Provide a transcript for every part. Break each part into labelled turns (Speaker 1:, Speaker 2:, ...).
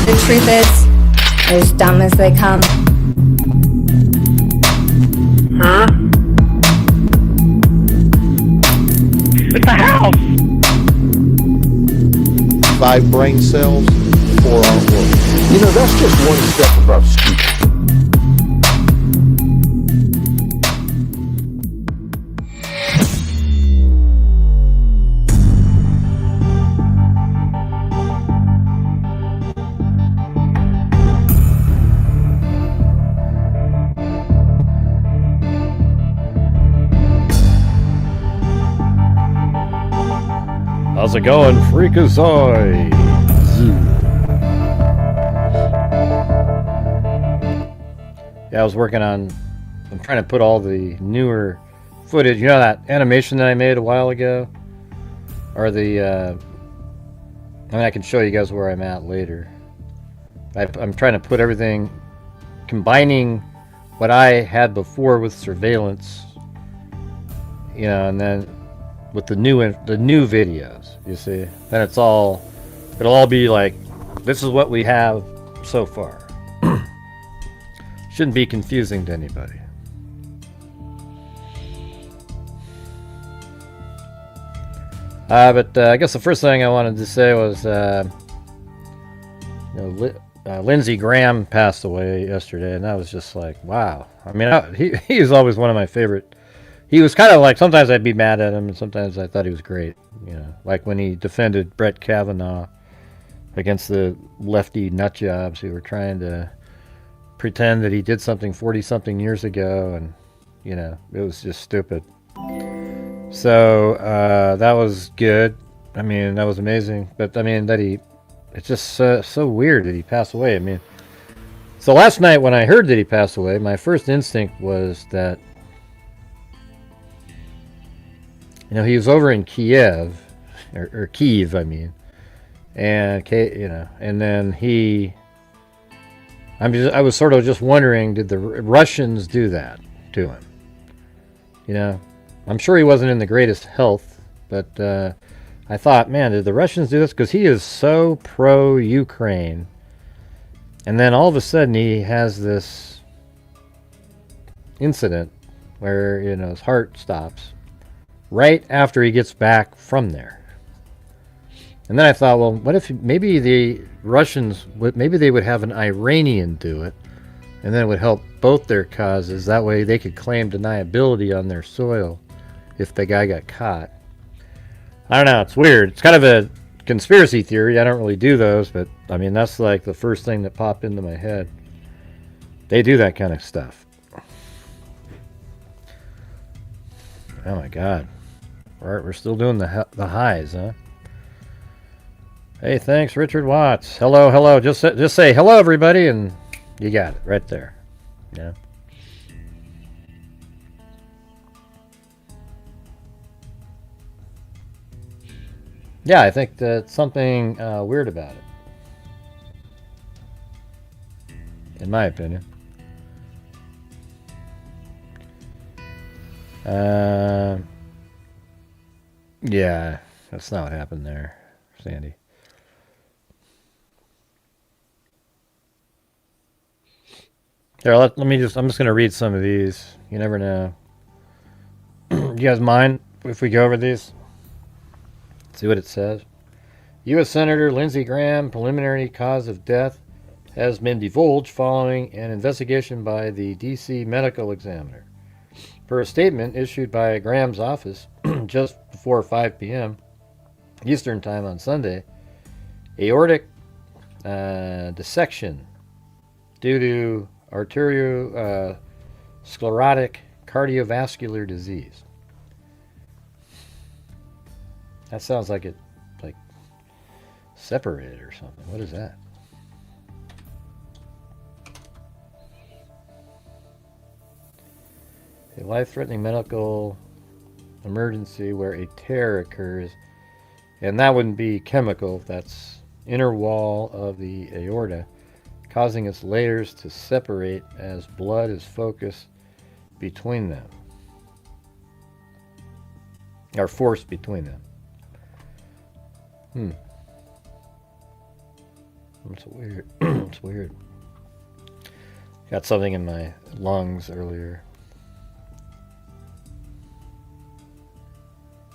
Speaker 1: The truth is, as dumb as they come.
Speaker 2: Huh? It's a house!
Speaker 3: 5 brain cells, 4 aren't working. You know, that's just one step above stupid.
Speaker 4: How's it going, Freakazoid? Yeah, I was working on, I'm trying to put all the newer footage, you know that animation that I made a while ago? Or the, I mean, I can show you guys where I'm at later. I'm trying to put everything, combining what I had before with surveillance, you know, and then with the new videos, you see, then it'll all be like, this is what we have so far. Shouldn't be confusing to anybody. But I guess the first thing I wanted to say was, Lindsey Graham passed away yesterday, and that was just like, wow. I mean, he was always one of my favorite. He was kind of like, sometimes I'd be mad at him, and sometimes I thought he was great. You know, like when he defended Brett Kavanaugh against the lefty nutjobs who were trying to pretend that he did something 40-something years ago, and, you know, it was just stupid. So, that was good. I mean, that was amazing. But, I mean, it's just so weird that he passed away. I mean, so last night when I heard that he passed away, my first instinct was that, you know, he was over in Kiev, or Kyiv, I mean, and, you know, and then I was sort of just wondering, did the Russians do that to him? You know, I'm sure he wasn't in the greatest health, but I thought, man, did the Russians do this? Because he is so pro-Ukraine, and then all of a sudden he has this incident where, you know, his heart stops right after he gets back from there. And then I thought, well, what if maybe the Russians, maybe they would have an Iranian do it, and then it would help both their causes. That way they could claim deniability on their soil if the guy got caught. I don't know, it's weird. It's kind of a conspiracy theory. I don't really do those, but I mean, that's like the first thing that popped into my head. They do that kind of stuff. Oh my God. We're still doing the highs, huh? Hey, thanks, Richard Watts. Hello. Just say hello, everybody, and you got it right there. Yeah. Yeah, I think that's something weird about it, in my opinion. Yeah, that's not what happened there, Sandy. Here, I'm just going to read some of these. You never know. You guys mind if we go over these? See what it says. U.S. Senator Lindsey Graham, preliminary cause of death has been divulged following an investigation by the D.C. medical examiner. Per a statement issued by Graham's office just before 5 p.m. Eastern Time on Sunday, aortic dissection due to arteriosclerotic cardiovascular disease. That sounds like it, like, separated or something. What is that? A life-threatening medical emergency where a tear occurs, and that wouldn't be chemical. That's inner wall of the aorta, causing its layers to separate as blood is focused between them, or forced between them. It's weird. It's weird. Got something in my lungs earlier.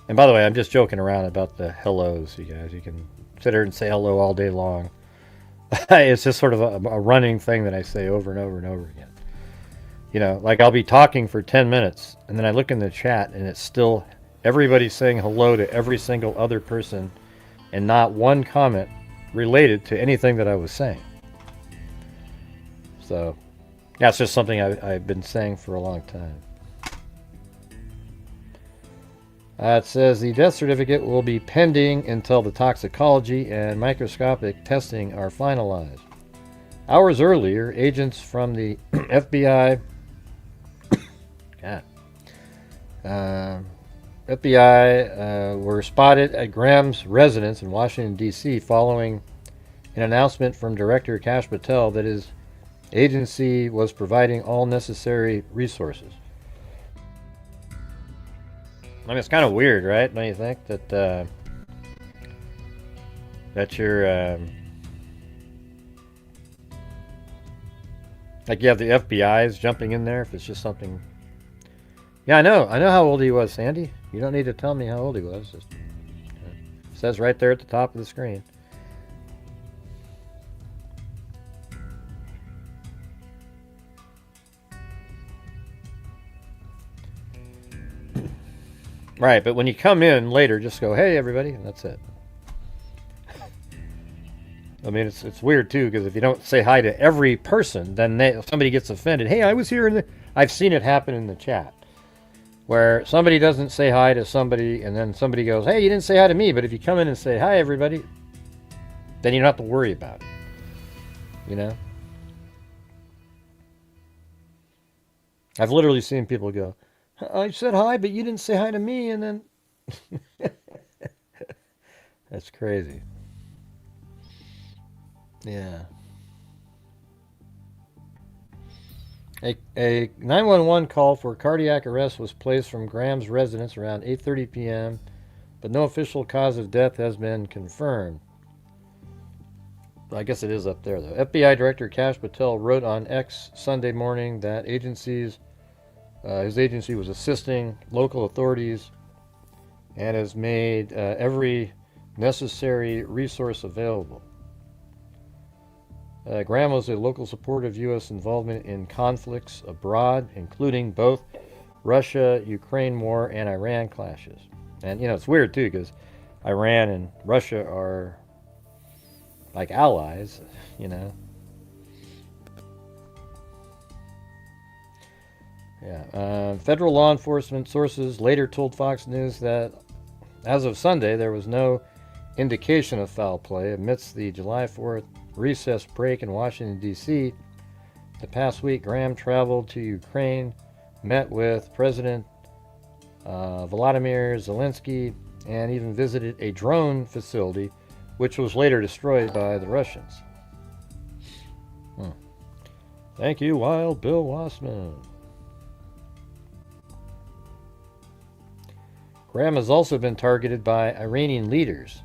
Speaker 4: And by the way, I'm just joking around about the hellos, you guys. You can sit here and say hello all day long. It's just sort of a running thing that I say over and over and over again. You know, like I'll be talking for 10 minutes, and then I look in the chat, and it's still everybody saying hello to every single other person, and not one comment related to anything that I was saying. So that's just something I've been saying for a long time. It says the death certificate will be pending until the toxicology and microscopic testing are finalized. Hours earlier, agents from the FBI were spotted at Graham's residence in Washington, D.C. following an announcement from Director Kash Patel that his agency was providing all necessary resources. I mean, it's kind of weird, right? Don't you think that you're like you have the FBI's jumping in there if it's just something. Yeah, I know how old he was, Sandy. You don't need to tell me how old he was. It says right there at the top of the screen. Right, but when you come in later, just go, hey, everybody, and that's it. I mean, it's weird, too, because if you don't say hi to every person, then somebody gets offended. Hey, I was here. I've seen it happen in the chat, where somebody doesn't say hi to somebody, and then somebody goes, hey, you didn't say hi to me, but if you come in and say, hi, everybody, then you don't have to worry about it, you know? I've literally seen people go, I said hi, but you didn't say hi to me, and then... That's crazy. Yeah. A 911 call for cardiac arrest was placed from Graham's residence around 8:30 p.m., but no official cause of death has been confirmed. I guess it is up there, though. FBI Director Kash Patel wrote on X Sunday morning that his agency was assisting local authorities and has made every necessary resource available. Graham was a local supporter of U.S. involvement in conflicts abroad, including both Russia-Ukraine war and Iran clashes. And, you know, it's weird, too, because Iran and Russia are like allies, you know. Yeah. Federal law enforcement sources later told Fox News that as of Sunday, there was no indication of foul play amidst the July 4th recess break in Washington, D.C. The past week, Graham traveled to Ukraine, met with President Volodymyr Zelensky, and even visited a drone facility, which was later destroyed by the Russians. Thank you, Wild Bill Wassman. Graham has also been targeted by Iranian leaders.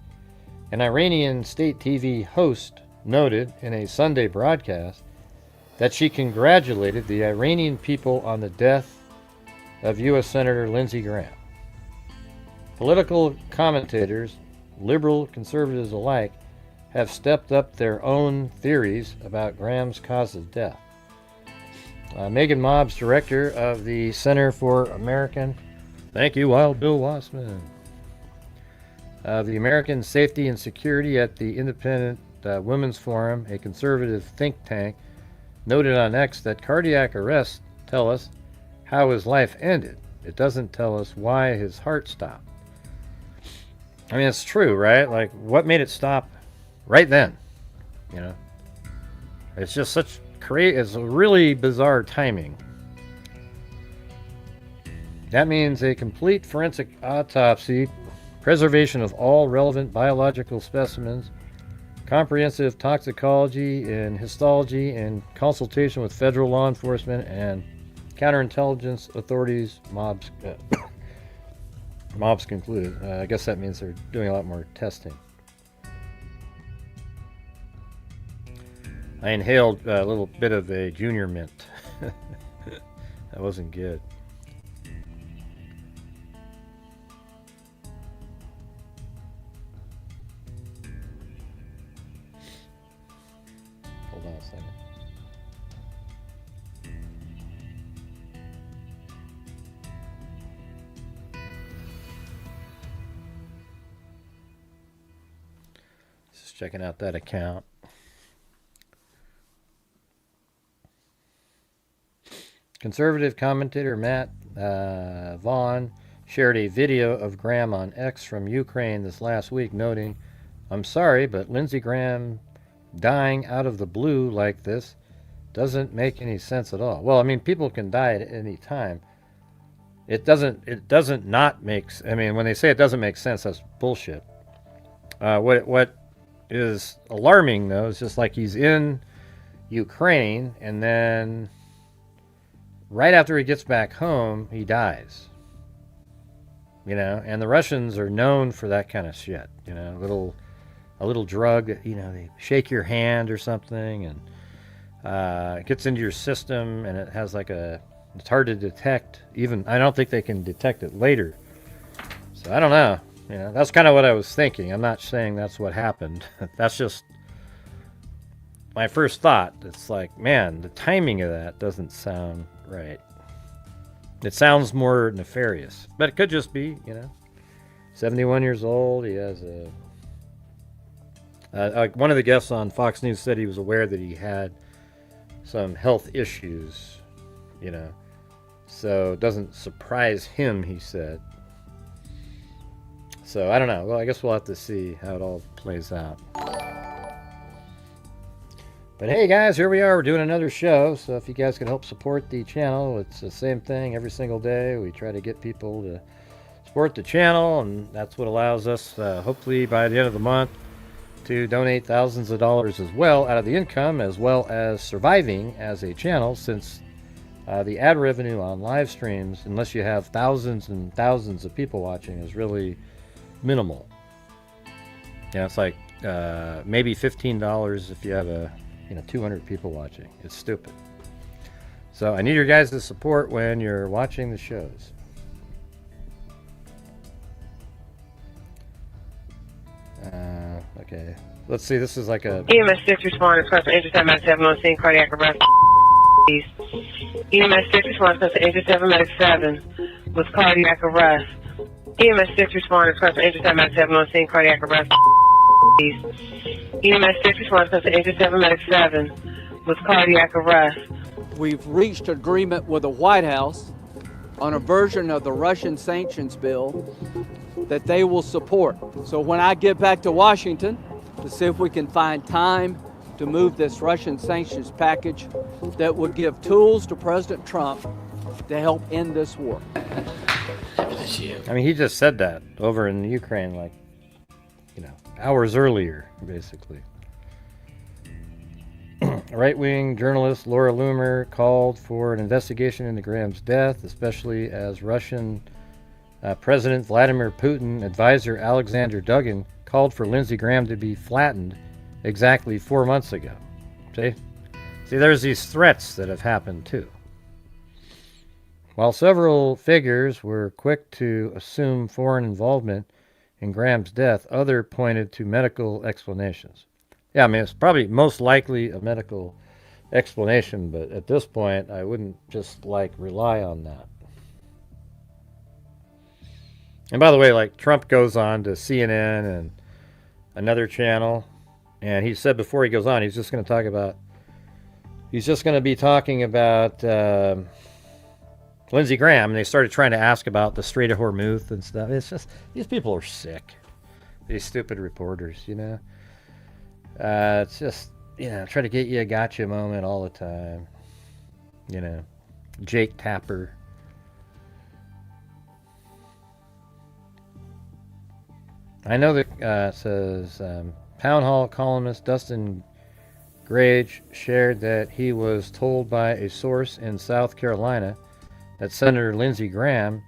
Speaker 4: An Iranian state TV host noted in a Sunday broadcast that she congratulated the Iranian people on the death of U.S. Senator Lindsey Graham. Political commentators, liberal conservatives alike, have stepped up their own theories about Graham's cause of death. Megan Mobbs, director of the Center for American... Thank you, Wild Bill Wassman. The American Safety and Security at the Independent Women's Forum, a conservative think tank, noted on X that cardiac arrests tell us how his life ended. It doesn't tell us why his heart stopped. I mean, it's true, right? Like, what made it stop right then? You know? It's just it's a really bizarre timing. That means a complete forensic autopsy, preservation of all relevant biological specimens, comprehensive toxicology and histology, and consultation with federal law enforcement and counterintelligence authorities, Mobbs concluded. I guess that means they're doing a lot more testing. I inhaled a little bit of a junior mint. That wasn't good. Hold on a second. Just checking out that account. Conservative commentator Matt Vaughn shared a video of Graham on X from Ukraine this last week, noting, "I'm sorry, but Lindsey Graham dying out of the blue like this doesn't make any sense at all." Well, I mean, people can die at any time. It doesn't not make. I mean, when they say it doesn't make sense, that's bullshit. What is alarming though is just like he's in Ukraine and then right after he gets back home, he dies. You know, and the Russians are known for that kind of shit. You know, a little drug. You know, they shake your hand or something, and it gets into your system, and it has like it's hard to detect. Even I don't think they can detect it later. So I don't know. You know, that's kind of what I was thinking. I'm not saying that's what happened. That's just my first thought. It's like, man, the timing of that doesn't sound right. It sounds more nefarious, but it could just be, you know, 71 years old. He has one of the guests on Fox News said he was aware that he had some health issues, you know, so it doesn't surprise him, he said. So I don't know. Well, I guess we'll have to see how it all plays out. But hey guys, here we are. We're doing another show. So if you guys can help support the channel, it's the same thing every single day. We try to get people to support the channel, and that's what allows us, hopefully by the end of the month, to donate thousands of dollars as well out of the income, as well as surviving as a channel, since the ad revenue on live streams, unless you have thousands and thousands of people watching, is really minimal. Yeah, it's like maybe $15 if you have 200 people watching. It's stupid. So I need your guys' support when you're watching the shows. Okay. Let's see. This is like a
Speaker 5: EMS 6 responders, customer intercept medic 7 on scene, cardiac arrest. EMS 6 responders, customer intercept medic 7 with cardiac arrest. EMS 6 responders, customer intercept medic 7 on scene, cardiac arrest. EMS 6 responders, customer intercept medic 7 with cardiac arrest.
Speaker 6: We've reached agreement with the White House on a version of the Russian sanctions bill that they will support. So when I get back to Washington to see if we can find time to move this Russian sanctions package that would give tools to President Trump to help end this war.
Speaker 4: I mean, he just said that over in Ukraine, like, hours earlier, basically. Right-wing journalist Laura Loomer called for an investigation into Graham's death, especially as Russian President Vladimir Putin advisor Alexander Dugin called for Lindsey Graham to be flattened exactly 4 months ago. See, there's these threats that have happened too. While several figures were quick to assume foreign involvement in Graham's death, others pointed to medical explanations. Yeah, I mean, it's probably most likely a medical explanation, but at this point, I wouldn't just, rely on that. And by the way, Trump goes on to CNN and another channel, and he said before he goes on, he's just going to be talking about Lindsey Graham, and they started trying to ask about the Strait of Hormuz and stuff. It's just, these people are sick. These stupid reporters, It's just, try to get you a gotcha moment all the time. Jake Tapper. I know that says Town Hall columnist Dustin Grage shared that he was told by a source in South Carolina that Senator Lindsey Graham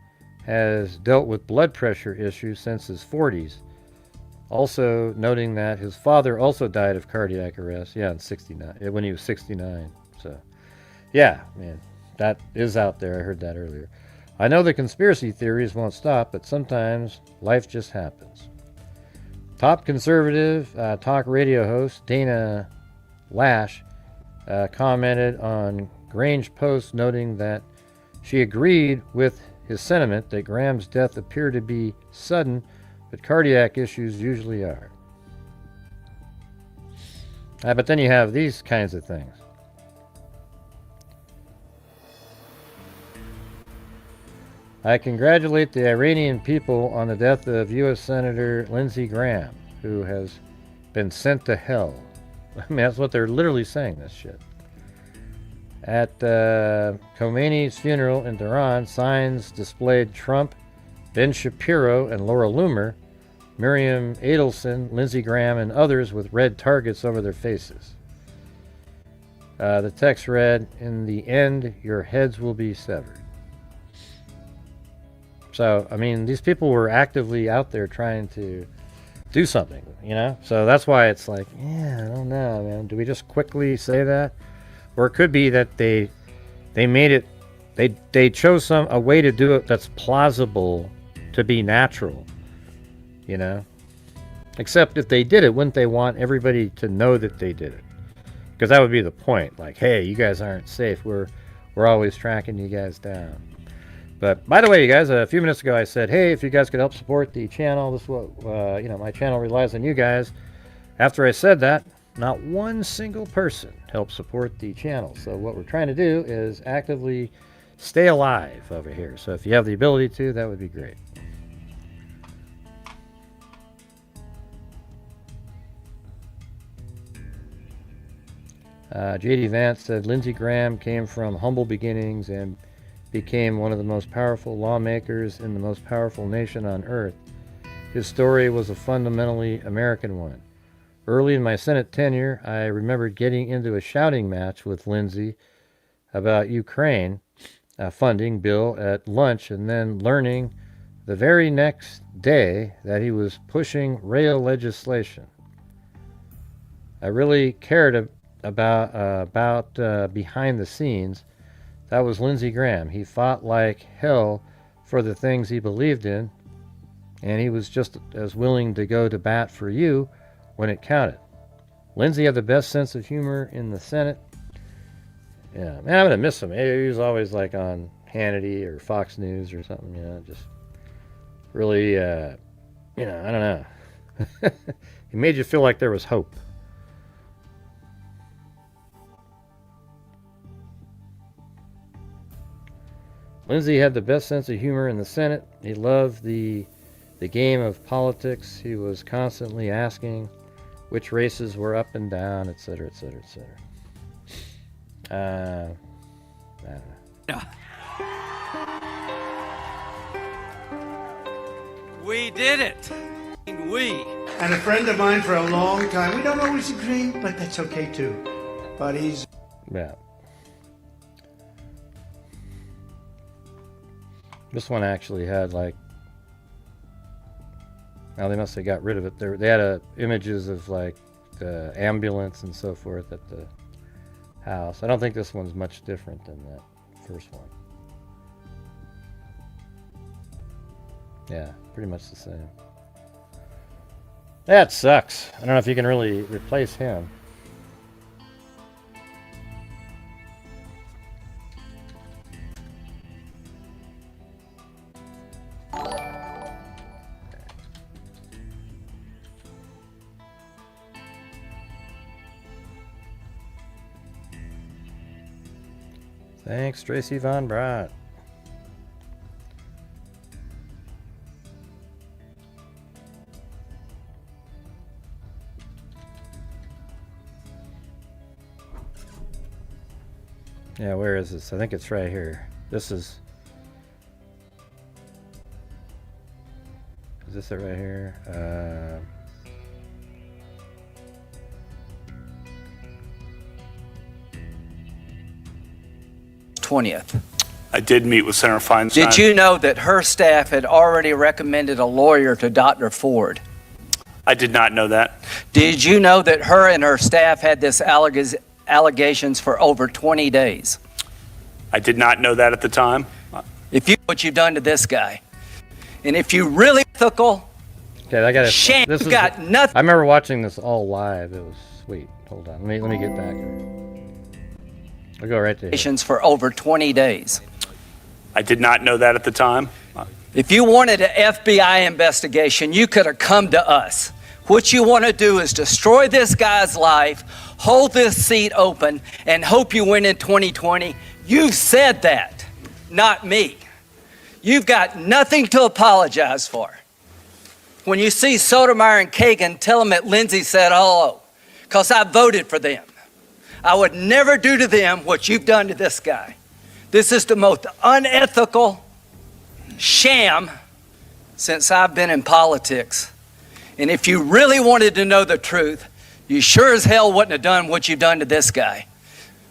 Speaker 4: has dealt with blood pressure issues since his 40s, Also noting that his father also died of cardiac arrest. Yeah, in 69, when he was 69. So, yeah, man, that is out there. I heard that earlier. I know the conspiracy theories won't stop, but sometimes life just happens. Top conservative talk radio host Dana Lash commented on Grange's post, noting that she agreed with his sentiment that Graham's death appeared to be sudden, but cardiac issues usually are. But then you have these kinds of things. I congratulate the Iranian people on the death of U.S. Senator Lindsey Graham, who has been sent to hell. I mean, that's what they're literally saying, this shit. At Khomeini's funeral in Tehran, signs displayed Trump, Ben Shapiro, and Laura Loomer, Miriam Adelson, Lindsey Graham, and others with red targets over their faces. The text read, "In the end, your heads will be severed." So, I mean, these people were actively out there trying to do something, you know? So that's why it's like, yeah, I don't know, man. Do we just quickly say that? Or it could be that they made it, they chose a way to do it that's plausible to be natural, you know? Except if they did it, wouldn't they want everybody to know that they did it? Because that would be the point. Like, hey, you guys aren't safe. We're always tracking you guys down. But by the way, you guys, a few minutes ago I said, hey, if you guys could help support the channel, this is what, my channel relies on you guys. After I said that, not one single person helped support the channel. So what we're trying to do is actively stay alive over here. So if you have the ability to, that would be great. J.D. Vance said, Lindsey Graham came from humble beginnings and became one of the most powerful lawmakers in the most powerful nation on earth. His story was a fundamentally American one. Early in my Senate tenure, I remembered getting into a shouting match with Lindsey about Ukraine funding bill at lunch, and then learning the very next day that he was pushing rail legislation. I really cared about behind the scenes. That was Lindsey Graham. He fought like hell for the things he believed in, and he was just as willing to go to bat for you when it counted. Lindsey had the best sense of humor in the Senate. Yeah, man, I'm gonna miss him. He was always like on Hannity or Fox News or something, just really, I don't know. He made you feel like there was hope. Lindsey had the best sense of humor in the Senate. He loved the game of politics. He was constantly asking which races were up and down, etc., etc., etc. I don't know.
Speaker 7: We did it. We.
Speaker 8: And a friend of mine for a long time. We don't always agree, but that's okay too. But he's...
Speaker 4: Yeah. This one actually had like... Now they must have got rid of it. They had images of like the ambulance and so forth at the house. I don't think this one's much different than that first one. Yeah, pretty much the same. That sucks. I don't know if you can really replace him. Thanks, Tracy Von Brott. Yeah, where is this? I think it's right here. Is this it right here?
Speaker 7: 20th.
Speaker 9: I did meet with Senator Feinstein.
Speaker 7: Did you know that her staff had already recommended a lawyer to Dr. Ford?
Speaker 9: I did not know that.
Speaker 6: Did you know that her and her staff had this allegations for over 20 days?
Speaker 9: I did not know that at the time.
Speaker 6: If you what you've done to this guy, and if you really ethical,
Speaker 4: Okay, I got it.
Speaker 6: shame, you got nothing.
Speaker 4: I remember watching this all live. It was sweet. Hold on. Let me get back. I'll go right to here.
Speaker 6: For over 20 days.
Speaker 9: I did not know that at the time.
Speaker 6: If you wanted an FBI investigation, you could have come to us. What you want to do is destroy this guy's life, hold this seat open, and hope you win in 2020. You've said that, not me. You've got nothing to apologize for. When you see Sotomayor and Kagan, tell them that Lindsay said hello, because I voted for them. I would never do to them what you've done to this guy. This is the most unethical sham since I've been in politics. And if you really wanted to know the truth, you sure as hell wouldn't have done what you've done to this guy.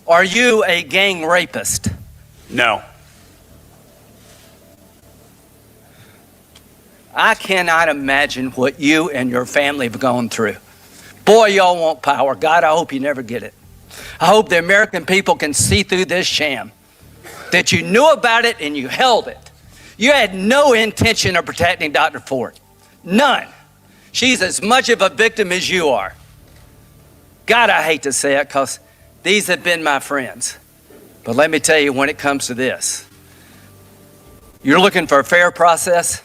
Speaker 6: Are you a gang rapist?
Speaker 9: No.
Speaker 6: I cannot imagine what you and your family have gone through. Boy, y'all want power. God, I hope you never get it. I hope the American people can see through this sham, that you knew about it and you held it. You had no intention of protecting Dr. Ford. None. She's as much of a victim as you are. God, I hate to say it because these have been my friends. But let me tell you, when it comes to this, you're looking for a fair process.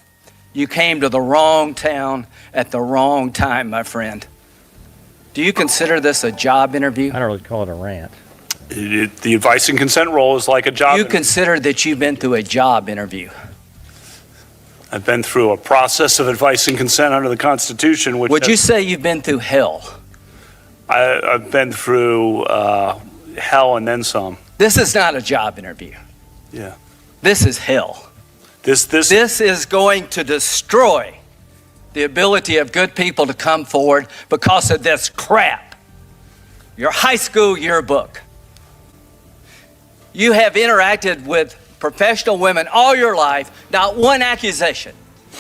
Speaker 6: You came to the wrong town at the wrong time, my friend. Do you consider this a job interview?
Speaker 4: I don't really call it a rant.
Speaker 9: The advice and consent role is like a job.
Speaker 6: You consider that you've been through a job interview.
Speaker 9: I've been through a process of advice and consent under the Constitution. Which
Speaker 6: Would you say you've been through hell?
Speaker 9: I've been through hell and then some.
Speaker 6: This is not a job interview.
Speaker 9: Yeah.
Speaker 6: This is hell.
Speaker 9: This
Speaker 6: is going to destroy the ability of good people to come forward because of this crap. Your high school yearbook. You have interacted with professional women all your life, not one accusation.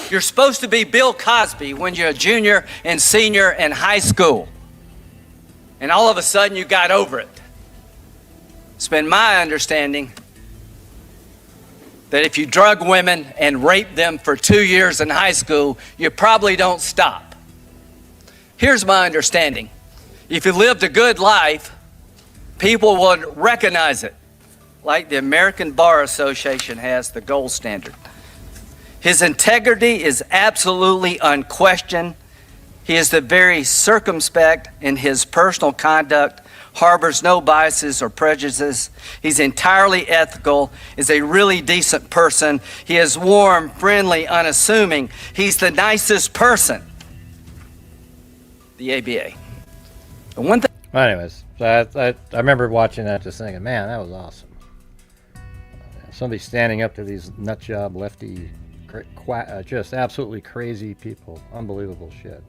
Speaker 6: You're supposed to be Bill Cosby when you're a junior and senior in high school. And all of a sudden you got over it. It's been my understanding that if you drug women and rape them for 2 years in high school, you probably don't stop. Here's my understanding. If you lived a good life, people would recognize it, like the American Bar Association has the gold standard. His integrity is absolutely unquestioned. He is the very circumspect in his personal conduct, harbors no biases or prejudices. He's entirely ethical, is a really decent person. He is warm, friendly, unassuming. He's the nicest person. The ABA. The one thing.
Speaker 4: Well, anyways, so I remember watching that just thinking, man, that was awesome. Somebody standing up to these nutjob lefty, just absolutely crazy people. Unbelievable shit.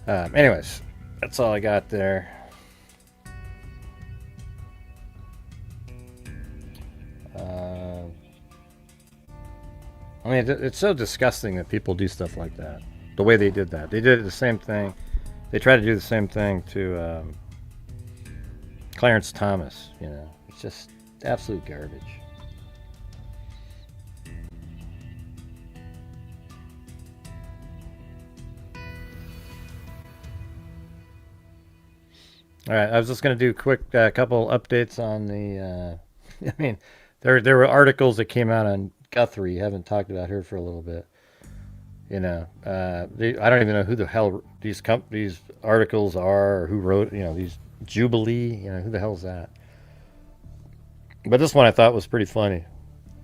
Speaker 4: Anyways, that's all I got there. I mean, it's so disgusting that people do stuff like that. The way they did that. They did the same thing. They tried to do the same thing to Clarence Thomas, you know. It's just absolute garbage. All right, I was just going to do a quick couple updates on the... I mean, there were articles that came out on Guthrie. Haven't talked about her for a little bit. You know, I don't even know who the hell these articles are or who wrote, you know, these Jubilee. You know, who the hell's that? But this one I thought was pretty funny.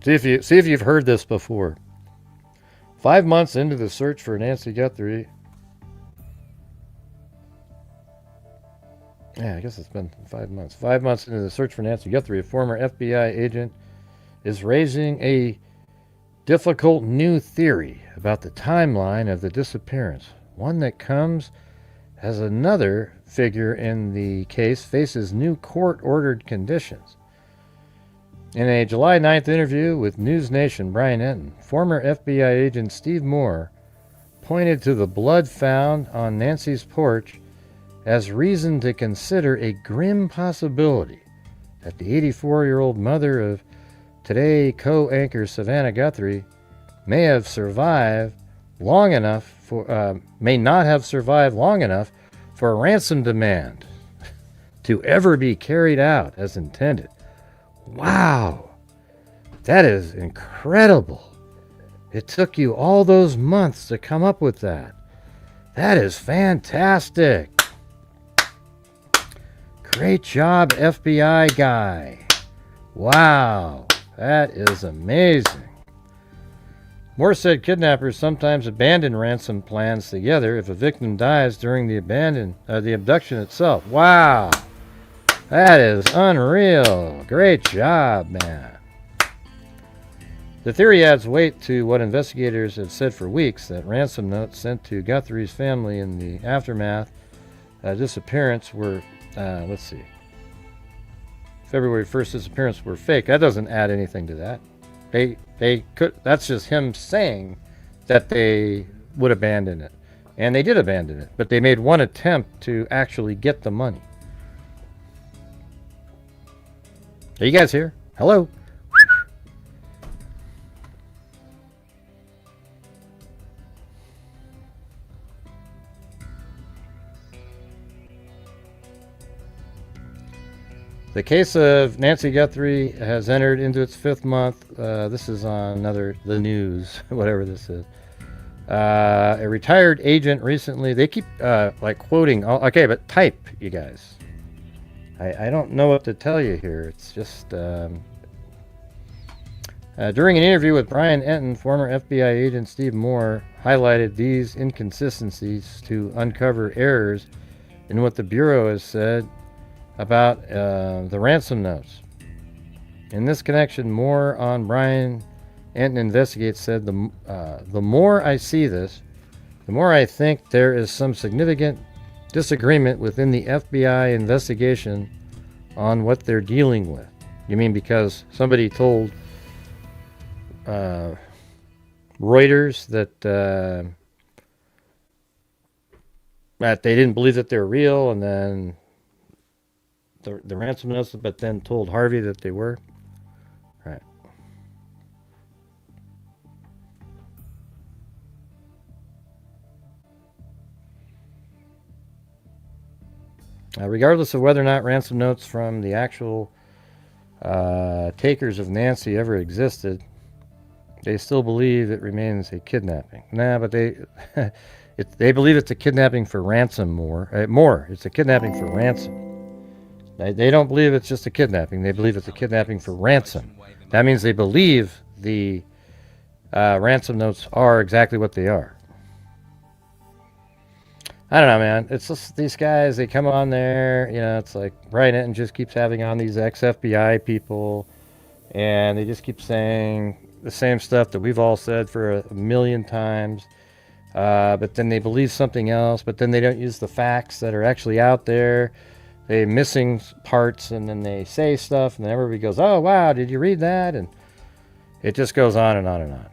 Speaker 4: See if you've heard this before. 5 months into the search for Nancy Guthrie. Yeah, I guess it's been 5 months. 5 months into the search for Nancy Guthrie, a former FBI agent is raising a difficult new theory about the timeline of the disappearance. One that comes as another figure in the case faces new court-ordered conditions. In a July 9th interview with News Nation, Brian Enton, former FBI agent Steve Moore pointed to the blood found on Nancy's porch as reason to consider a grim possibility that the 84-year-old mother of Today co-anchor Savannah Guthrie may not have survived long enough for a ransom demand to ever be carried out as intended. Wow, that is incredible. It took you all those months to come up with that. That is fantastic. Great job, FBI guy. Wow, that is amazing. Moore said kidnappers sometimes abandon ransom plans together if a victim dies during the abduction itself. Wow, that is unreal. Great job, man. The theory adds weight to what investigators have said for weeks, that ransom notes sent to Guthrie's family in the aftermath disappearance were, February 1st disappearance were fake. That doesn't add anything to that. They could. That's just him saying that they would abandon it, and they did abandon it. But they made one attempt to actually get the money. Are you guys here? Hello. The case of Nancy Guthrie has entered into its 5th month. This is on the news, whatever this is. A retired agent recently, they keep quoting, okay, but type, you guys. I don't know what to tell you here. It's just, during an interview with Brian Enton, former FBI agent Steve Moore highlighted these inconsistencies to uncover errors in what the Bureau has said about the ransom notes. In this connection, Moore on Brian Enton Investigates said, the more I see this, the more I think there is some significant disagreement within the FBI investigation on what they're dealing with. You mean because somebody told Reuters that they didn't believe that they're real, and then the ransom notes, but then told Harvey that they were? Right. Regardless of whether or not ransom notes from the actual takers of Nancy ever existed, they still believe it remains a kidnapping. Nah, but they believe it's a kidnapping for ransom more. It's a kidnapping for ransom. They don't believe it's just a kidnapping. They believe it's a kidnapping for ransom. That means they believe the ransom notes are exactly what they are. I don't know, man. It's just these guys, they come on there, it's like Brian Enton just keeps having on these ex-FBI people, and they just keep saying the same stuff that we've all said for a million times, but then they believe something else, but then they don't use the facts that are actually out there. They're missing parts, and then they say stuff, and then everybody goes, oh, wow, did you read that? And it just goes on and on and on.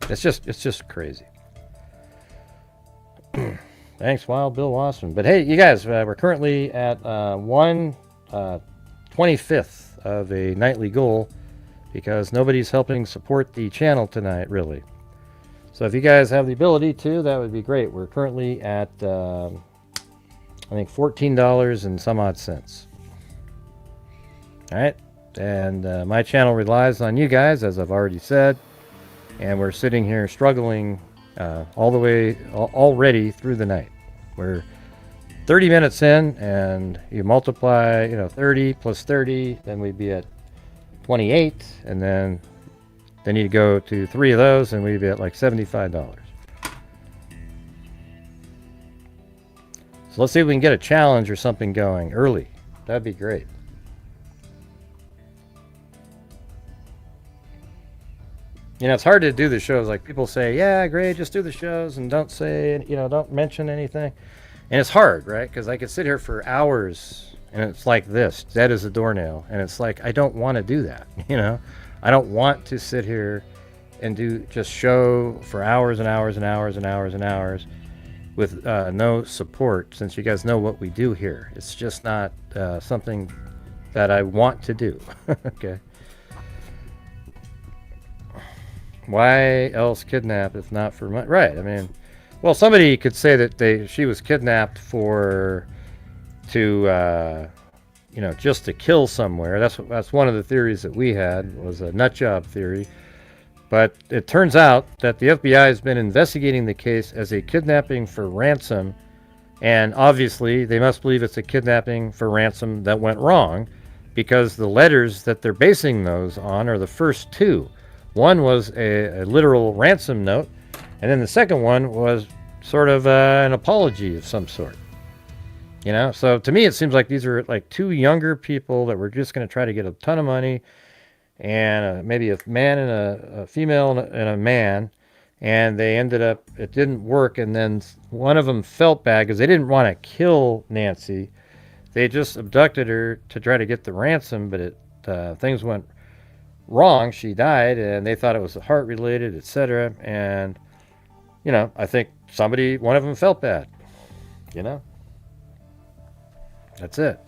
Speaker 4: It's just crazy. Thanks, Wild Bill Wasserman. But hey, you guys, we're currently at 1/25th of a nightly goal because nobody's helping support the channel tonight, really. So if you guys have the ability to, that would be great. We're currently at, I think, $14 and some odd cents. All right. And my channel relies on you guys, as I've already said. And we're sitting here struggling all the way already through the night. We're 30 minutes in, and you multiply 30 plus 30, then we'd be at 28, and then you go to 3 of those and we'd be at like $75. So let's see if we can get a challenge or something going early. That'd be great. It's hard to do the shows. Like, people say, yeah, great, just do the shows and don't say, don't mention anything. And it's hard, right? Because I could sit here for hours and it's like this, dead as a doornail. And it's like, I don't want to do that, I don't want to sit here and do just show for hours and hours and hours and hours and hours with no support, since you guys know what we do here. It's just not something that I want to do. Okay. Why else kidnap if not for money? Right. I mean, well, somebody could say that she was kidnapped just to kill somewhere. That's one of the theories that we had, was a nut job theory. But it turns out that the FBI has been investigating the case as a kidnapping for ransom, and obviously they must believe it's a kidnapping for ransom that went wrong, because the letters that they're basing those on are the first two. One was a literal ransom note, and then the second one was sort of an apology of some sort. So to me it seems like these are like two younger people that were just going to try to get a ton of money, and maybe a man and a female and a man, and they ended up, it didn't work, and then one of them felt bad because they didn't want to kill Nancy. They just abducted her to try to get the ransom, but things went wrong. She died, and they thought it was heart related, etc. And I think one of them felt bad. That's it.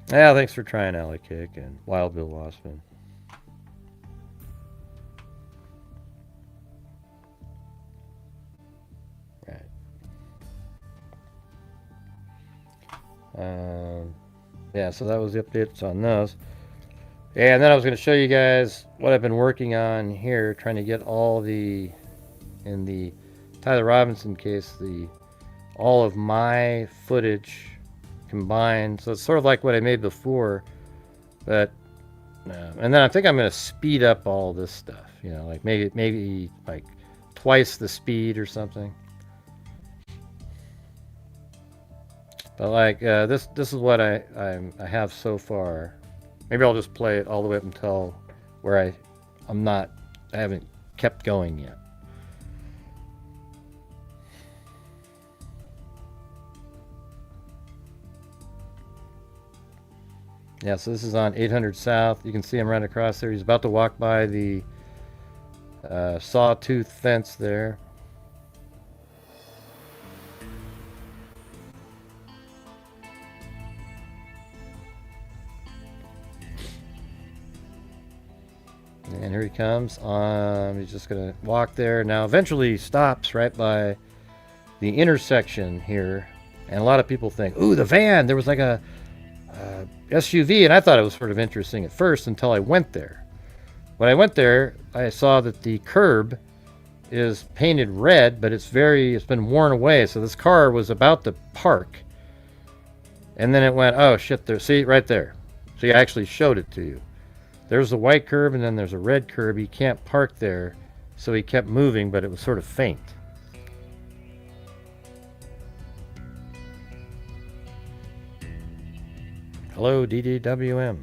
Speaker 4: Yeah, thanks for trying, Alley Cake and Wild Bill Wassman. Right. Yeah, so that was the updates on those. And then I was going to show you guys what I've been working on here, trying to get in the Tyler Robinson case, all of my footage combined. So it's sort of like what I made before, but and then I think I'm going to speed up all this stuff, like maybe like twice the speed or something. But like this is what I have so far. Maybe I'll just play it all the way up until where I haven't kept going yet. Yeah, so this is on 800 South. You can see him right across there. He's about to walk by the sawtooth fence there. And here he comes. He's just going to walk there. Now, eventually he stops right by the intersection here. And a lot of people think, ooh, the van. There was like a SUV, and I thought it was sort of interesting at first until I went there. When I went there, I saw that the curb is painted red, but it's been worn away. So this car was about to park, and then it went, oh shit, there, see, right there. See, I actually showed it to you. There's a white curb, and then there's a red curb. He can't park there, so he kept moving, but it was sort of faint. Hello, DDWM.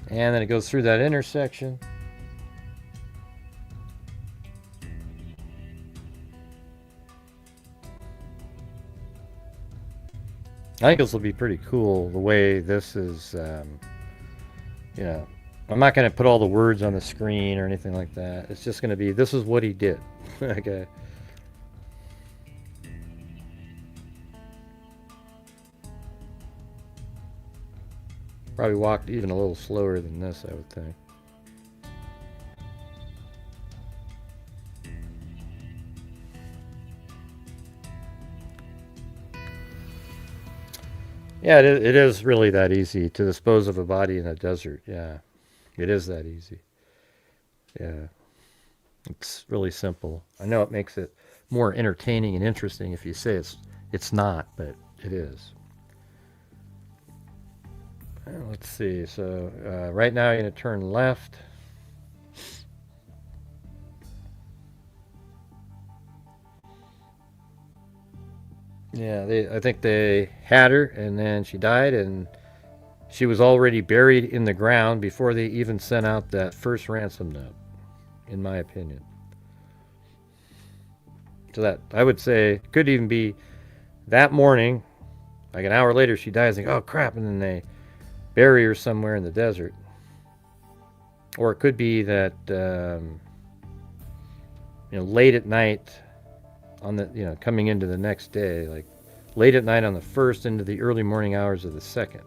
Speaker 4: And then it goes through that intersection. I think this will be pretty cool, the way this is, I'm not going to put all the words on the screen or anything like that. It's just going to be, this is what he did. Okay. Probably walked even a little slower than this, I would think. Yeah, it is really that easy to dispose of a body in a desert. Yeah, it is that easy. Yeah, it's really simple. I know it makes it more entertaining and interesting if you say it's not, but it is. Let's see. So right now you're going to turn left. Yeah, I think they had her, and then she died, and she was already buried in the ground before they even sent out that first ransom note, in my opinion. So that, I would say, could even be that morning. Like an hour later, she dies. Like, oh crap! And then they bury her somewhere in the desert. Or it could be that late at night on the coming into the next day, like late at night on the first into the early morning hours of the second.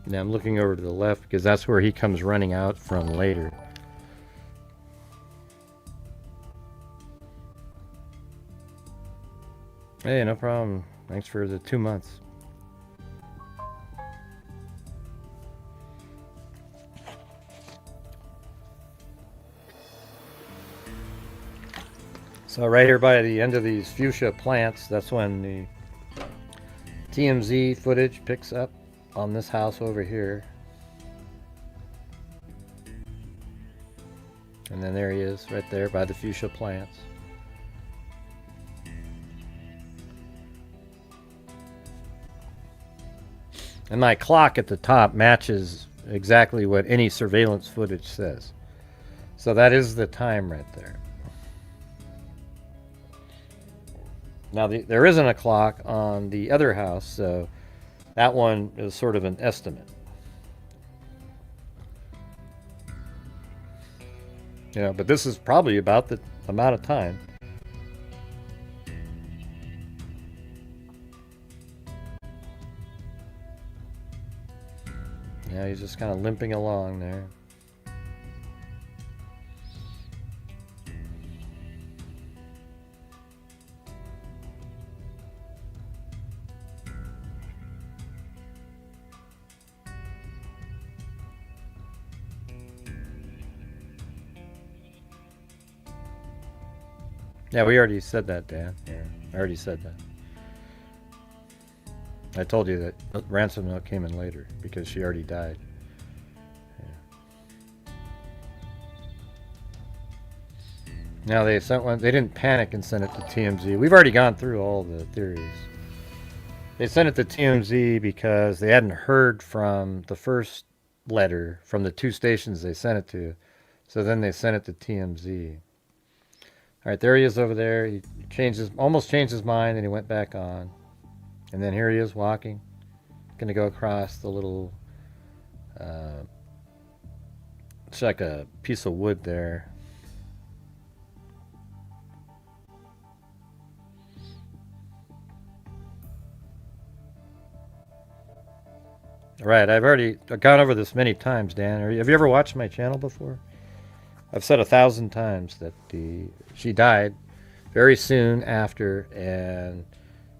Speaker 4: Now I'm looking over to the left because that's where he comes running out from later. Hey, no problem. Thanks for the 2 months. So right here by the end of these fuchsia plants, that's when the TMZ footage picks up on this house over here. And then there he is right there by the fuchsia plants. And my clock at the top matches exactly what any surveillance footage says. So that is the time right there. Now there isn't a clock on the other house, so that one is sort of an estimate. But this is probably about the amount of time. Yeah, he's just kind of limping along there. Yeah, we already said that, Dan. Yeah, I already said that. I told you that ransom note came in later because she already died. Yeah. Now they sent one. They didn't panic and send it to TMZ. We've already gone through all the theories. They sent it to TMZ because they hadn't heard from the first letter from the 2 stations they sent it to. So then they sent it to TMZ. All right, there he is over there. He almost changed his mind, and he went back on. And then here he is walking. Going to go across the little... it's like a piece of wood there. All right, I've gone over this many times, Dan. Have you ever watched my channel before? I've said 1,000 times that she died very soon after, and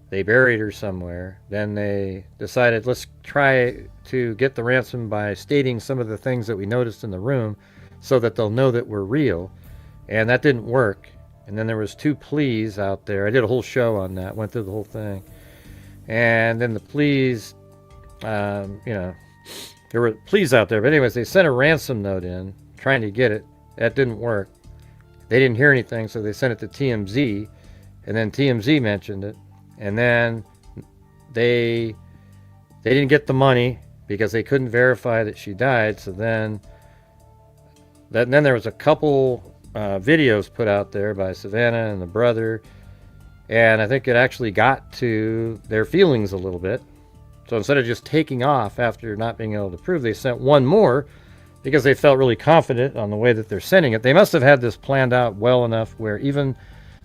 Speaker 4: they buried her somewhere. Then they decided, let's try to get the ransom by stating some of the things that we noticed in the room so that they'll know that we're real. And that didn't work. And then there was 2 pleas out there. I did a whole show on that, went through the whole thing. And then the pleas, there were pleas out there. But anyways, they sent a ransom note in trying to get it. That didn't work. They didn't hear anything, so they sent it to TMZ, and then TMZ mentioned it, and then they didn't get the money because they couldn't verify that she died. So then there was a couple videos put out there by Savannah and the brother, and I think it actually got to their feelings a little bit. So instead of just taking off after not being able to prove, they sent one more because they felt really confident on the way that they're sending it. They must have had this planned out well enough where even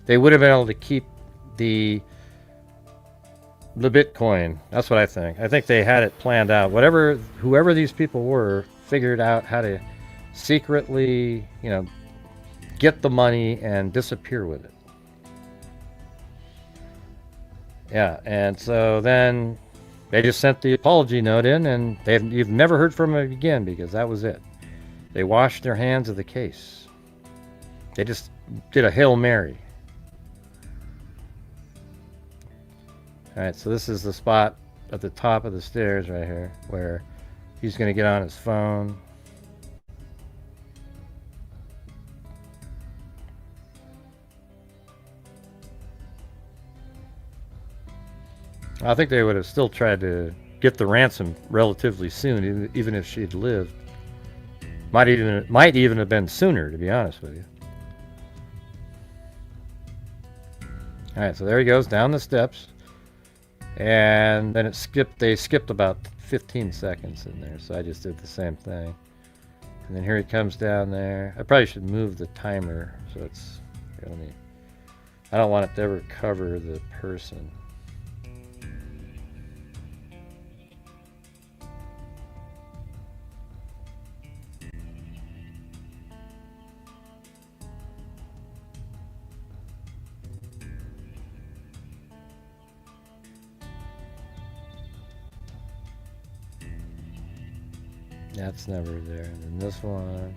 Speaker 4: they would have been able to keep the Bitcoin. That's what I think. I think they had it planned out. Whoever these people were, figured out how to secretly, get the money and disappear with it. Yeah, and so then they just sent the apology note in, and you've never heard from them again because that was it. They washed their hands of the case. They just did a Hail Mary. All right, so this is the spot at the top of the stairs right here where he's going to get on his phone. I think they would have still tried to get the ransom relatively soon, even if she'd lived. Might even have been sooner, to be honest with you. All right, so there he goes down the steps, and then they skipped about 15 seconds in there, so I just did the same thing. And then here he comes down there. I probably should move the timer so it's. I don't want it to ever cover the person. That's never there. And then this one.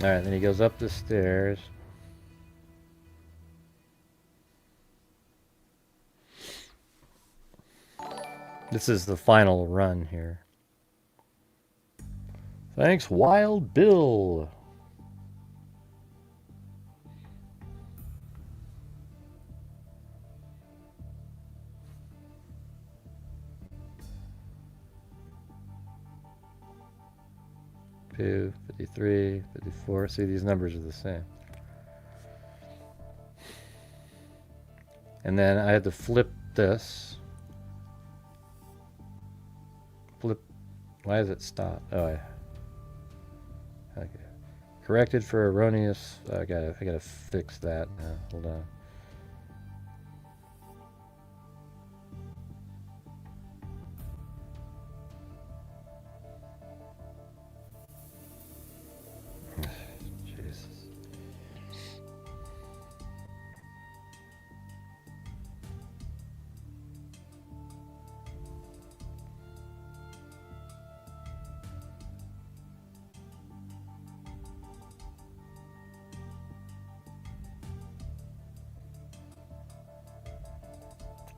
Speaker 4: Alright, then he goes up the stairs. This is the final run here. Thanks, Wild Bill. 53, 54. See, these numbers are the same. And then I had to flip this. Flip. Why does it stop? Oh, okay. Corrected for erroneous. I gotta fix that now. Hold on.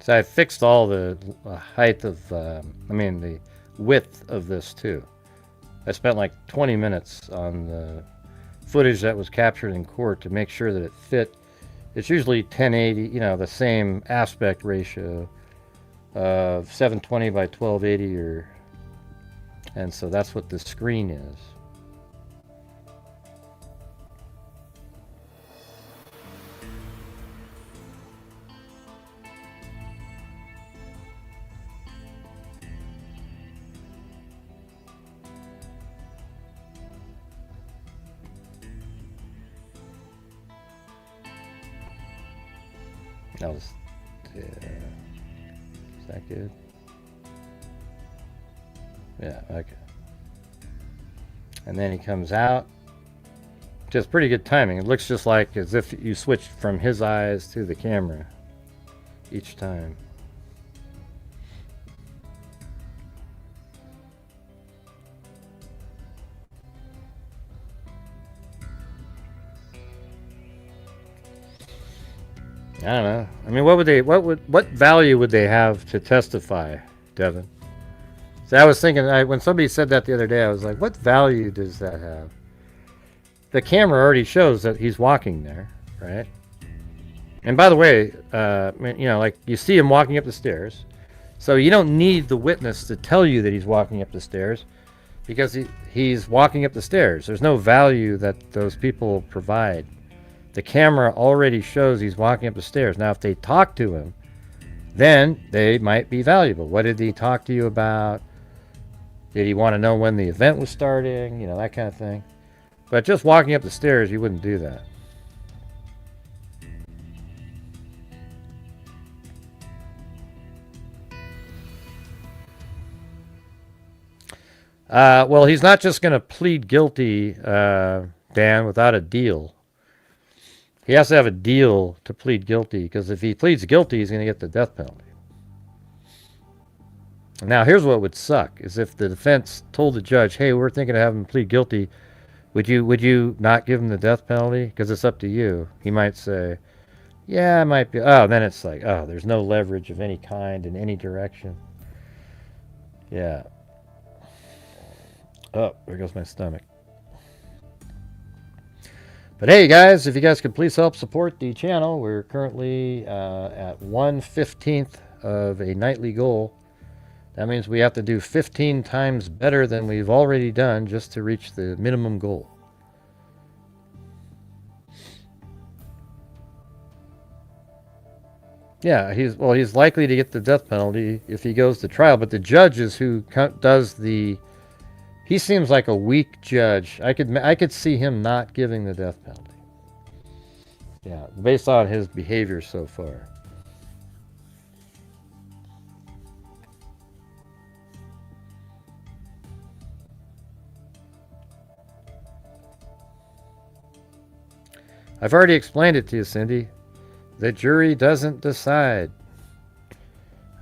Speaker 4: So I fixed all the height of, the width of this too. I spent like 20 minutes on the footage that was captured in court to make sure that it fit. It's usually 1080, the same aspect ratio of 720 by 1280 and so that's what the screen is. Is that good? Yeah, okay. And then he comes out. Just pretty good timing. It looks just like as if you switched from his eyes to the camera each time. I don't know. I mean, what value would they have to testify, Devin? So I was thinking, when somebody said that the other day, I was like, what value does that have? The camera already shows that he's walking there, right? And by the way, like you see him walking up the stairs, so you don't need the witness to tell you that he's walking up the stairs, because he's walking up the stairs. There's no value that those people provide. The camera already shows he's walking up the stairs. Now, if they talk to him, then they might be valuable. What did he talk to you about? Did he want to know when the event was starting? That kind of thing. But just walking up the stairs, you wouldn't do that. Well, he's not just going to plead guilty, Dan, without a deal. He has to have a deal to plead guilty, because if he pleads guilty, he's going to get the death penalty. Now, here's what would suck, is if the defense told the judge, hey, we're thinking of having him plead guilty, would you not give him the death penalty? Because it's up to you. He might say, yeah, it might be. Oh, then it's like, oh, there's no leverage of any kind in any direction. Yeah. Oh, there goes my stomach. But hey, guys, if you guys could please help support the channel. We're currently at 1/15 of a nightly goal. That means we have to do 15 times better than we've already done just to reach the minimum goal. Yeah, he's likely to get the death penalty if he goes to trial, but the judge is who does the... He seems like a weak judge. I could see him not giving the death penalty. Yeah, based on his behavior so far. I've already explained it to you, Cindy. The jury doesn't decide.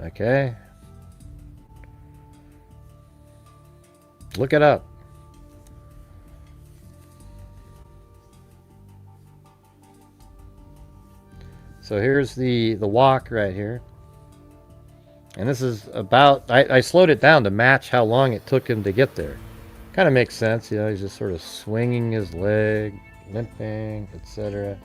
Speaker 4: Okay? Look it up. So here's the walk right here. And this is about... I slowed it down to match how long it took him to get there. Kind of makes sense, you know, he's just sort of swinging his leg, limping, etc.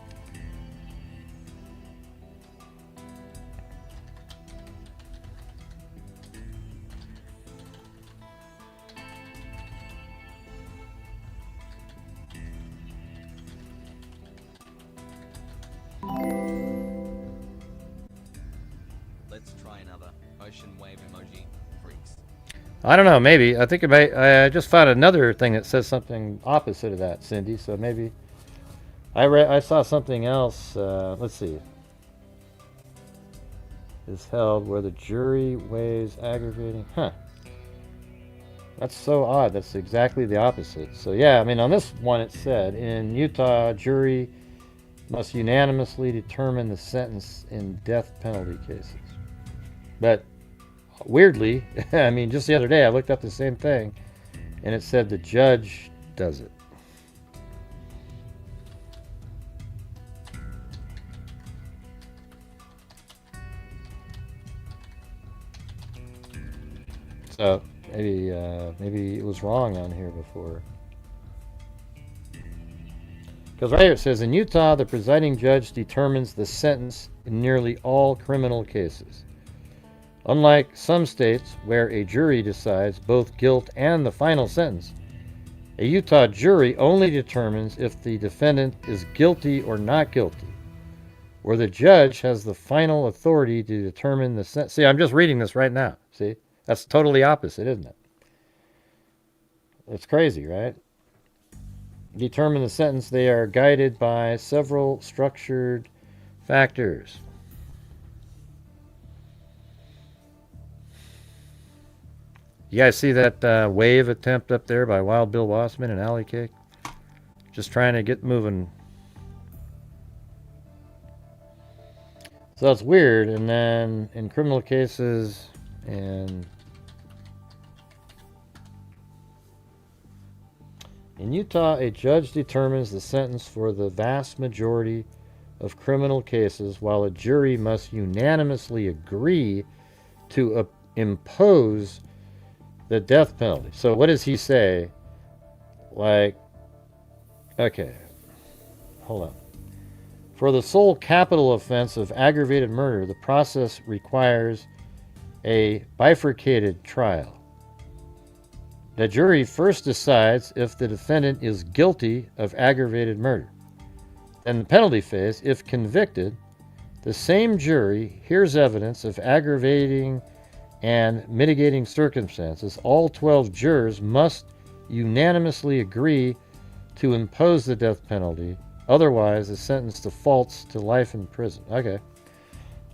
Speaker 7: Let's try another ocean wave emoji, freaks.
Speaker 4: I don't know, maybe. I think I just found another thing that says something opposite of that, Cindy, so maybe... I saw something else, let's see. Is held where the jury weighs aggravating... Huh. That's so odd. That's exactly the opposite. So yeah, I mean, on this one it said, in Utah, jury must unanimously determine the sentence in death penalty cases. But weirdly, I mean, just the other day I looked up the same thing, and it said the judge does it. So maybe it was wrong on here before. Because right here it says, in Utah, the presiding judge determines the sentence in nearly all criminal cases. Unlike some states where a jury decides both guilt and the final sentence, a Utah jury only determines if the defendant is guilty or not guilty, where the judge has the final authority to determine the sentence. See, I'm just reading this right now. See? That's totally opposite, isn't it? It's crazy, right? Determine the sentence. They are guided by several structured factors. You guys see that wave attempt up there by Wild Bill Wassman and Alley Cake? Just trying to get moving. So that's weird. And then in criminal cases and in Utah, a judge determines the sentence for the vast majority of criminal cases, while a jury must unanimously agree to impose the death penalty. So what does he say? Like, okay, hold on. For the sole capital offense of aggravated murder, the process requires a bifurcated trial. The jury first decides if the defendant is guilty of aggravated murder. In the penalty phase, if convicted, the same jury hears evidence of aggravating and mitigating circumstances. All 12 jurors must unanimously agree to impose the death penalty. Otherwise, the sentence defaults to life in prison. Okay.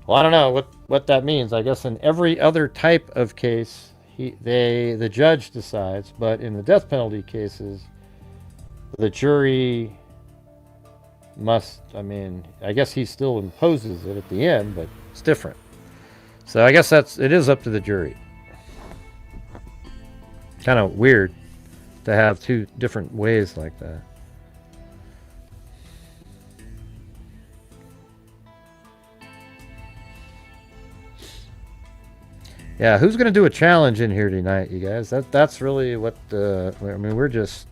Speaker 4: Well, I don't know what that means. I guess in every other type of case, the judge decides, but in the death penalty cases, the jury must, I mean, I guess he still imposes it at the end, but it's different. So I guess it is up to the jury. Kind of weird to have two different ways like that. Yeah, who's going to do a challenge in here tonight, you guys? That's really what, I mean, we're just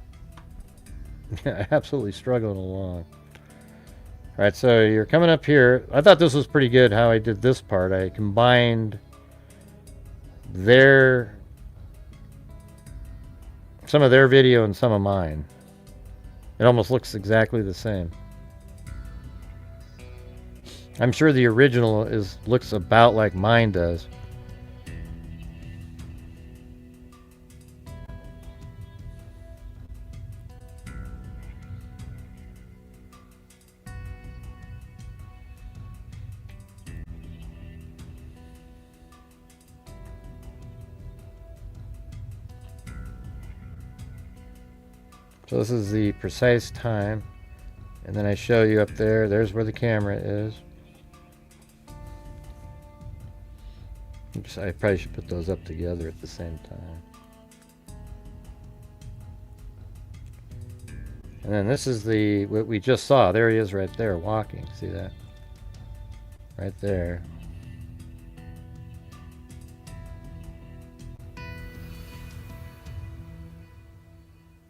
Speaker 4: absolutely struggling along. Right, so you're coming up here. I thought this was pretty good how I did this part. I combined some of their video and some of mine. It almost looks exactly the same. I'm sure the original looks about like mine does. So this is the precise time, and then I show you up there. There's where the camera is. Oops, I probably should put those up together at the same time. And then this is what we just saw. There he is right there walking. See that? Right there.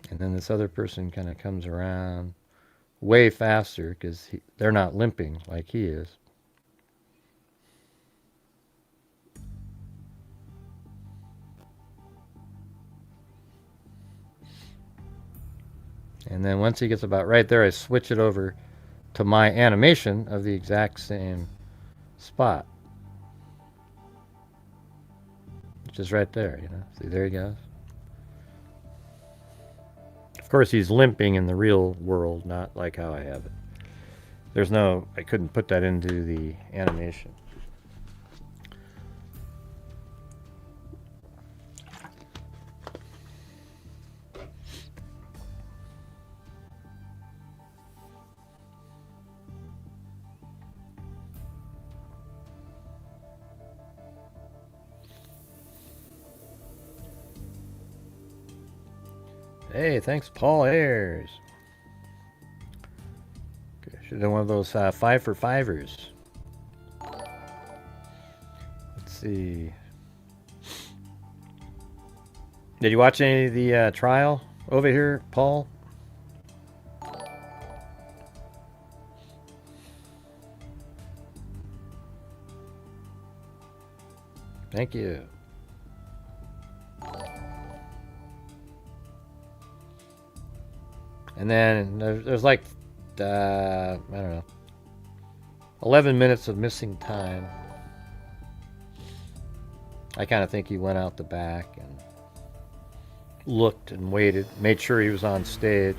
Speaker 4: And then this other person kind of comes around way faster because they're not limping like he is. And then once he gets about right there, I switch it over to my animation of the exact same spot. Which is right there, you know. See, there he goes. Of course, he's limping in the real world, not like how I have it. I couldn't put that into the animation. Hey, thanks, Paul Ayers. Should have done one of those 5 for 5ers. Let's see. Did you watch any of the trial over here, Paul? Thank you. And then there's like, I don't know, 11 minutes of missing time. I kind of think he went out the back and looked and waited, made sure he was on stage.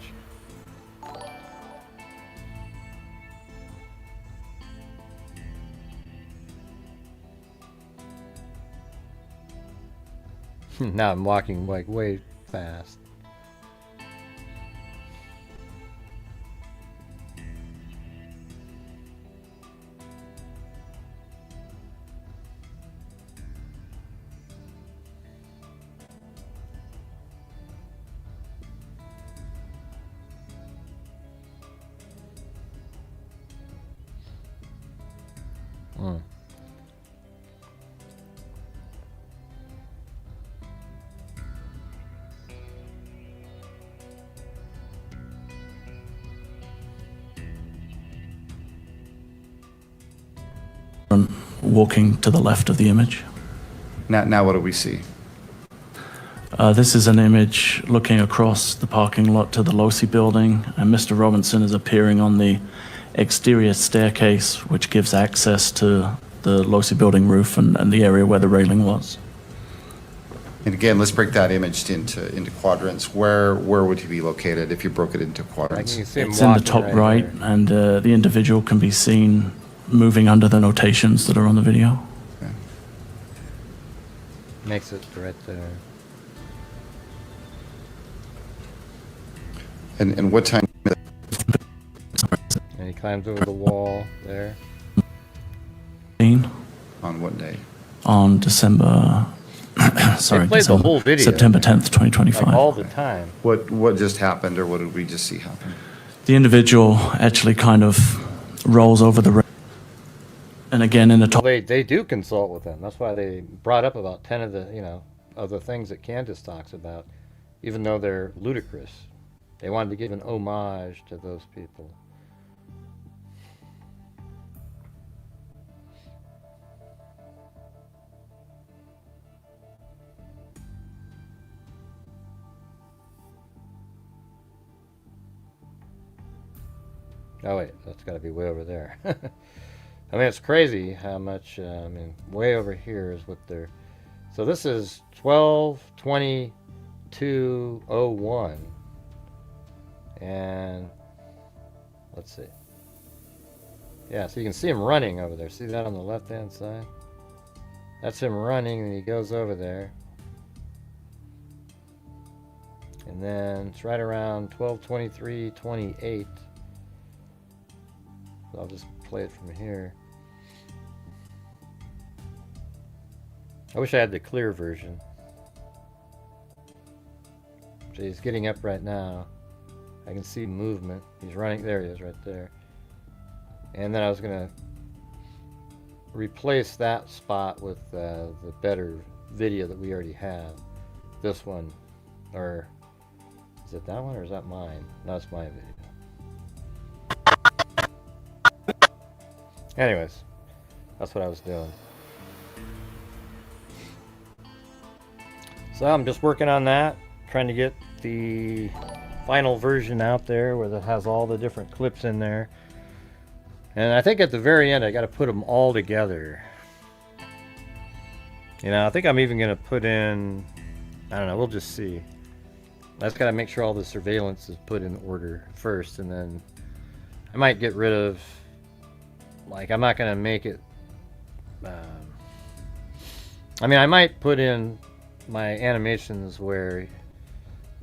Speaker 4: Now I'm walking like way fast.
Speaker 10: Walking to the left of the image.
Speaker 11: Now what do we see?
Speaker 10: This is an image looking across the parking lot to the Losi building, and Mr. Robinson is appearing on the exterior staircase, which gives access to the Losi building roof and the area where the railing was.
Speaker 11: And again, let's break that image into quadrants. Where would he be located if you broke it into quadrants?
Speaker 10: It's in the top right, and the individual can be seen moving under the notations that are on the video.
Speaker 11: Okay.
Speaker 4: Makes it right there.
Speaker 11: And what time?
Speaker 4: And he climbs over the wall there.
Speaker 11: On what day?
Speaker 10: On December. Sorry,
Speaker 4: they played the whole video.
Speaker 10: September 10th, 2025.
Speaker 4: Like all the time.
Speaker 11: What just happened, or what did we just see happen?
Speaker 10: The individual actually kind of rolls over the. And again, in the top.
Speaker 4: They do consult with them. That's why they brought up about 10 of the things that Candace talks about, even though they're ludicrous. They wanted to give an homage to those people. Oh wait, that's got to be way over there. I mean, it's crazy how much. I mean, way over here is what they're. So this is 12/22/01, and let's see. Yeah, so you can see him running over there. See that on the left-hand side? That's him running, and he goes over there. And then it's right around 12/23/28. So I'll just play it from here. I wish I had the clear version. So he's getting up right now. I can see movement. He's running. There he is, right there. And then I was going to replace that spot with the better video that we already have. This one. Or is it that one or is that mine? No, it's my video. Anyways, that's what I was doing. So I'm just working on that, trying to get the final version out there where it has all the different clips in there. And I think at the very end I got to put them all together. You know, I think I'm even going to put in, I don't know, we'll just see. I just got to make sure all the surveillance is put in order first, and then I might get rid of, like, I'm not going to make it, I mean, I might put in my animations where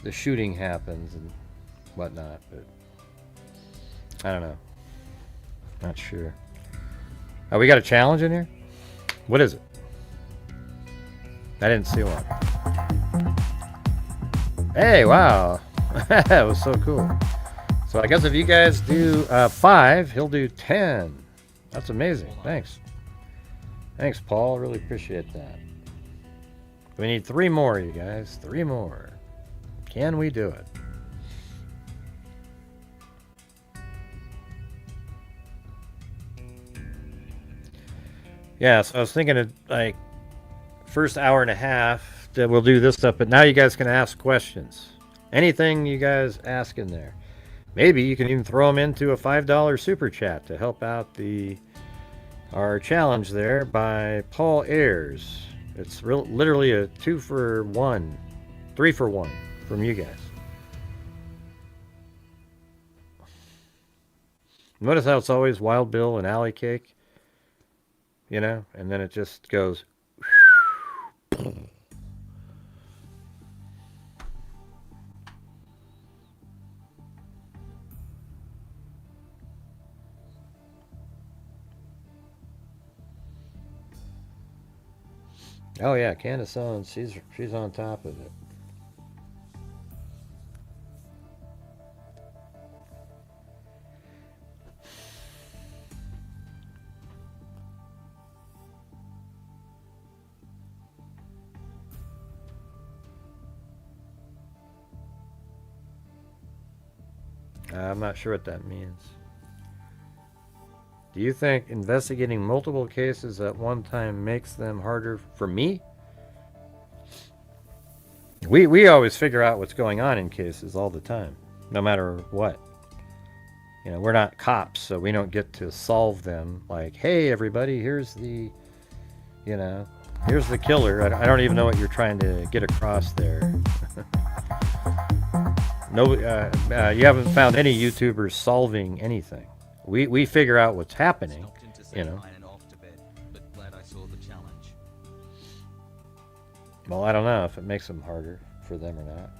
Speaker 4: the shooting happens and whatnot, but I don't know. Not sure. Oh, we got a challenge in here? What is it? I didn't see one. Hey, wow. That was so cool. So I guess if you guys do 5, he'll do 10. That's amazing. Thanks. Thanks, Paul. Really appreciate that. We need 3 more, you guys. 3 more. Can we do it? Yeah, so I was thinking of, like, first hour and a half that we'll do this stuff, but now you guys can ask questions. Anything you guys ask in there. Maybe you can even throw them into a $5 super chat to help out our challenge there by Paul Ayers. It's literally a 2 for 1, 3 for 1 from you guys. Notice how it's always Wild Bill and Alley Cake, you know, and then it just goes. Oh yeah, Candace Owens, she's on top of it. I'm not sure what that means. Do you think investigating multiple cases at one time makes them harder for me? We always figure out what's going on in cases all the time, no matter what. You know, we're not cops, so we don't get to solve them. Like, hey, everybody, here's the, you know, here's the killer. I don't even know what you're trying to get across there. No, you haven't found any YouTubers solving anything. We figure out what's happening, you know. Well, I don't know if it makes them harder for them or not.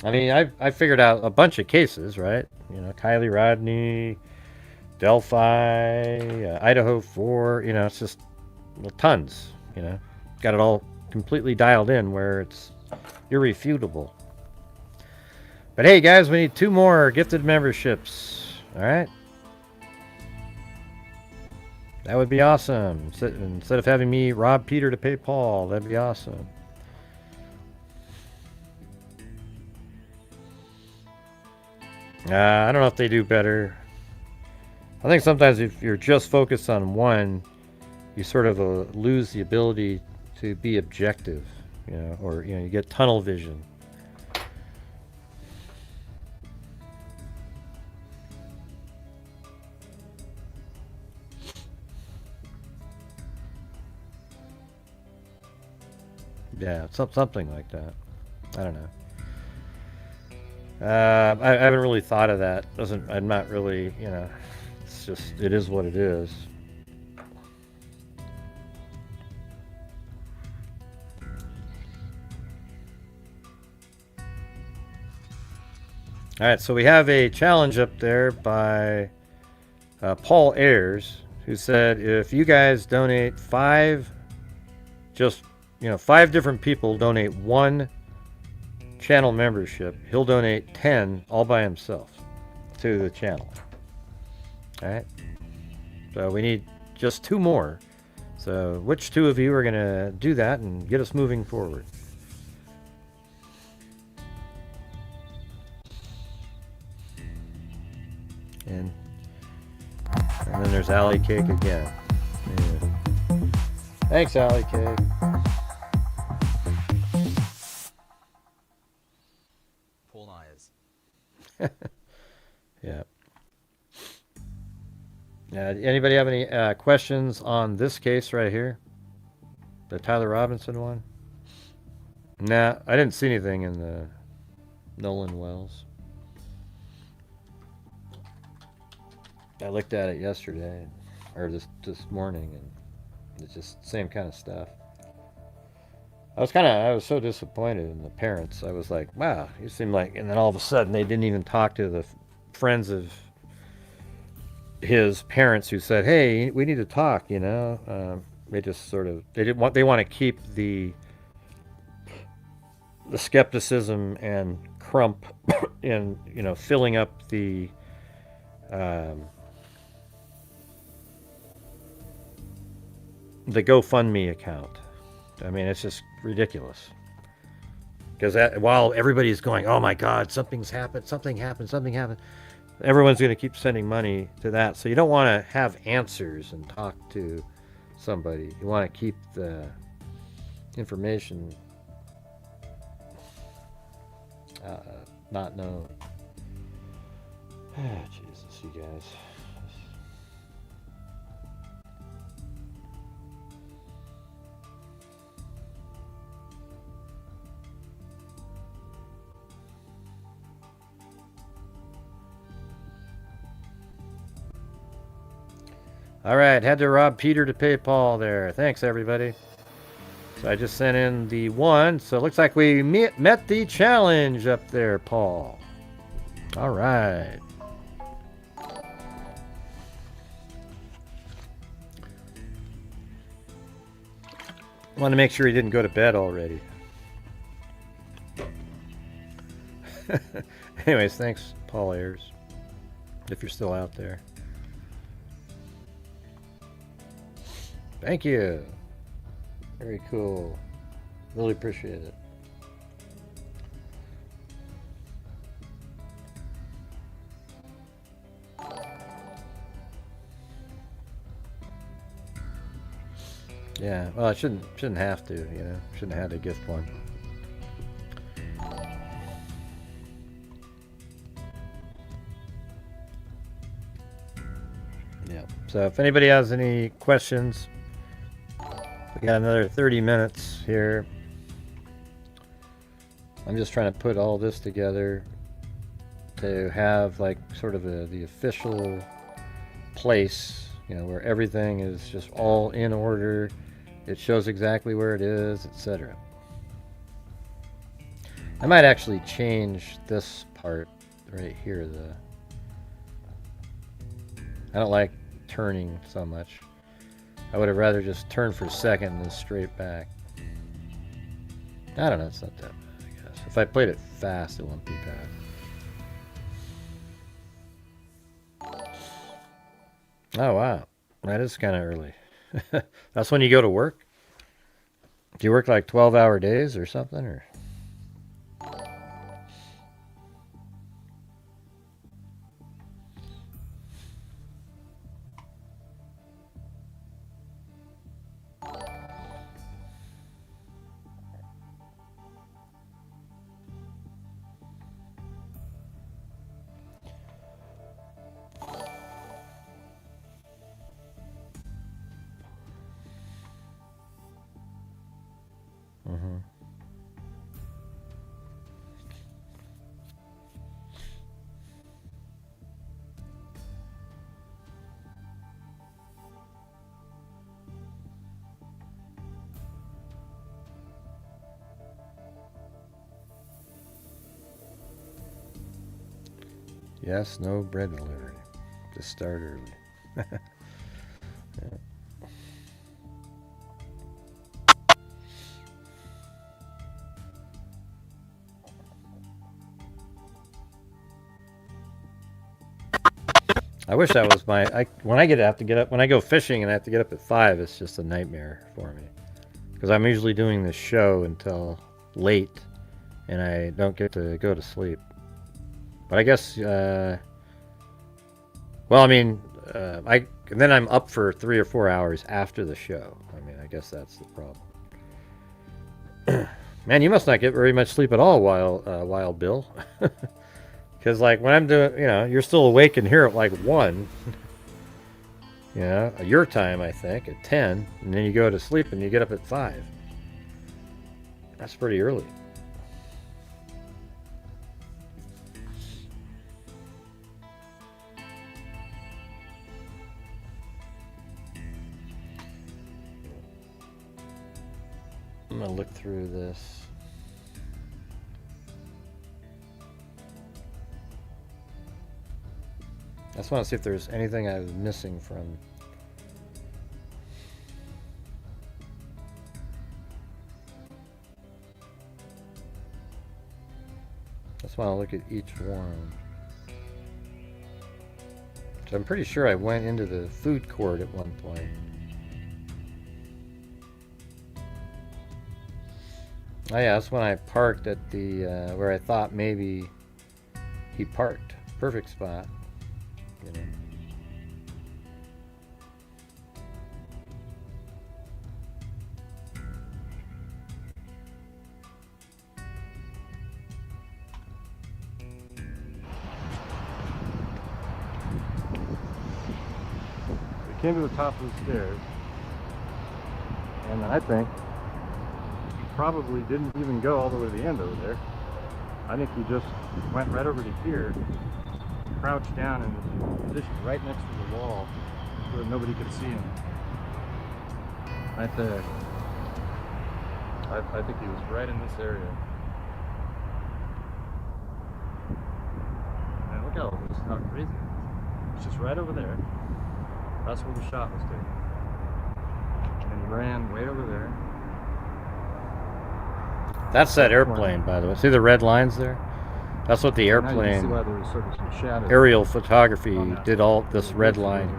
Speaker 4: I mean, I figured out a bunch of cases, right? You know, Kylie Rodney, Delphi, Idaho 4, you know, it's just tons, you know. Got it all completely dialed in where it's irrefutable. But hey, guys, we need 2 more gifted memberships. All right? That would be awesome. Instead of having me rob Peter to pay Paul, that'd be awesome. I don't know if they do better. I think sometimes if you're just focused on one, you sort of lose the ability to be objective, you know, or you get tunnel vision. Yeah, something like that. I don't know. I haven't really thought of that. I'm not really, you know, it's just, it is what it is. All right, so we have a challenge up there by Paul Ayers, who said if you guys donate 5 different people donate 1 channel membership, he'll donate 10 all by himself to the channel. All right, so we need just 2 more. So which 2 of you are going to do that and get us moving forward? And then there's Alley Cake again. Yeah. Thanks, Alley Cake.
Speaker 7: Paul Ayers.
Speaker 4: Yeah. Anybody have any questions on this case right here? The Tyler Robinson one? Nah, I didn't see anything in the Nolan Wells. I looked at it yesterday, or this morning, and it's just the same kind of stuff. I was so disappointed in the parents. I was like, wow, you seem like, and then all of a sudden they didn't even talk to the friends of his parents who said, hey, we need to talk, you know. They just sort of, they want to keep the skepticism and crump in, you know, filling up the GoFundMe account. I mean, it's just ridiculous. Because while everybody's going, oh my God, something happened, everyone's going to keep sending money to that. So you don't want to have answers and talk to somebody. You want to keep the information not known. Jesus, you guys. All right, had to rob Peter to pay Paul there. Thanks, everybody. So I just sent in the 1. So it looks like we met the challenge up there, Paul. All right. Want to make sure he didn't go to bed already. Anyways, thanks, Paul Ayers, if you're still out there. Thank you. Very cool. Really appreciate it. Yeah, well, I shouldn't have to, you know. Shouldn't have had to gift one. Yeah. So if anybody has any questions, we got another 30 minutes here. I'm just trying to put all this together to have like sort of the official place, you know, where everything is just all in order. It shows exactly where it is, etc. I might actually change this part right here. I don't like turning so much. I would have rather just turned for a second and then straight back. I don't know, it's not that bad, I guess. If I played it fast, it won't be bad. Oh, wow. That is kind of early. That's when you go to work? Do you work like 12-hour days or something? Or? Mm-hmm. Yes, no bread delivery. Just start early. Yeah. I wish that was when I have to get up, when I go fishing and I have to get up at 5, it's just a nightmare for me. Because I'm usually doing this show until late and I don't get to go to sleep. But I guess, well, I mean, and then I'm up for 3 or 4 hours after the show. I mean, I guess that's the problem. Man, you must not get very much sleep at all, Wild Bill. Because, like, when I'm doing, you're still awake in here at, like, 1. Your time, I think, at 10. And then you go to sleep and you get up at 5. That's pretty early. I'm going to look through this. I just want to see if there's anything I was missing from. I just want to look at each one. So I'm pretty sure I went into the food court at one point. Oh yeah, that's when I parked at the, where I thought maybe he parked. Perfect spot. We came to the top of the stairs, and I think he probably didn't even go all the way to the end over there. I think he just went right over to here, crouched down in this position right next to the wall so that nobody could see him. Right there. I think he was right in this area. And look how crazy it is. It's just right over there. That's where the shot was taken. And he ran way over there. That's that airplane, by the way. See the red lines there? That's what the airplane, aerial photography did, all this red line.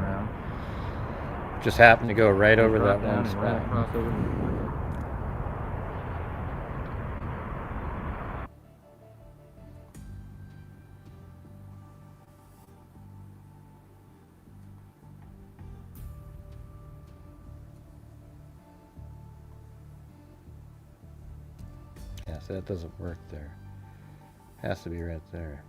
Speaker 4: Just happened to go right over that one spot. Yeah, so that doesn't work there. Has to be right there.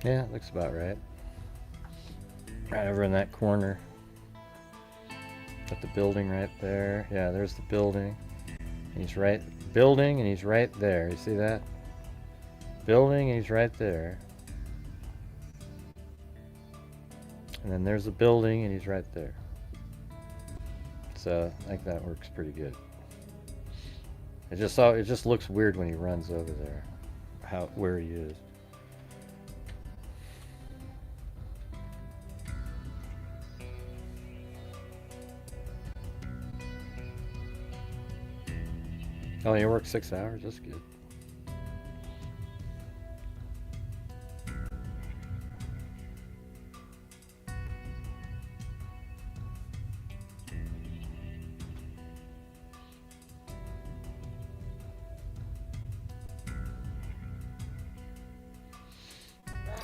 Speaker 4: Yeah, it looks about right. Right over in that corner. Got the building right there. Yeah, there's the building. He's right, building, and he's right there. You see that? Building, and he's right there. And then there's the building, and he's right there. So I think that works pretty good. It just looks weird when he runs over there, where he is. Oh, you work 6 hours? That's good.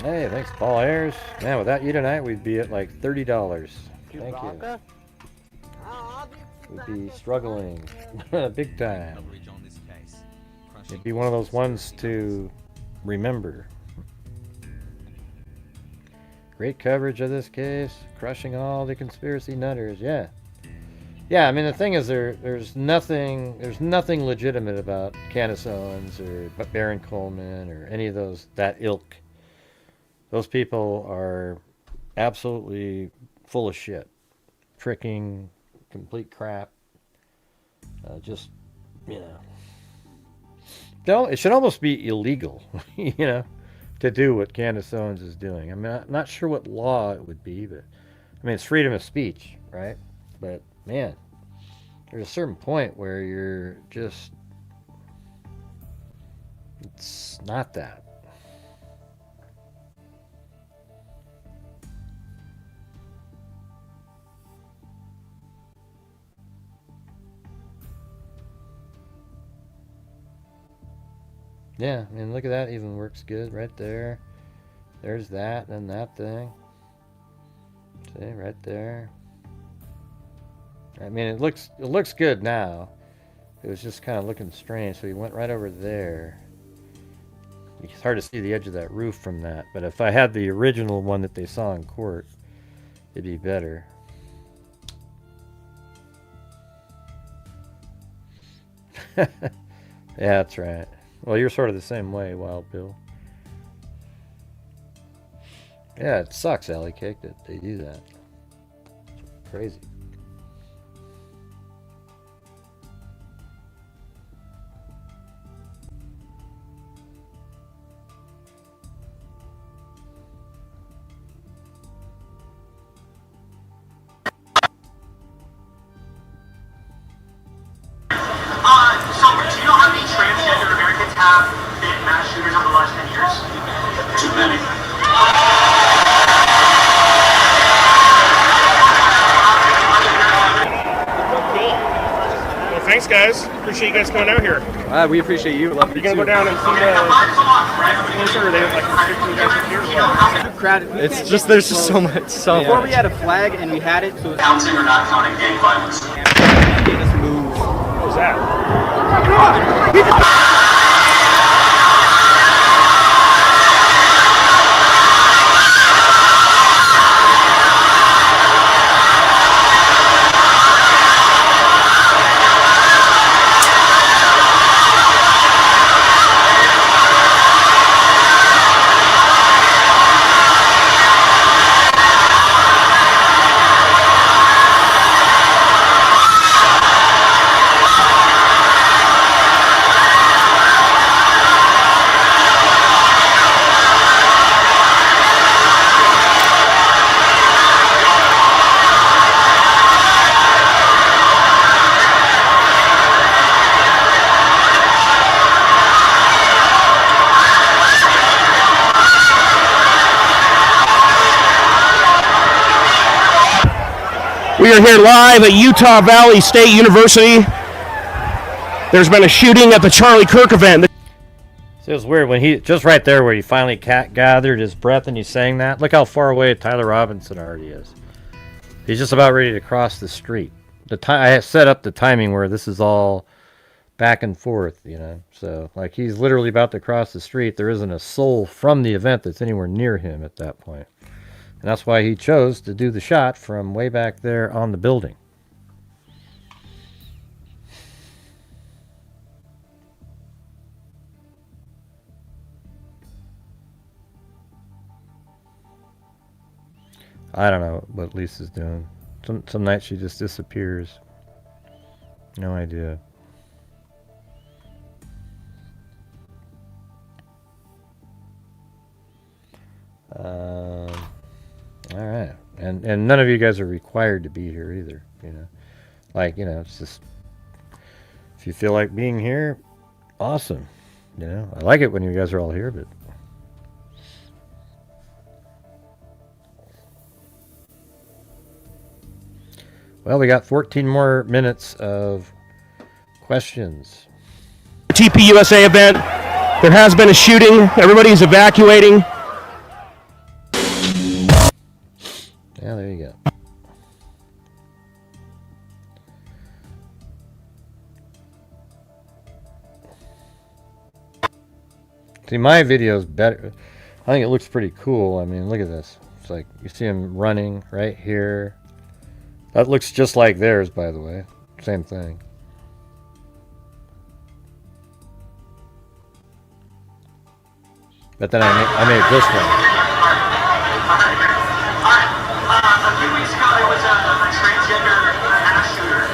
Speaker 4: Hey, thanks, Paul Ayers. Man, without you tonight, we'd be at like $30. Thank you. We'd be struggling big time.
Speaker 7: Coverage on this case.
Speaker 4: It'd be one of those ones to remember. Great coverage of this case, crushing all the conspiracy nutters. Yeah, yeah. I mean, the thing is, there's nothing legitimate about Candace Owens or Baron Coleman or any of that ilk. Those people are absolutely full of shit, tricking, complete crap. Just, you know, it should almost be illegal, you know, to do what Candace Owens is doing. I mean, I'm not sure what law it would be, but I mean, it's freedom of speech, right? But man, there's a certain point where you're just, it's not that. Yeah, I mean, look at that. Even works good right there. There's that and that thing. See, right there. I mean, it looks good now. It was just kind of looking strange, so he went right over there. It's hard to see the edge of that roof from that, but if I had the original one that they saw in court, it'd be better. Yeah, that's right. Well, you're sort of the same way, Wild Bill. Yeah, it sucks, Alley Cake, that they do that. It's crazy.
Speaker 12: So, do you know how many transgender Americans have been mass shooters over the last 10 years? Too many.
Speaker 2: Well, thanks, guys. Appreciate you guys coming out here.
Speaker 13: We appreciate you. Love
Speaker 2: you. Gonna go down and see the closer, or they like restricting you guys from here?
Speaker 13: Crowded.
Speaker 14: It's just there's just so much.
Speaker 13: Before we had a flag and we had it, so
Speaker 12: Counting or not counting gang violence.
Speaker 13: made us move.
Speaker 2: What was that?
Speaker 15: We are here live at Utah Valley State University. There's been a shooting at the Charlie Kirk event.
Speaker 4: So it was weird when he, just right there where he finally gathered his breath and he's saying that. Look how far away Tyler Robinson already is. He's just about ready to cross the street. I set up the timing where this is all back and forth, you know. So like he's literally about to cross the street. There isn't a soul from the event that's anywhere near him at that point. And that's why he chose to do the shot from way back there on the building. I don't know what Lisa's doing. Some nights she just disappears. No idea. All right, and none of you guys are required to be here either. You know, like, you know, it's just If you feel like being here, awesome. You know, I like it when you guys are all here, but well, we got 14 more minutes of questions.
Speaker 15: TPUSA event. There has been a shooting. Everybody's evacuating.
Speaker 4: Yeah, there you go. See, my video is better. I think it looks pretty cool. I mean, look at this. It's like you see him running right here. That looks just like theirs, by the way. Same thing. But then I made this one.
Speaker 12: A few weeks ago, there was a transgender mass shooter.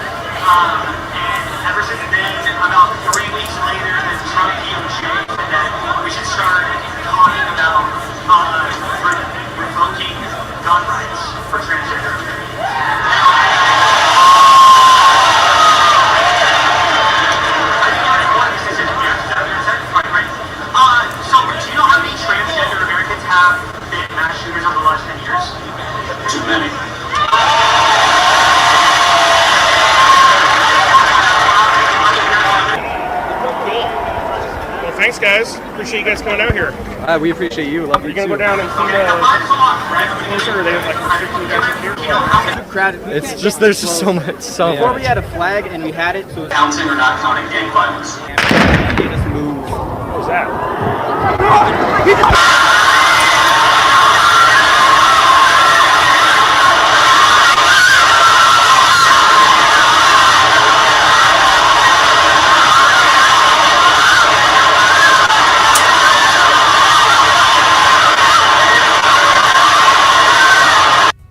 Speaker 12: And ever since then, about 3 weeks later, the Trump DOJ said that we should start talking about revoking gun rights for transgender So, do you know how many transgender Americans have been mass shooters over the last 10 years? Too many.
Speaker 15: Well, thanks, guys. Appreciate you guys coming out here.
Speaker 13: We appreciate you. Love you.
Speaker 15: You're gonna go down and see closer. They have like 15 guys here.
Speaker 13: Too crowded.
Speaker 14: It's just there's just so much. So
Speaker 13: Before we had a flag and we had it, so
Speaker 12: Counting or not counting gang violence.
Speaker 13: they just moved.
Speaker 15: What was that?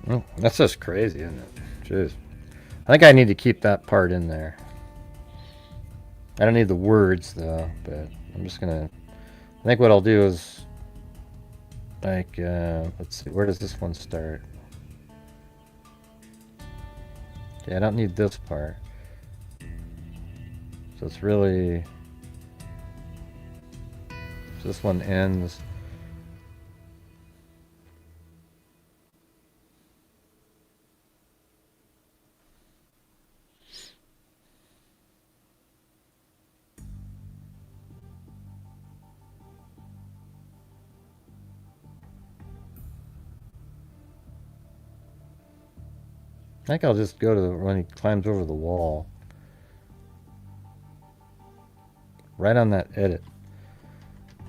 Speaker 4: Oh, that's just crazy, isn't it? Jeez. I think I need to keep that part in there. I don't need the words though, but I'm just gonna. I think what I'll do is, like, let's see, where does this one start? Okay, I don't need this part. So it's really. So this one ends. I think I'll just go to when he climbs over the wall. Right on that edit.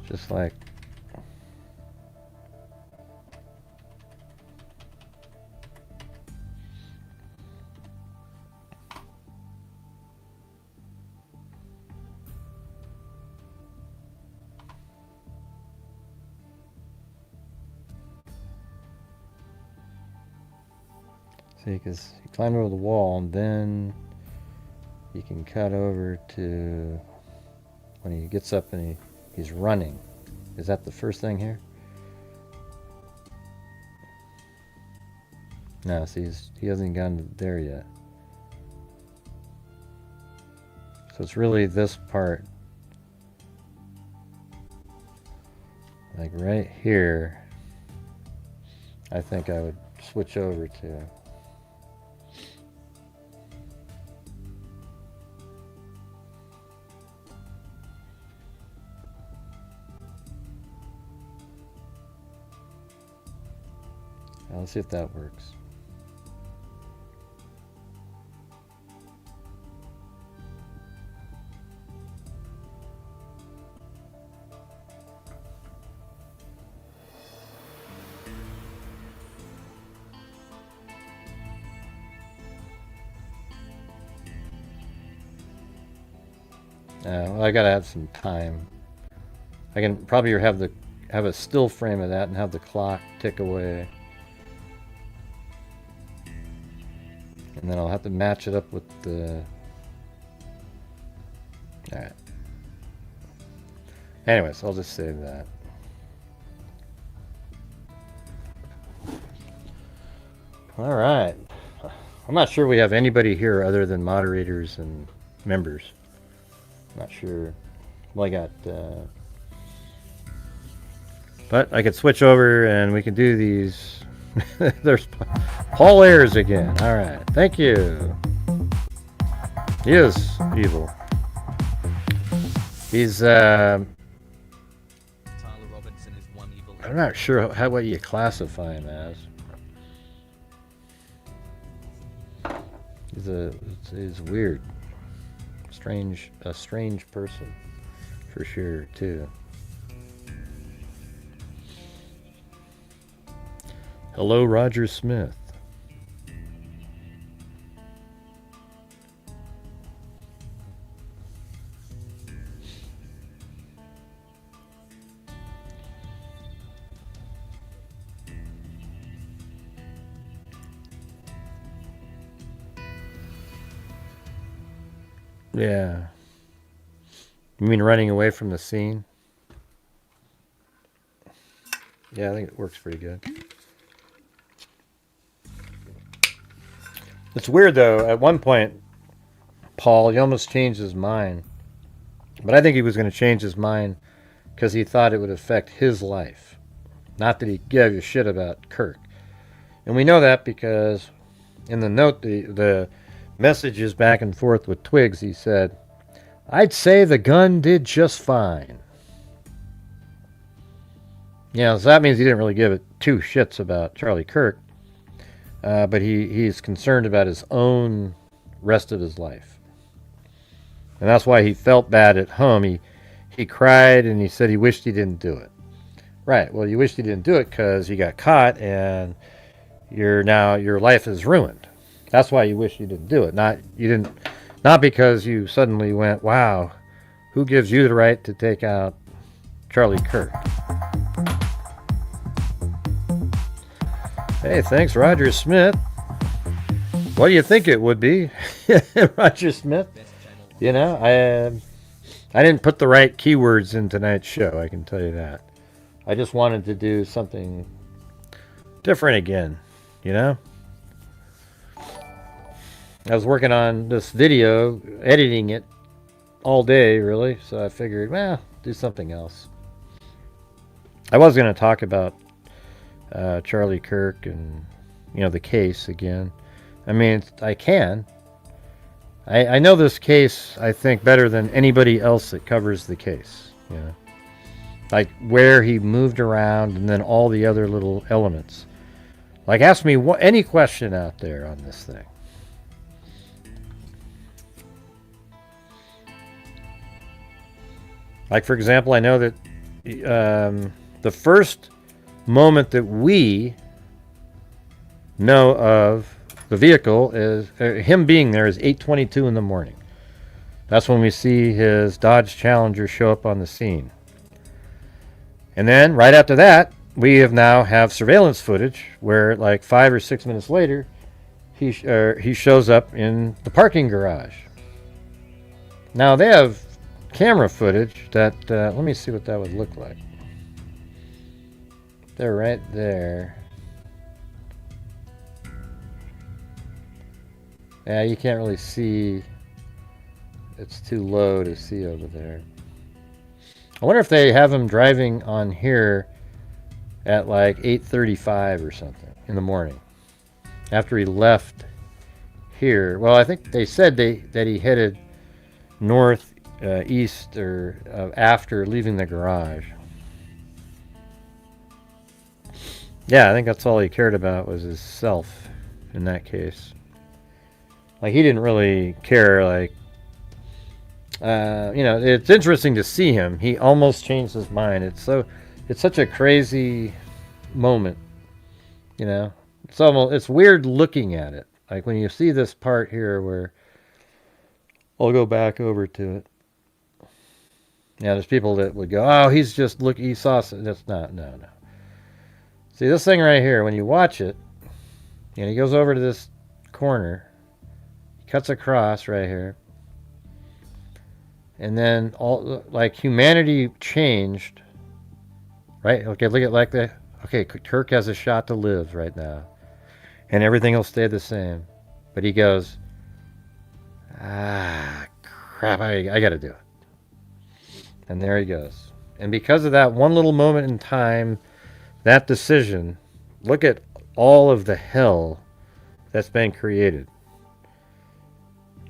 Speaker 4: Just like... See, because he climbed over the wall, and then you can cut over to when he gets up and he's running. Is that the first thing here? No, see, he hasn't gotten there yet. So it's really this part. Like right here, I think I would switch over to. Let's see if that works. Well, I gotta have some time. I can probably have a still frame of that and have the clock tick away. And then I'll have to match it up with the... Alright. Anyways, I'll just save that. Alright. I'm not sure we have anybody here other than moderators and members. Not sure. Well, I got... But I could switch over and we can do these. There's Paul Ayers again. All right. Thank you. He is evil. He's,
Speaker 7: Tyler Robinson is one evil.
Speaker 4: I'm not sure what you classify him as. He's weird. A strange person. For sure, too. Hello, Roger Smith. Yeah. You mean running away from the scene? Yeah, I think it works pretty good. It's weird, though. At one point, Paul, he almost changed his mind. But I think he was going to change his mind because he thought it would affect his life. Not that he gave a shit about Kirk. And we know that because in the note, the messages back and forth with Twiggs, he said, I'd say the gun did just fine. Yeah, so that means he didn't really give it two shits about Charlie Kirk. But he's concerned about his own rest of his life. And that's why he felt bad at home. He cried and he said he wished he didn't do it. Right, well, you wished he didn't do it because you got caught and your life is ruined. That's why you wish you didn't do it. Not because you suddenly went, wow, who gives you the right to take out Charlie Kirk? Hey, thanks, Roger Smith. What do you think it would be? Roger Smith? You know, I didn't put the right keywords in tonight's show, I can tell you that. I just wanted to do something different again, you know? I was working on this video, editing it all day, really, so I figured, well, do something else. I was going to talk about Charlie Kirk and, you know, the case again. I mean, I can. I know this case, I think, better than anybody else that covers the case, you know? Like, where he moved around and then all the other little elements. Like, ask me any question out there on this thing. Like, for example, I know that the first moment that we know of the vehicle is him being there is 8:22 in the morning. That's when we see his Dodge Challenger show up on the scene. And then right after that, we have surveillance footage where, like, 5 or 6 minutes later, he shows up in the parking garage. Now they have camera footage that let me see what that would look like. They're right there. Yeah, you can't really see. It's too low to see over there. I wonder if they have him driving on here at like 8:35 or something in the morning after he left here. Well, I think they said that he headed north east or after leaving the garage. Yeah, I think that's all he cared about was his self in that case. Like, he didn't really care, like, you know, it's interesting to see him. He almost changed his mind. It's such a crazy moment, you know. It's weird looking at it. Like, when you see this part here where I'll go back over to it. Yeah, there's people that would go, oh, he saw something. That's not, no. See, this thing right here, when you watch it, and he goes over to this corner, he cuts across right here, and then humanity changed, right? Okay, look at like that. Okay, Kirk has a shot to live right now, and everything will stay the same. But he goes, crap, I got to do it. And there he goes. And because of that one little moment in time, that decision, look at all of the hell that's been created.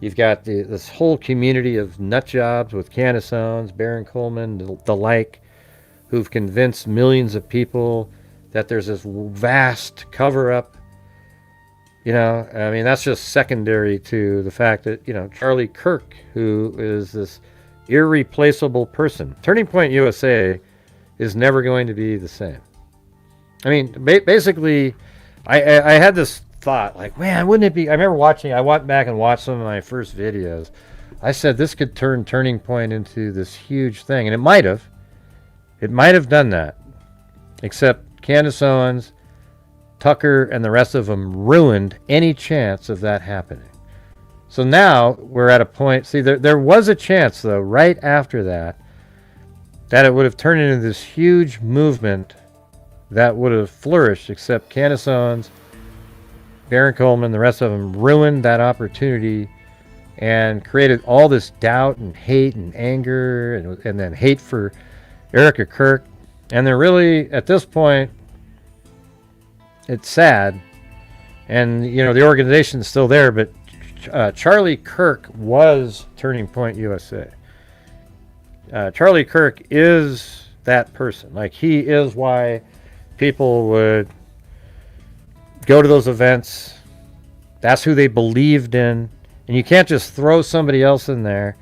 Speaker 4: You've got this whole community of nut jobs with Cannasones, Baron Coleman, the like, who've convinced millions of people that there's this vast cover-up. You know, I mean, that's just secondary to the fact that, you know, Charlie Kirk, who is this irreplaceable person. Turning Point USA is never going to be the same. I mean, basically, I had this thought, like, man, wouldn't it be... I went back and watched some of my first videos. I said this could turn Turning Point into this huge thing, and it might have. It might have done that. Except Candace Owens, Tucker, and the rest of them ruined any chance of that happening. So now we're at a point... See, there was a chance, though, right after that it would have turned into this huge movement that would have flourished, except Candace Owens, Baron Coleman, the rest of them ruined that opportunity and created all this doubt and hate and anger and then hate for Erica Kirk. And they're really, at this point, it's sad. And, you know, the organization's still there, but Charlie Kirk was Turning Point USA. Charlie Kirk is that person. Like, he is why people would go to those events. That's who they believed in. And you can't just throw somebody else in there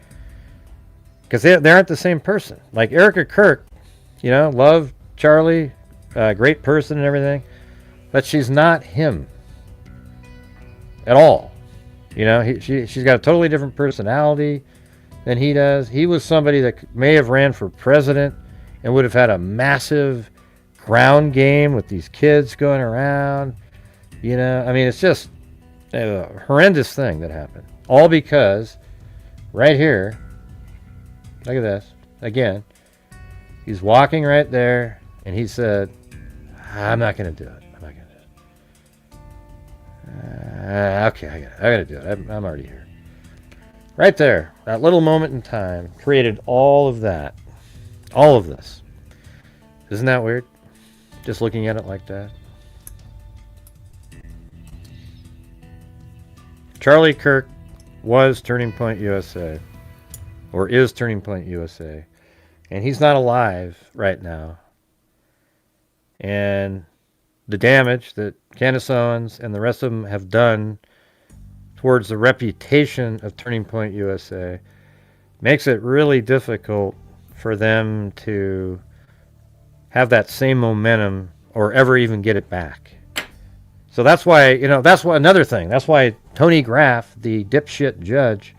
Speaker 4: because they aren't the same person. Like Erica Kirk, you know, love Charlie, great person and everything, but she's not him at all. You know, she's got a totally different personality than he does. He was somebody that may have ran for president and would have had a massive ground game with these kids going around. You know, I mean, it's just a horrendous thing that happened. All because right here, look at this. Again, he's walking right there and he said, I'm not going to do it. I'm not going to do it. Okay, I got to do it. I'm already here. Right there, that little moment in time created all of that. All of this. Isn't that weird? Just looking at it like that. Charlie Kirk was Turning Point USA, or is Turning Point USA, and he's not alive right now. And the damage that Candace Owens and the rest of them have done towards the reputation of Turning Point USA makes it really difficult for them to have that same momentum or ever even get it back. So that's why, you know, that's why another thing. That's why Tony Graff, the dipshit judge,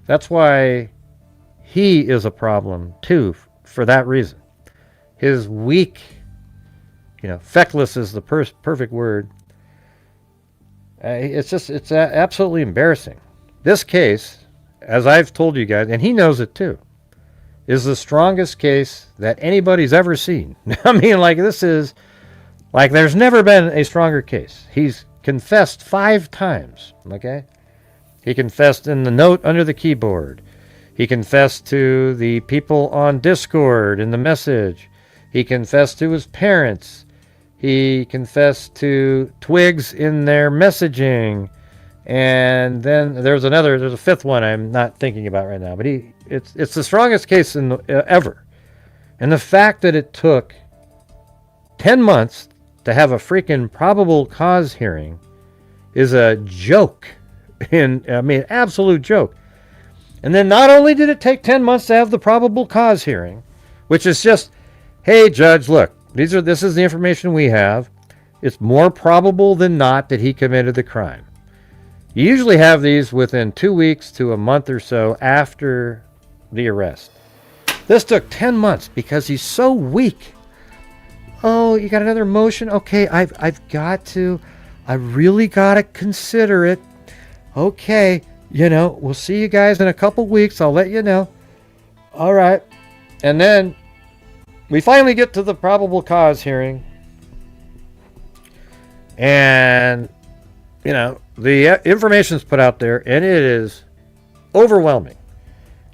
Speaker 4: that's why he is a problem too, for that reason. His weak, you know, feckless is the perfect word. It's absolutely embarrassing. This case, as I've told you guys, and he knows it too, is the strongest case that anybody's ever seen. I mean, like, this is, like, there's never been a stronger case. He's confessed 5 times, okay? He confessed in the note under the keyboard. He confessed to the people on Discord in the message. He confessed to his parents. He confessed to Twigs in their messaging. And then there's a 5th one I'm not thinking about right now. But it's the strongest case in ever. And the fact that it took 10 months to have a freaking probable cause hearing is a joke. Absolute joke. And then not only did it take 10 months to have the probable cause hearing, which is just, hey, judge, look, this is the information we have. It's more probable than not that he committed the crime. You usually have these within 2 weeks to a month or so after the arrest. This took 10 months because he's so weak. Oh, you got another motion? Okay, I really got to consider it. Okay, you know, we'll see you guys in a couple weeks. I'll let you know. All right. And then we finally get to the probable cause hearing. And, you know, the information's put out there, and it is overwhelming.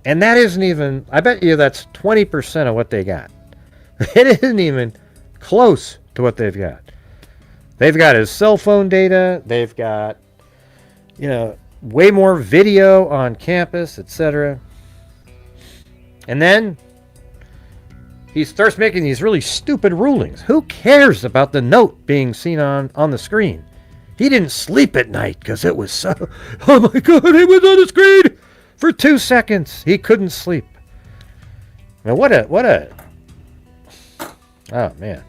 Speaker 4: And that isn't even, I bet you that's 20% of what they got. It isn't even close to what they've got. They've got his cell phone data. They've got, you know, way more video on campus, etc. And then he starts making these really stupid rulings. Who cares about the note being seen on the screen? He didn't sleep at night because it was so, oh my God, it was on the screen for 2 seconds. He couldn't sleep. Now, what a, oh man.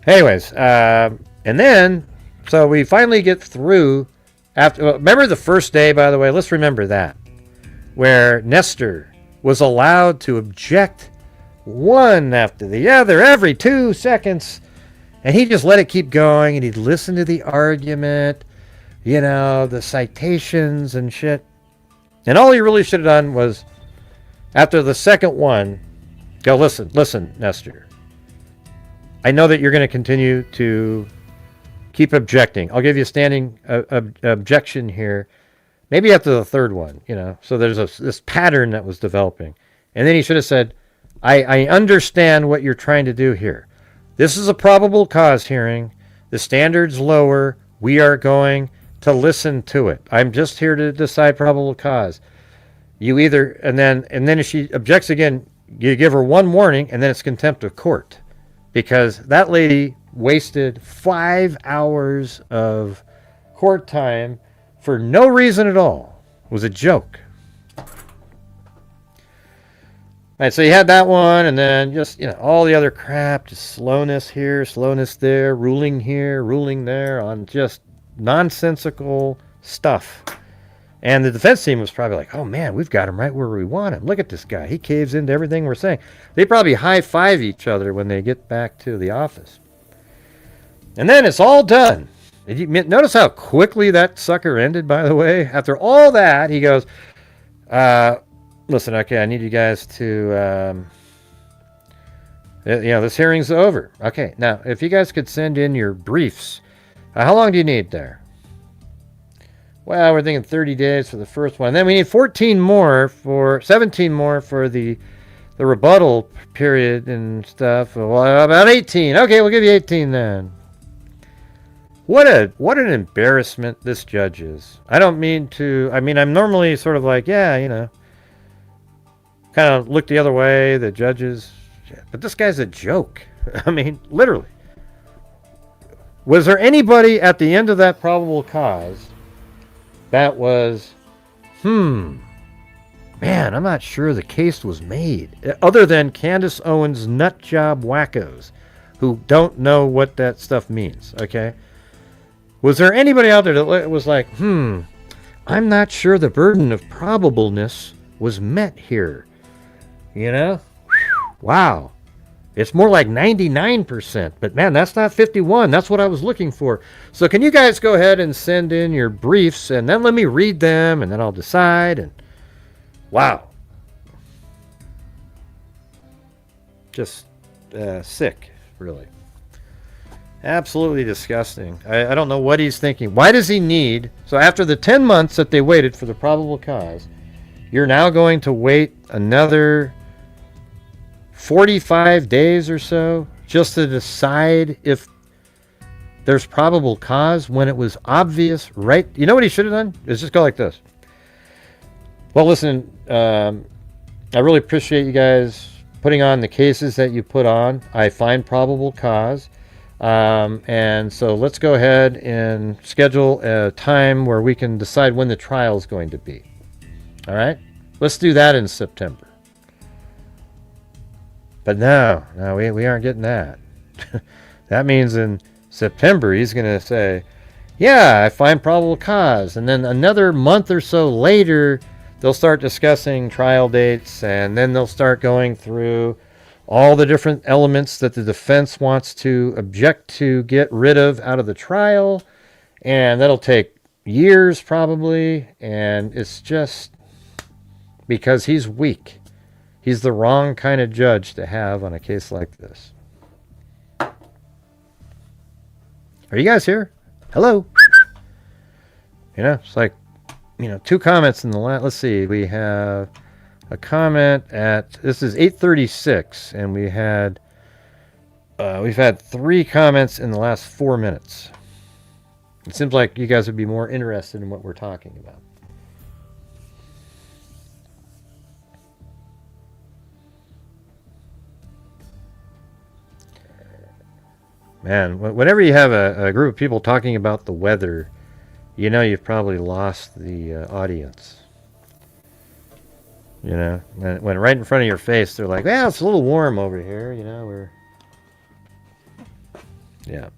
Speaker 4: Anyways, and then, so we finally get through after, remember the first day, by the way, let's remember that, where Nestor was allowed to object one after the other every 2 seconds. And he just let it keep going, and he'd listen to the argument, you know, the citations and shit. And all he really should have done was, after the second one, go, listen, Nestor. I know that you're going to continue to keep objecting. I'll give you a standing objection here. Maybe after the third one, you know. So there's this pattern that was developing. And then he should have said, I understand what you're trying to do here. This is a probable cause hearing. The standard's lower. We are going to listen to it. I'm just here to decide probable cause. You either, and then if she objects again, you give her one warning, and then it's contempt of court. Because that lady wasted 5 hours of court time for no reason at all. It was a joke. All right, so you had that one, and then just, you know, all the other crap, just slowness here, slowness there, ruling here, ruling there on just nonsensical stuff. And the defense team was probably like, oh man, we've got him right where we want him. Look at this guy. He caves into everything we're saying. They probably high-five each other when they get back to the office. And then it's all done. Did you notice how quickly that sucker ended, by the way? After all that, he goes, listen, okay, I need you guys to, you know, this hearing's over. Okay, now, if you guys could send in your briefs, how long do you need there? Well, we're thinking 30 days for the first one. Then we need 17 more for the rebuttal period and stuff. Well, about 18. Okay, we'll give you 18 then. What an embarrassment this judge is. I don't mean to, I mean, I'm normally sort of like, yeah, you know, kind of look the other way, the judges. But this guy's a joke. I mean, literally. Was there anybody at the end of that probable cause that was, man, I'm not sure the case was made, other than Candace Owens' nut job wackos who don't know what that stuff means, okay? Was there anybody out there that was like, I'm not sure the burden of probableness was met here? You know? Wow. It's more like 99%, but man, that's not 51. That's what I was looking for. So can you guys go ahead and send in your briefs, and then let me read them, and then I'll decide. And wow. Just sick, really. Absolutely disgusting. I don't know what he's thinking. Why does he need... So after the 10 months that they waited for the probable cause, you're now going to wait another 45 days or so just to decide if there's probable cause when it was obvious, right? You know what he should have done? Is just go like this. Well, listen, I really appreciate you guys putting on the cases that you put on. I find probable cause. And so let's go ahead and schedule a time where we can decide when the trial is going to be. All right? Let's do that in September. But no, we aren't getting that. That means in September he's going to say, yeah, I find probable cause. And then another month or so later, they'll start discussing trial dates, and then they'll start going through all the different elements that the defense wants to object to get rid of out of the trial. And that'll take years probably. And it's just because he's weak. He's the wrong kind of judge to have on a case like this. Are you guys here? Hello? You know, it's like, you know, 2 comments in the last. Let's see. We have a comment at, this is 8:36, and we've had 3 comments in the last 4 minutes. It seems like you guys would be more interested in what we're talking about. Man, whenever you have a group of people talking about the weather, you know you've probably lost the audience. You know, when right in front of your face, they're like, well, it's a little warm over here, you know, we're... Yeah.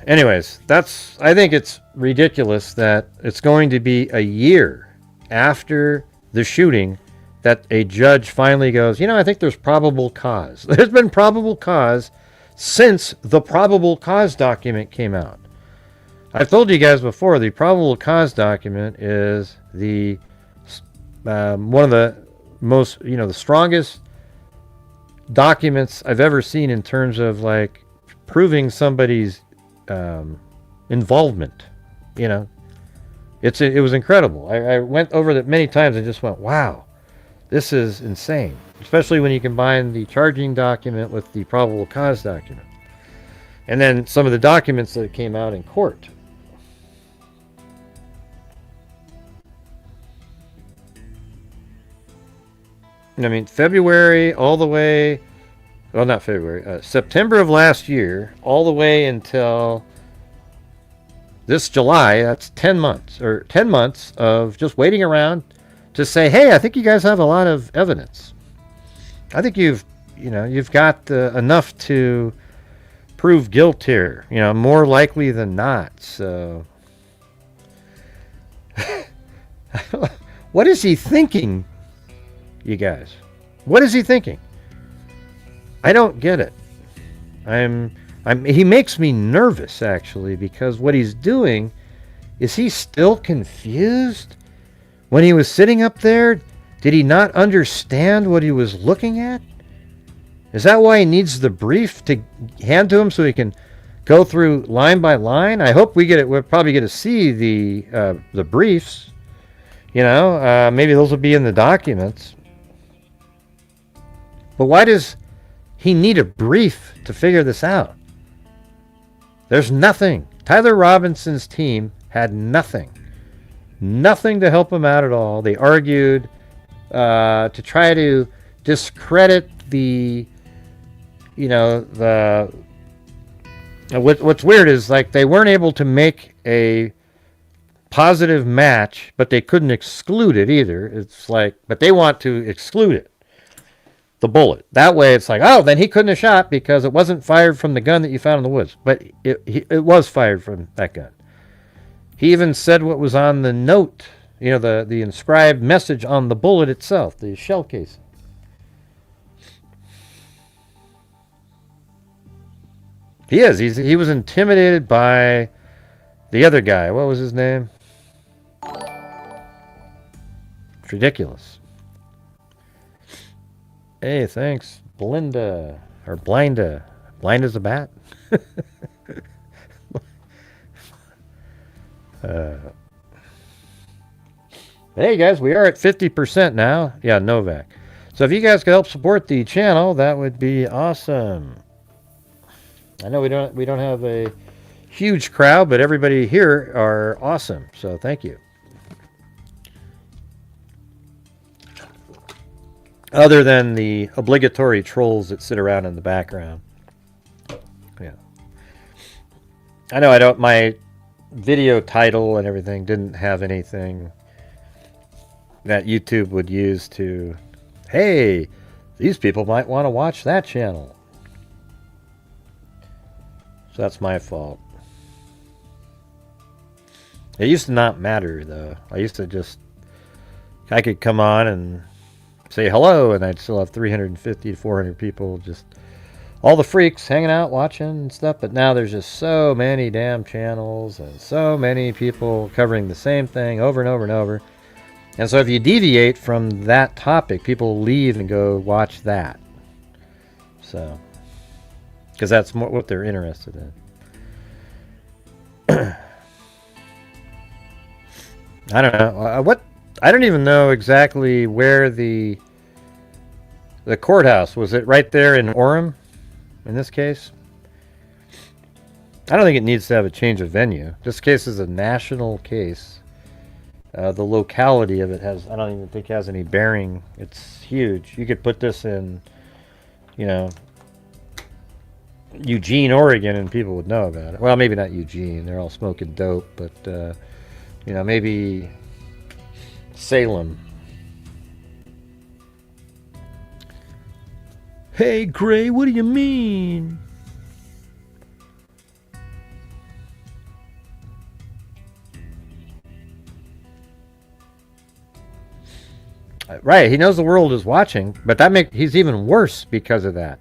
Speaker 4: Anyways, I think it's ridiculous that it's going to be a year after the shooting that a judge finally goes, you know, I think there's probable cause. There's been probable cause since the probable cause document came out. I've told you guys before, the probable cause document is the one of the most, you know, the strongest documents I've ever seen in terms of like proving somebody's involvement. You know, it was incredible. I went over that many times and just went, wow, this is insane. Especially when you combine the charging document with the probable cause document, and then some of the documents that came out in court. I mean, February all the way, well, not February, September of last year, all the way until this July, that's 10 months, or 10 months of just waiting around to say, hey, I think you guys have a lot of evidence. I think you've got enough to prove guilt here, you know, more likely than not. So, what is he thinking? You guys, what is he thinking? I don't get it. He makes me nervous, actually, because what he's doing is he's still confused. When he was sitting up there, did he not understand what he was looking at? Is that why he needs the brief to hand to him so he can go through line by line? I hope we'll probably get to see the briefs. You know, maybe those will be in the documents. But why does he need a brief to figure this out? There's nothing. Tyler Robinson's team had nothing. Nothing to help him out at all. They argued to try to discredit the, you know, what's weird is like they weren't able to make a positive match, but they couldn't exclude it either. It's like, but they want to exclude it. The bullet. That way it's like, oh, then he couldn't have shot because it wasn't fired from the gun that you found in the woods. But it was fired from that gun. He even said what was on the note, you know, the inscribed message on the bullet itself, the shell casing. He was intimidated by the other guy. What was his name? It's ridiculous. Hey, thanks, Blinda, or Blinda. Blind as a bat? Hey, guys, we are at 50% now. Yeah, Novak. So if you guys could help support the channel, that would be awesome. I know we don't have a huge crowd, but everybody here are awesome. So thank you. Other than the obligatory trolls that sit around in the background. Yeah. I know my video title and everything didn't have anything that YouTube would use to, hey, these people might want to watch that channel. So that's my fault. It used to not matter, though. I could come on and say hello, and I'd still have 350 to 400 people, just all the freaks hanging out, watching and stuff. But now there's just so many damn channels and so many people covering the same thing over and over and over. And so if you deviate from that topic, people leave and go watch that. So, because that's more what they're interested in. I don't know. I don't even know exactly where the courthouse was. It right there in Orem, in this case. I don't think it needs to have a change of venue. This case is a national case. The locality of it has, I don't even think has any bearing. It's huge. You could put this in, you know, Eugene, Oregon, and people would know about it. Well, maybe not Eugene. They're all smoking dope, but, you know, maybe Salem. Hey, Gray, what do you mean? Right, he knows the world is watching, but he's even worse because of that.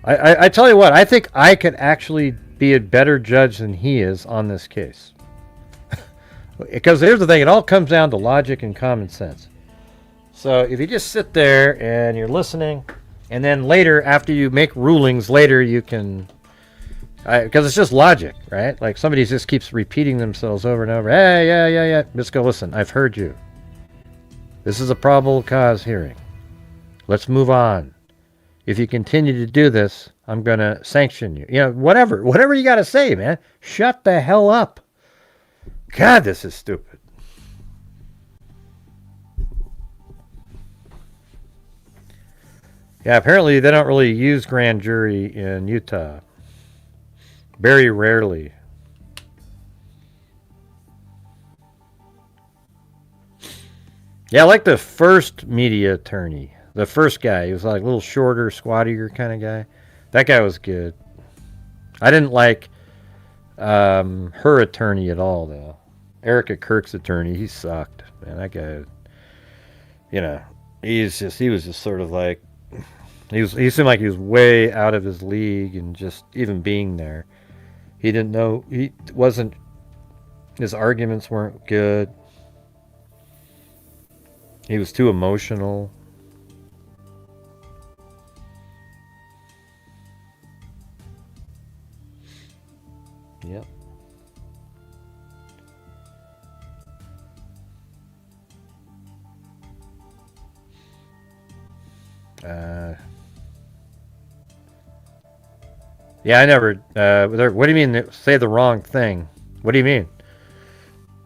Speaker 4: I tell you what, I think I could actually be a better judge than he is on this case. Because here's the thing, it all comes down to logic and common sense. So if you just sit there and you're listening, and then later, after you make rulings, later you can... Because it's just logic, right? Like somebody just keeps repeating themselves over and over. Hey, yeah. Just go listen, I've heard you. This is a probable cause hearing. Let's move on. If you continue to do this, I'm going to sanction you. You know, whatever you got to say, man. Shut the hell up. God, this is stupid. Yeah, apparently they don't really use grand jury in Utah. Very rarely. Yeah, I like the first media attorney. The first guy. He was like a little shorter, squattier kind of guy. That guy was good. I didn't like her attorney at all, though. Erica Kirk's attorney, he sucked. Man, that guy, you know, he was just sort of like, he seemed like he was way out of his league, and just even being there. He didn't know, his arguments weren't good. He was too emotional. Yep. Yeah, I never. What do you mean? Say the wrong thing. What do you mean,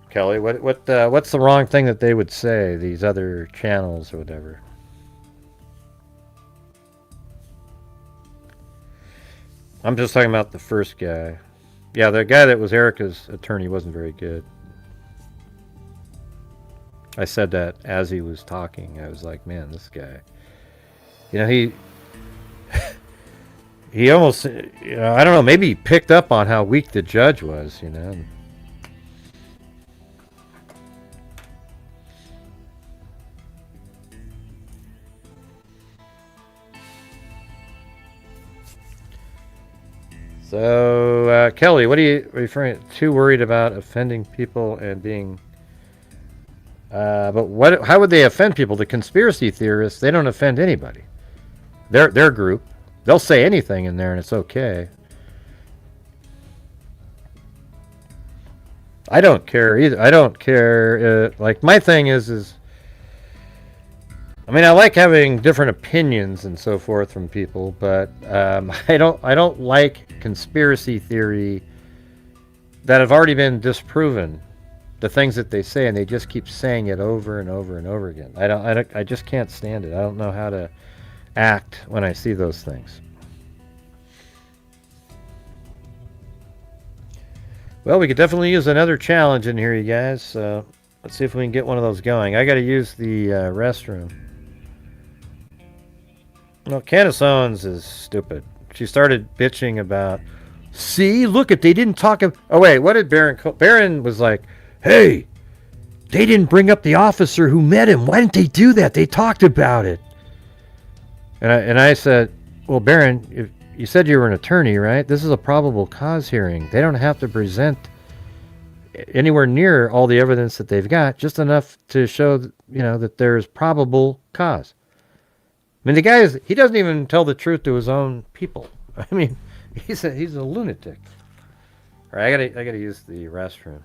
Speaker 4: Kelly? What's the wrong thing that they would say? These other channels or whatever. I'm just talking about the first guy. Yeah, the guy that was Erica's attorney wasn't very good. I said that as he was talking. I was like, man, this guy. You know, he almost, you know, I don't know, maybe he picked up on how weak the judge was, you know. So, Kelly, what are you referring to? Too worried about offending people and being... but how would they offend people? The conspiracy theorists, they don't offend anybody. Their group, they'll say anything in there and it's okay. I don't care either. I don't care. Like, my thing is... I mean, I like having different opinions and so forth from people, but I don't like conspiracy theory that have already been disproven. The things that they say, and they just keep saying it over and over and over again. I just can't stand it. I don't know how to act when I see those things. Well, we could definitely use another challenge in here, you guys. So let's see if we can get one of those going. I got to use the restroom. No, Candace Owens is stupid. She started bitching about, see, look, they didn't talk. Oh, wait, what did Barron? Barron was like, hey, they didn't bring up the officer who met him. Why didn't they do that? They talked about it. And I said, well, Barron, if you said you were an attorney, right? This is a probable cause hearing. They don't have to present anywhere near all the evidence that they've got, just enough to show, that there's probable cause. I mean, the guy he doesn't even tell the truth to his own people. I mean, he's a lunatic. All right, I gotta use the restroom.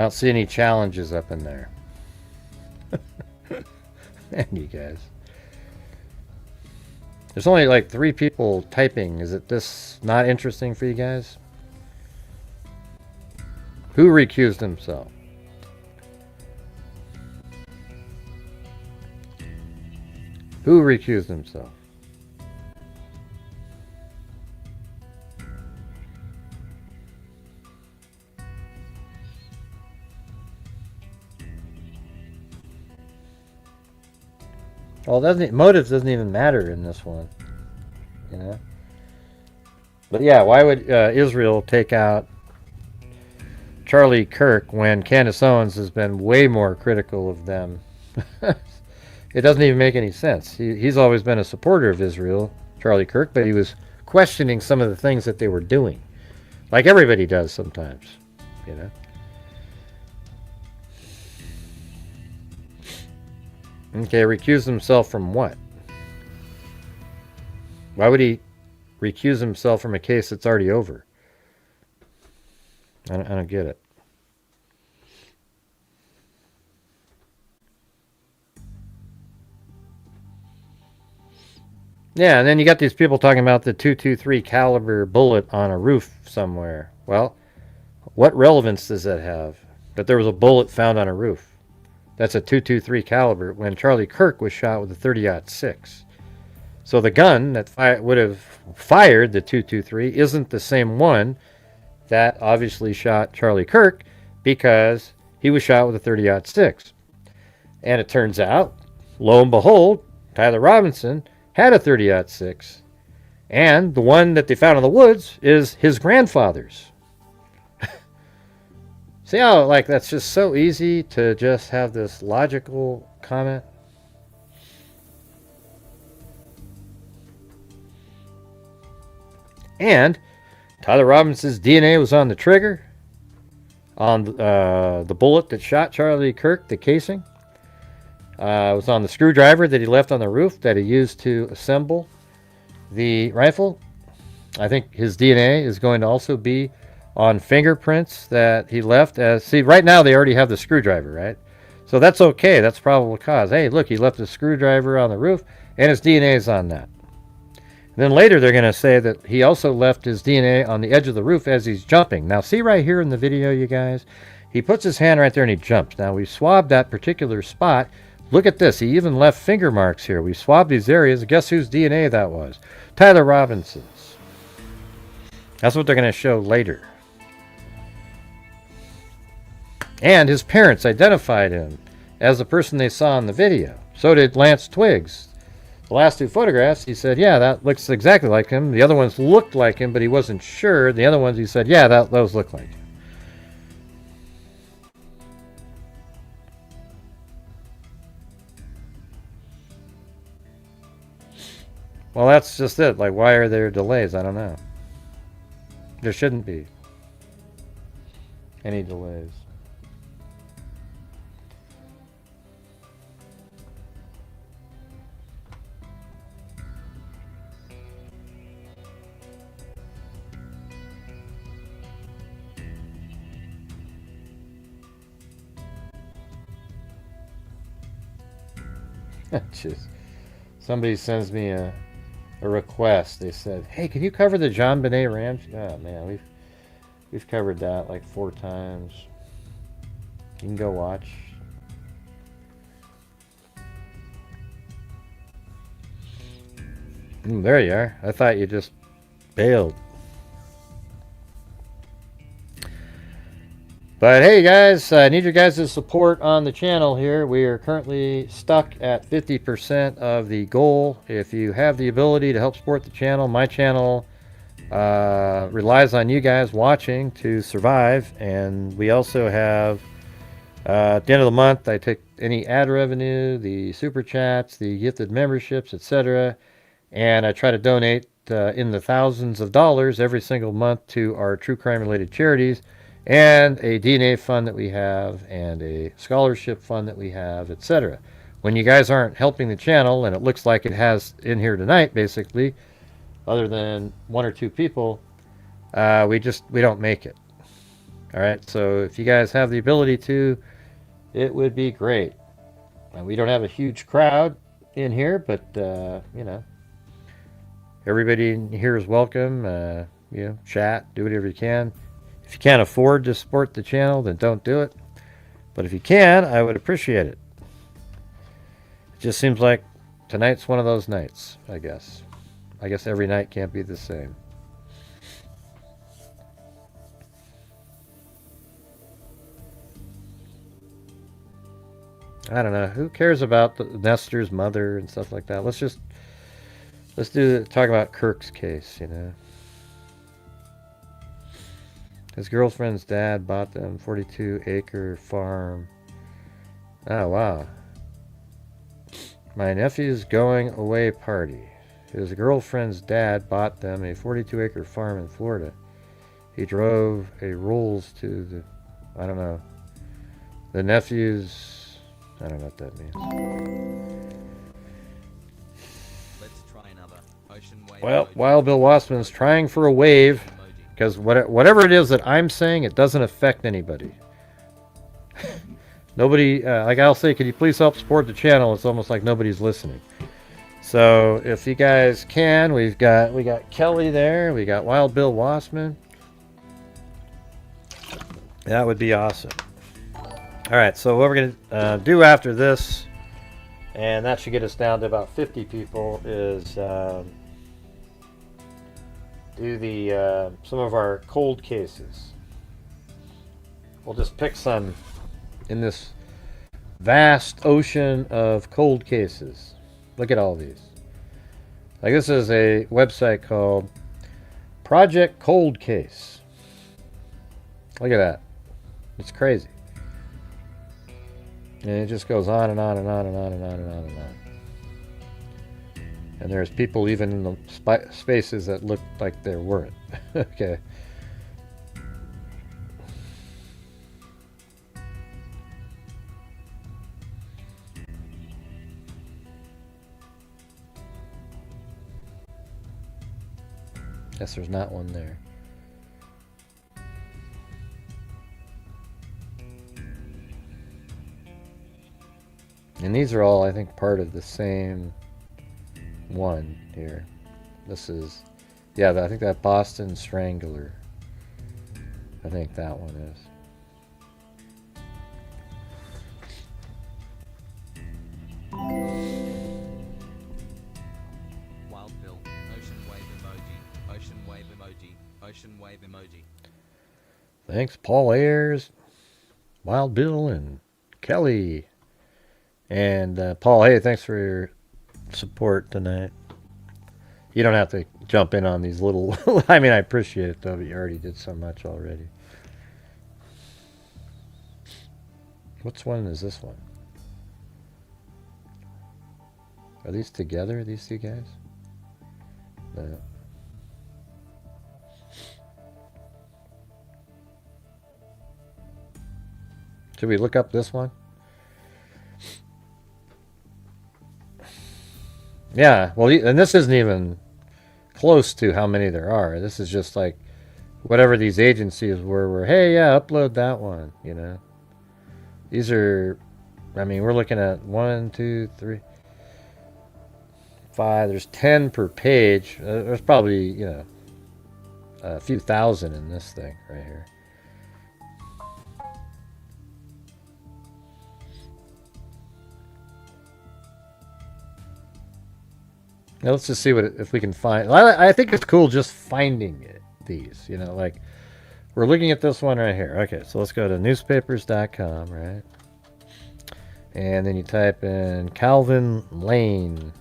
Speaker 4: don't see any challenges up in there. Man, you guys. There's only like 3 people typing. Is it this not interesting for you guys? Who recused himself? Who recused himself? Well, motives doesn't even matter in this one, you know. But yeah, why would Israel take out Charlie Kirk when Candace Owens has been way more critical of them? It doesn't even make any sense. He's always been a supporter of Israel, Charlie Kirk, but he was questioning some of the things that they were doing, like everybody does sometimes, you know. Okay, recuse himself from what? Why would he recuse himself from a case that's already over? I don't get it. Yeah, and then you got these people talking about the .223 caliber bullet on a roof somewhere. Well, what relevance does that have? That there was a bullet found on a roof. That's a .223 caliber when Charlie Kirk was shot with a 30-06. So the gun that would have fired the .223 isn't the same one that obviously shot Charlie Kirk, because he was shot with a 30-06. And it turns out, lo and behold, Tyler Robinson had a 30-06. And the one that they found in the woods is his grandfather's. See how, like, that's just so easy to just have this logical comment? And Tyler Robinson's DNA was on the trigger, on the bullet that shot Charlie Kirk, the casing. It was on the screwdriver that he left on the roof that he used to assemble the rifle. I think his DNA is going to also be on fingerprints that he left. See, right now they already have the screwdriver, right? So that's okay. That's probable cause. Hey, look, he left the screwdriver on the roof, and his DNA is on that. And then later they're going to say that he also left his DNA on the edge of the roof as he's jumping. Now, see right here in the video, you guys? He puts his hand right there and he jumps. Now, we swabbed that particular spot. Look at this. He even left finger marks here. We swabbed these areas. Guess whose DNA that was? Tyler Robinson's. That's what they're going to show later. And his parents identified him as the person they saw in the video. So did Lance Twiggs. The last 2 photographs, he said, yeah, that looks exactly like him. The other ones looked like him, but he wasn't sure. The other ones, he said, yeah, those look like him. Well, that's just it. Like, why are there delays? I don't know. There shouldn't be any delays. Just somebody sends me a request. They said, "Hey, can you cover the John Benet Rams?" Oh man, we've covered that like 4 times. You can go watch. There you are. I thought you just bailed. But hey guys, I need your guys' support on the channel here. We are currently stuck at 50% of the goal. If you have the ability to help support the channel, my channel relies on you guys watching to survive. And we also have, at the end of the month, I take any ad revenue, the super chats, the gifted memberships, etc. And I try to donate in the thousands of dollars every single month to our true crime related charities, and a DNA fund that we have, and a scholarship fund that we have, etc. When you guys aren't helping the channel, and it looks like it has in here tonight, basically, other than 1 or 2 people, we don't make it. All right, so if you guys have the ability to, it would be great. We don't have a huge crowd in here, but you know, everybody in here is welcome. You know, chat, do whatever you can. If you can't afford to support the channel, then don't do it. But if you can, I would appreciate it. It just seems like tonight's one of those nights, I guess. I guess every night can't be the same. I don't know. Who cares about Nestor's mother and stuff like that? Let's talk about Kirk's case, you know. His girlfriend's dad bought them 42-acre farm. Oh, wow. My nephew's going away party. His girlfriend's dad bought them a 42-acre farm in Florida. He drove a Rolls to the, I don't know, the nephew's, I don't know what that means.
Speaker 7: Let's try another ocean wave.
Speaker 4: Well, Wild Bill Wassman's trying for a wave, because whatever it is that I'm saying, it doesn't affect anybody. Nobody, like I'll say, could you please help support the channel? It's almost like nobody's listening. So if you guys can, we got Kelly there, we got Wild Bill Wassman. That would be awesome. All right, so what we're gonna do after this, and that should get us down to about 50 people, is do the some of our cold cases. We'll just pick some in this vast ocean of cold cases. Look at all these. Like, this is a website called Project Cold Case. Look at that. It's crazy. And it just goes on and on and on and on and on and on and on. And there's people even in the spaces that look like there weren't. Okay. Guess there's not one there. And these are all, I think, part of the same one here. This is, yeah, I think that Boston Strangler. I think that one is.
Speaker 7: Wild Bill, ocean wave emoji, ocean wave emoji, ocean wave emoji.
Speaker 4: Thanks, Paul Ayers, Wild Bill, and Kelly. And Paul, hey, thanks for your support tonight. You don't have to jump in on these little... I mean, I appreciate it, though, but you already did so much already. Which one is this one? Are these together, these two guys? No. Should we look up this one? Yeah, well, and this isn't even close to how many there are. This is just like whatever these agencies were, hey, yeah, upload that one, you know. These are, I mean, we're looking at 1, 2, 3, 5. There's 10 per page. There's probably, you know, a few thousand in this thing right here. Now let's just see if we can find. I think it's cool just finding these. You know, like we're looking at this one right here. Okay, so let's go to newspapers.com, right? And then you type in Calvin Lane,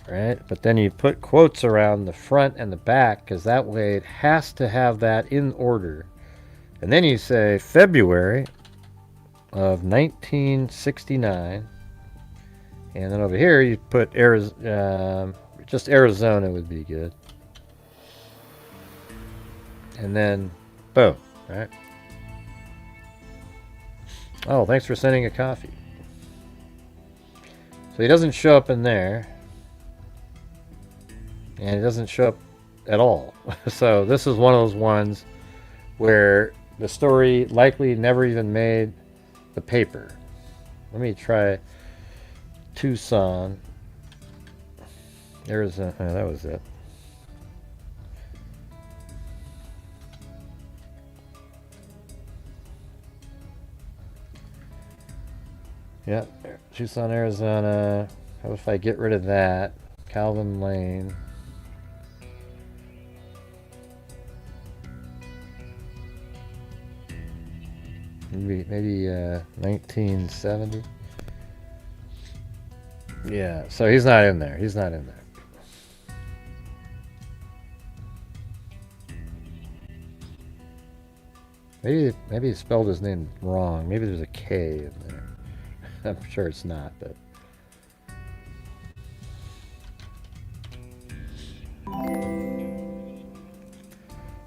Speaker 4: right? But then you put quotes around the front and the back, because that way it has to have that in order. And then you say February of 1969. And then over here, you put Arizona, just Arizona would be good. And then, boom, right? Oh, thanks for sending a coffee. So he doesn't show up in there. And he doesn't show up at all. So this is one of those ones where the story likely never even made the paper. Let me try Tucson, Arizona. Oh, that was it. Yeah, Tucson, Arizona. How if I get rid of that? Calvin Lane. Maybe 1970. Yeah, so he's not in there. He's not in there. Maybe he spelled his name wrong. Maybe there's a K in there. I'm sure it's not, but.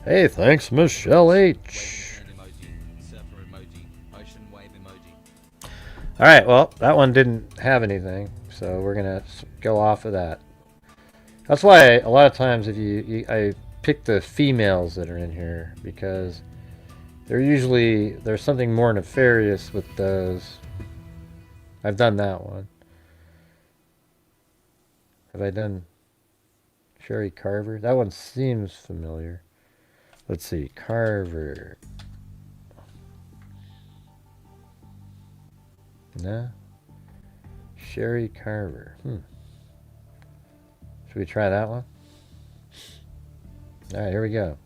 Speaker 4: Hey, thanks, Michelle H. All right, well, that one didn't have anything, so we're gonna go off of that. That's why a lot of times if I pick the females that are in here because there's something more nefarious with those. I've done that one. Have I done Sherry Carver? That one seems familiar. Let's see, Carver. No? Sherry Carver. Should we try that one? Alright, here we go.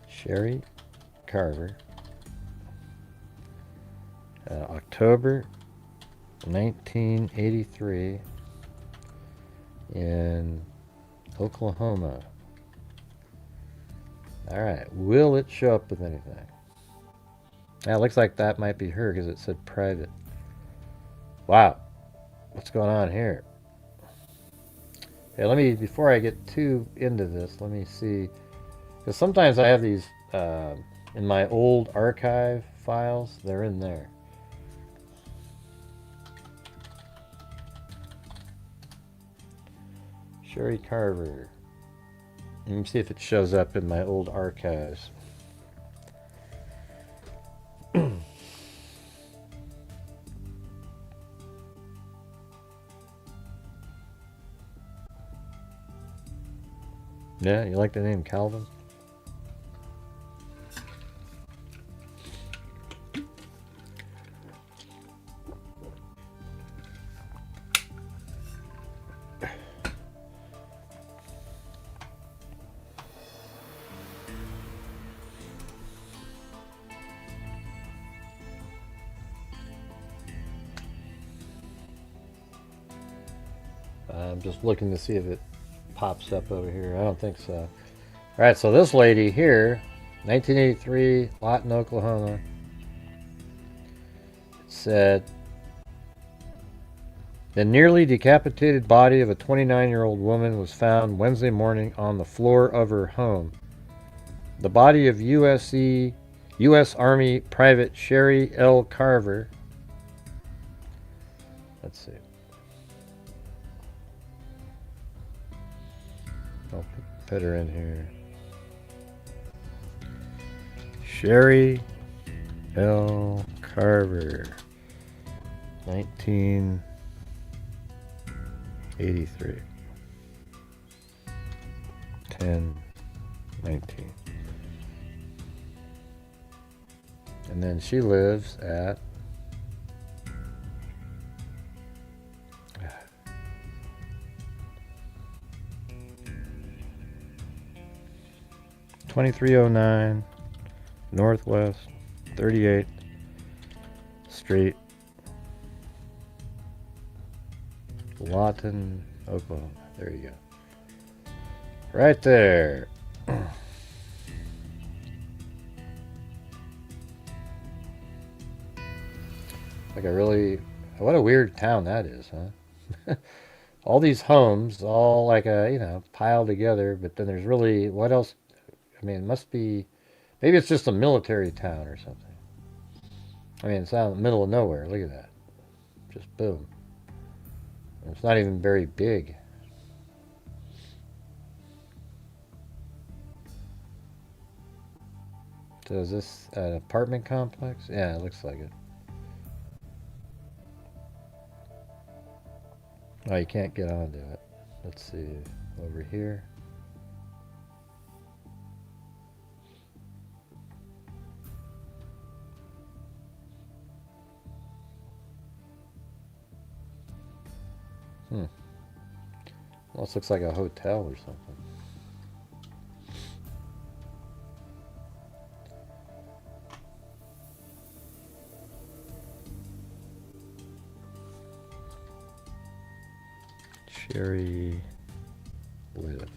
Speaker 4: Sherry Carver. October 1983 in Oklahoma. Alright, will it show up with anything? It looks like that might be her because it said private. Wow. What's going on here? Hey, before I get too into this, let me see. Because sometimes I have these in my old archive files. They're in there. Sherry Carver. Let me see if it shows up in my old archives. Yeah, you like the name Calvin? I'm just looking to see if it pops up over here. I don't think so. All right, so this lady here, 1983, Lawton, Oklahoma, said, the nearly decapitated body of a 29-year-old woman was found Wednesday morning on the floor of her home. The body of U.S. Army Private Sherry L. Carver. Let's see. I'll put her in here. Sherry L. Carver, 1983. 10/19. And then she lives at 2309 Northwest 38th Street, Lawton, Oklahoma. There you go. Right there. What a weird town that is, huh? All these homes, all like piled together, but then there's really, what else? I mean, it must be, maybe it's just a military town or something. I mean, it's out in the middle of nowhere. Look at that. Just boom. It's not even very big. So is this an apartment complex? Yeah, it looks like it. Oh, you can't get onto it. Let's see. Over here. Almost looks like a hotel or something. Cherry Lift.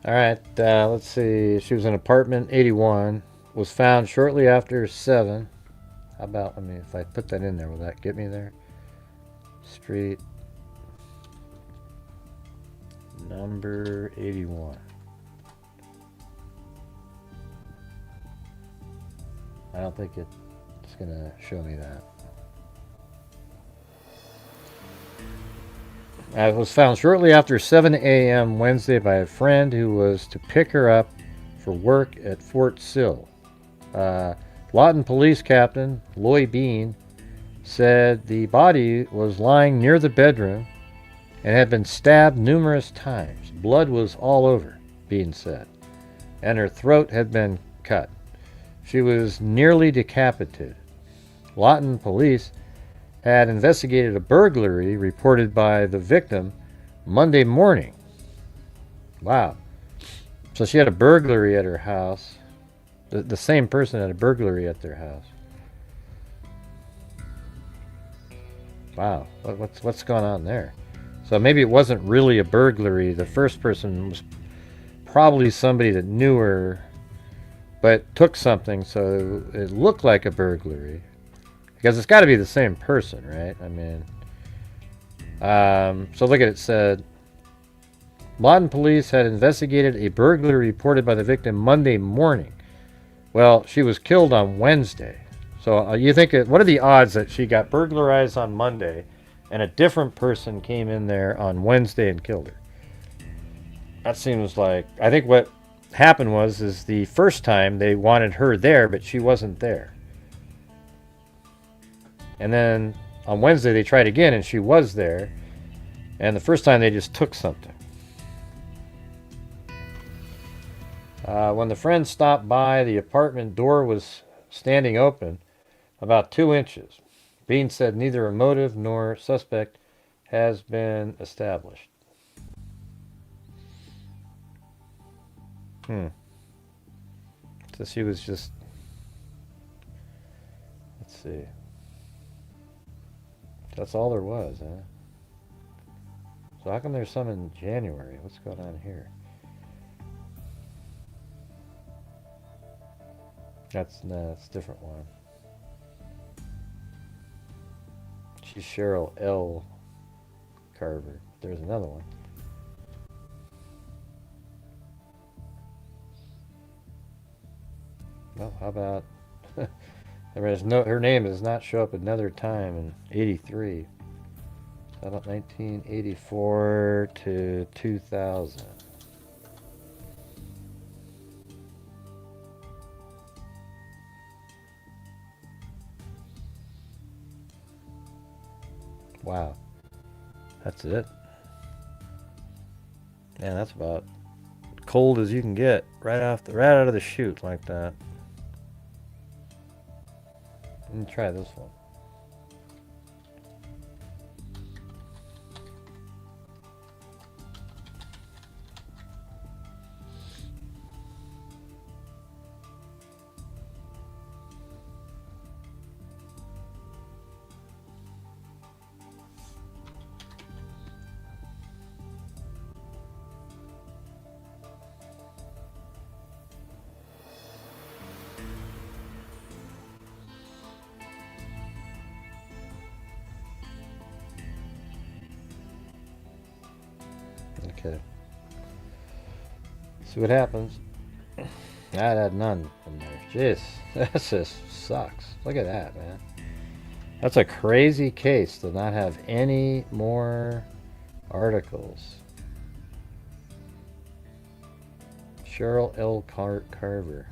Speaker 4: All right, let's see. She was in apartment 81. Was found shortly after 7. How about, I mean, if I put that in there, will that get me there? Street number 81. I don't think it's going to show me that. It was found shortly after 7 a.m. Wednesday by a friend who was to pick her up for work at Fort Sill. Lawton Police Captain Loy Bean said the body was lying near the bedroom and had been stabbed numerous times. Blood was all over, Bean said, and her throat had been cut. She was nearly decapitated. Lawton police had investigated a burglary reported by the victim Monday morning. Wow. So she had a burglary at her house. The same person had a burglary at their house. Wow. What's going on there? So maybe it wasn't really a burglary. The first person was probably somebody that knew her, but took something so it looked like a burglary. Because it's got to be the same person, right? I mean, so look at it. Said Lawton police had investigated a burglary reported by the victim Monday morning. Well, she was killed on Wednesday. So you think, what are the odds that she got burglarized on Monday and a different person came in there on Wednesday and killed her? That seems like, I think what happened is the first time they wanted her there, but she wasn't there. And then on Wednesday they tried again and she was there. And the first time they just took something. When the friend stopped by, the apartment door was standing open about 2 inches. Bean said neither a motive nor suspect has been established. So she was just, let's see. That's all there was, huh? So how come there's some in January? What's going on here? That's a different one. She's Cheryl L. Carver. There's another one. Well, how about her name does not show up another time in 83. How about 1984 to 2000? Wow. That's it. Man, that's about cold as you can get right out of the chute like that. Let me try this one. Okay. See what happens. That had none from there. Jeez, that just sucks. Look at that, man. That's a crazy case to not have any more articles. Cheryl L. Carver.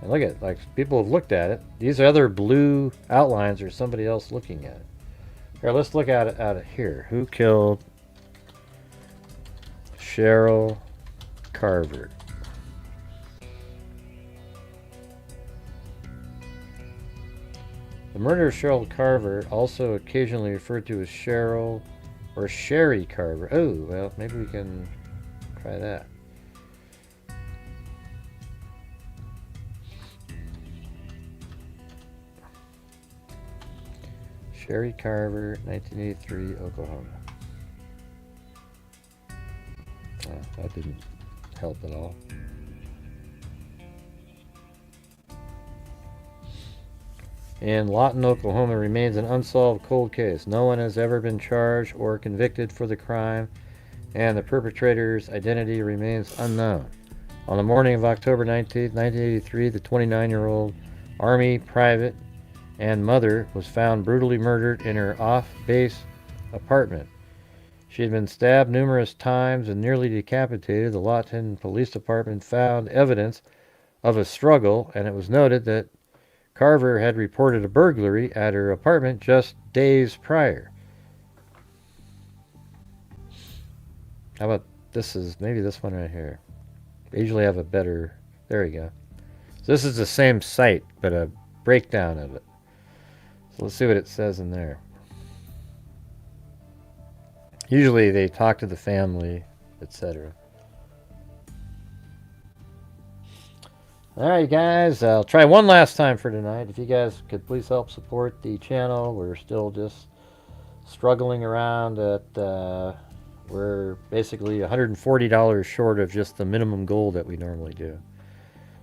Speaker 4: And look at, like, people have looked at it. These other blue outlines are somebody else looking at it. Here, let's look at it out of here. Who killed Cheryl Carver? The murder of Cheryl Carver, also occasionally referred to as Cheryl or Sherry Carver. Oh, well, maybe we can try that. Sherry Carver, 1983, Oklahoma. That didn't help at all. In Lawton, Oklahoma, remains an unsolved cold case. No one has ever been charged or convicted for the crime, and the perpetrator's identity remains unknown. On the morning of October 19, 1983, the 29-year-old Army private and mother was found brutally murdered in her off-base apartment. She had been stabbed numerous times and nearly decapitated. The Lawton Police Department found evidence of a struggle, and it was noted that Carver had reported a burglary at her apartment just days prior. How about this is maybe this one right here. I usually have a better, there we go. So this is the same site, but a breakdown of it. So let's see what it says in there. Usually they talk to the family, etc. Alright guys, I'll try one last time for tonight. If you guys could please help support the channel. We're still just struggling around at, we're basically $140 short of just the minimum goal that we normally do.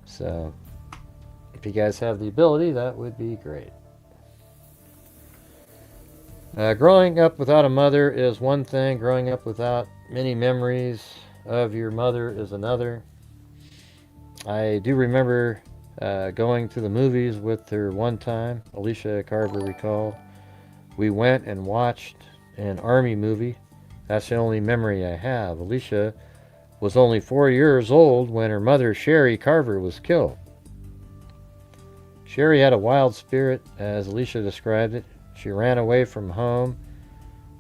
Speaker 4: So, if you guys have the ability, that would be great. Growing up without a mother is one thing. Growing up without many memories of your mother is another. I do remember going to the movies with her one time. Alicia Carver recalled. We went and watched an Army movie. That's the only memory I have. Alicia was only 4 years old when her mother, Sherry Carver, was killed. Sherry had a wild spirit, as Alicia described it. She ran away from home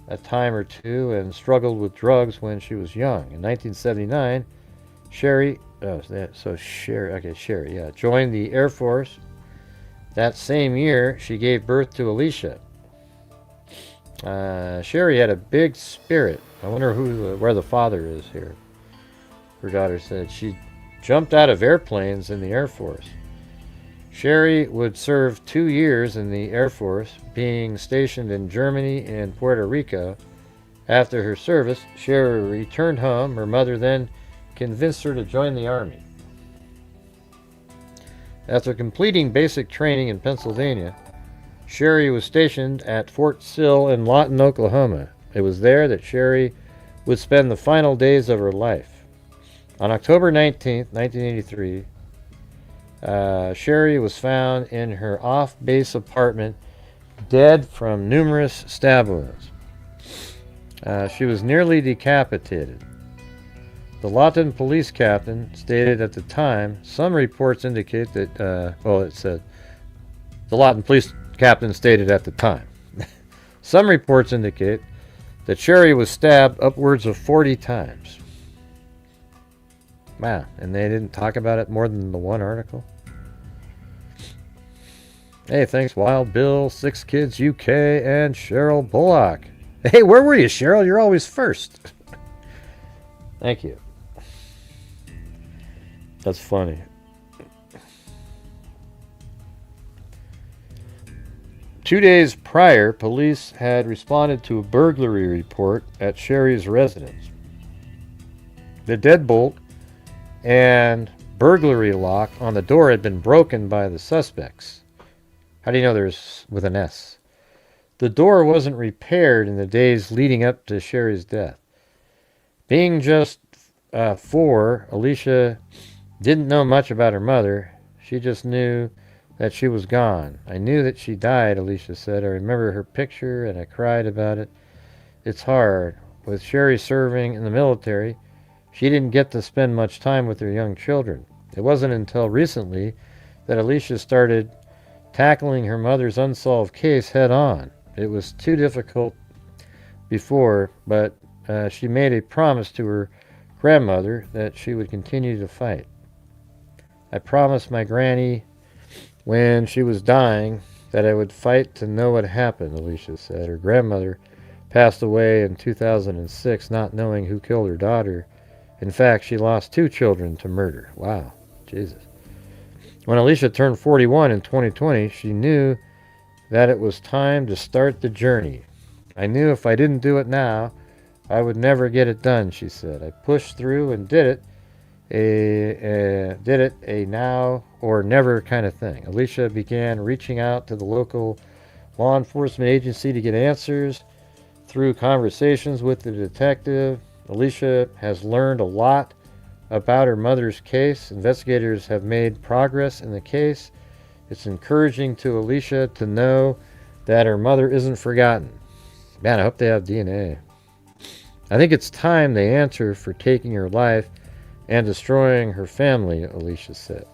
Speaker 4: a time or two and struggled with drugs when she was young. In 1979, Sherry joined the Air Force. That same year, she gave birth to Alicia. Sherry had a big spirit. I wonder where the father is here. Her daughter said she jumped out of airplanes in the Air Force. Sherry would serve 2 years in the Air Force, being stationed in Germany and Puerto Rico. After her service, Sherry returned home. Her mother then convinced her to join the Army. After completing basic training in Pennsylvania, Sherry was stationed at Fort Sill in Lawton, Oklahoma. It was there that Sherry would spend the final days of her life. On October 19, 1983, Sherry was found in her off-base apartment, dead from numerous stab wounds. She was nearly decapitated. The Lawton police captain stated at the time, some reports indicate that, the Lawton police captain stated at the time, some reports indicate that Sherry was stabbed upwards of 40 times. Wow, and they didn't talk about it more than the one article? Hey, thanks Wild Bill, 6 Kids UK, and Cheryl Bullock. Hey, where were you, Cheryl? You're always first. Thank you. That's funny. Two days prior, police had responded to a burglary report at Sherry's residence. The deadbolt and burglary lock on the door had been broken by the suspects. How do you know there's with an S? The door wasn't repaired in the days leading up to Sherry's death. Being just 4, Alicia didn't know much about her mother. She just knew that she was gone. I knew that she died, Alicia said. I remember her picture and I cried about it. It's hard. With Sherry serving in the military, she didn't get to spend much time with her young children. It wasn't until recently that Alicia started tackling her mother's unsolved case head on. It was too difficult before, but she made a promise to her grandmother that she would continue to fight. I promised my granny when she was dying that I would fight to know what happened, Alicia said. Her grandmother passed away in 2006 not knowing who killed her daughter. In fact, she lost 2 children to murder. Wow, Jesus. When Alicia turned 41 in 2020, she knew that it was time to start the journey. I knew if I didn't do it now, I would never get it done, she said. I pushed through and did it, a now or never kind of thing. Alicia began reaching out to the local law enforcement agency to get answers through conversations with the detective. Alicia has learned a lot about her mother's case. Investigators have made progress in the case. It's encouraging to Alicia to know that her mother isn't forgotten. Man, I hope they have DNA. I think it's time they answer for taking her life and destroying her family, Alicia said.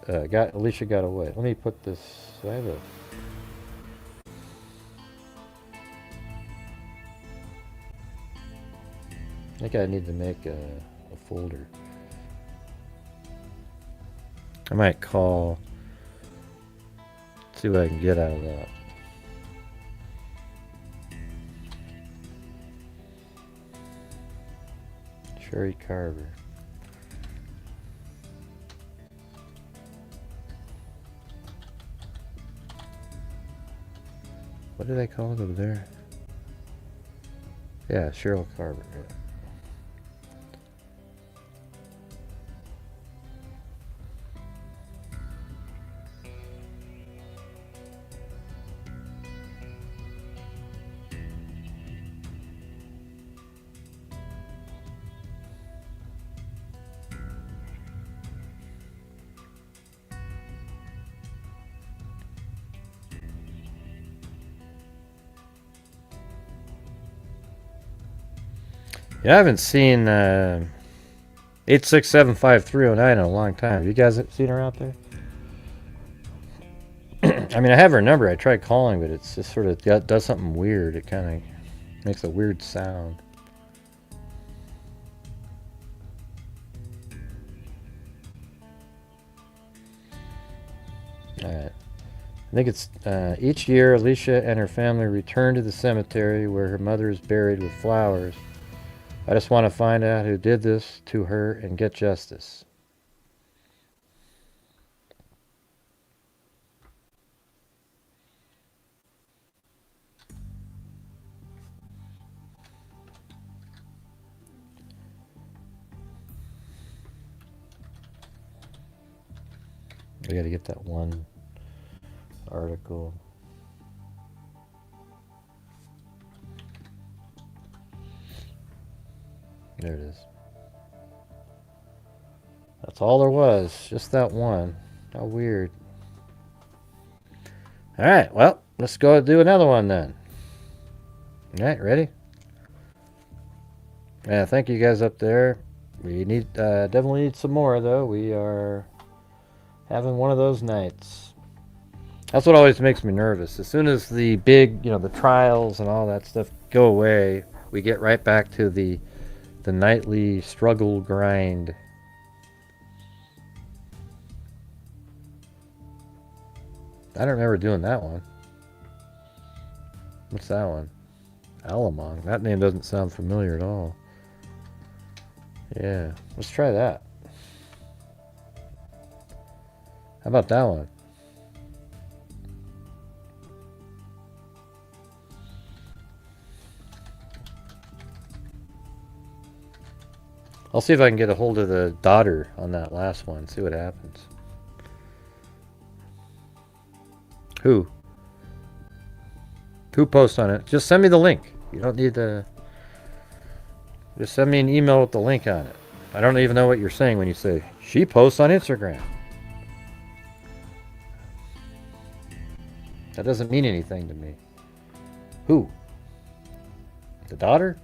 Speaker 4: Alicia got away. Let me put this. I have a. I think I need to make a folder. I might call. See what I can get out of that. Sherry Carver. What do they call it over there? Yeah, Cheryl Carver. Yeah. Yeah, I haven't seen 8675309 in a long time. Have you guys seen her out there? I mean, I have her number. I tried calling, but it's just sort of does something weird. It kind of makes a weird sound. Alright. I think it's each year Alicia and her family return to the cemetery where her mother is buried with flowers. I just want to find out who did this to her and get justice. We got to get that one article. There it is. That's all there was. Just that one. How weird. Alright, well, let's go do another one then. Alright, ready? Yeah, thank you guys up there. We need definitely need some more though. We are having one of those nights. That's what always makes me nervous. As soon as the big, the trials and all that stuff go away, we get right back to the nightly struggle grind. I don't remember doing that one. What's that one? Alamong. That name doesn't sound familiar at all. Yeah, let's try that. How about that one? I'll see if I can get a hold of the daughter on that last one. See what happens. Who? Who posts on it? Just send me the link. You don't need to Just send me an email with the link on it. I don't even know what you're saying when you say, she posts on Instagram. That doesn't mean anything to me. Who? The daughter?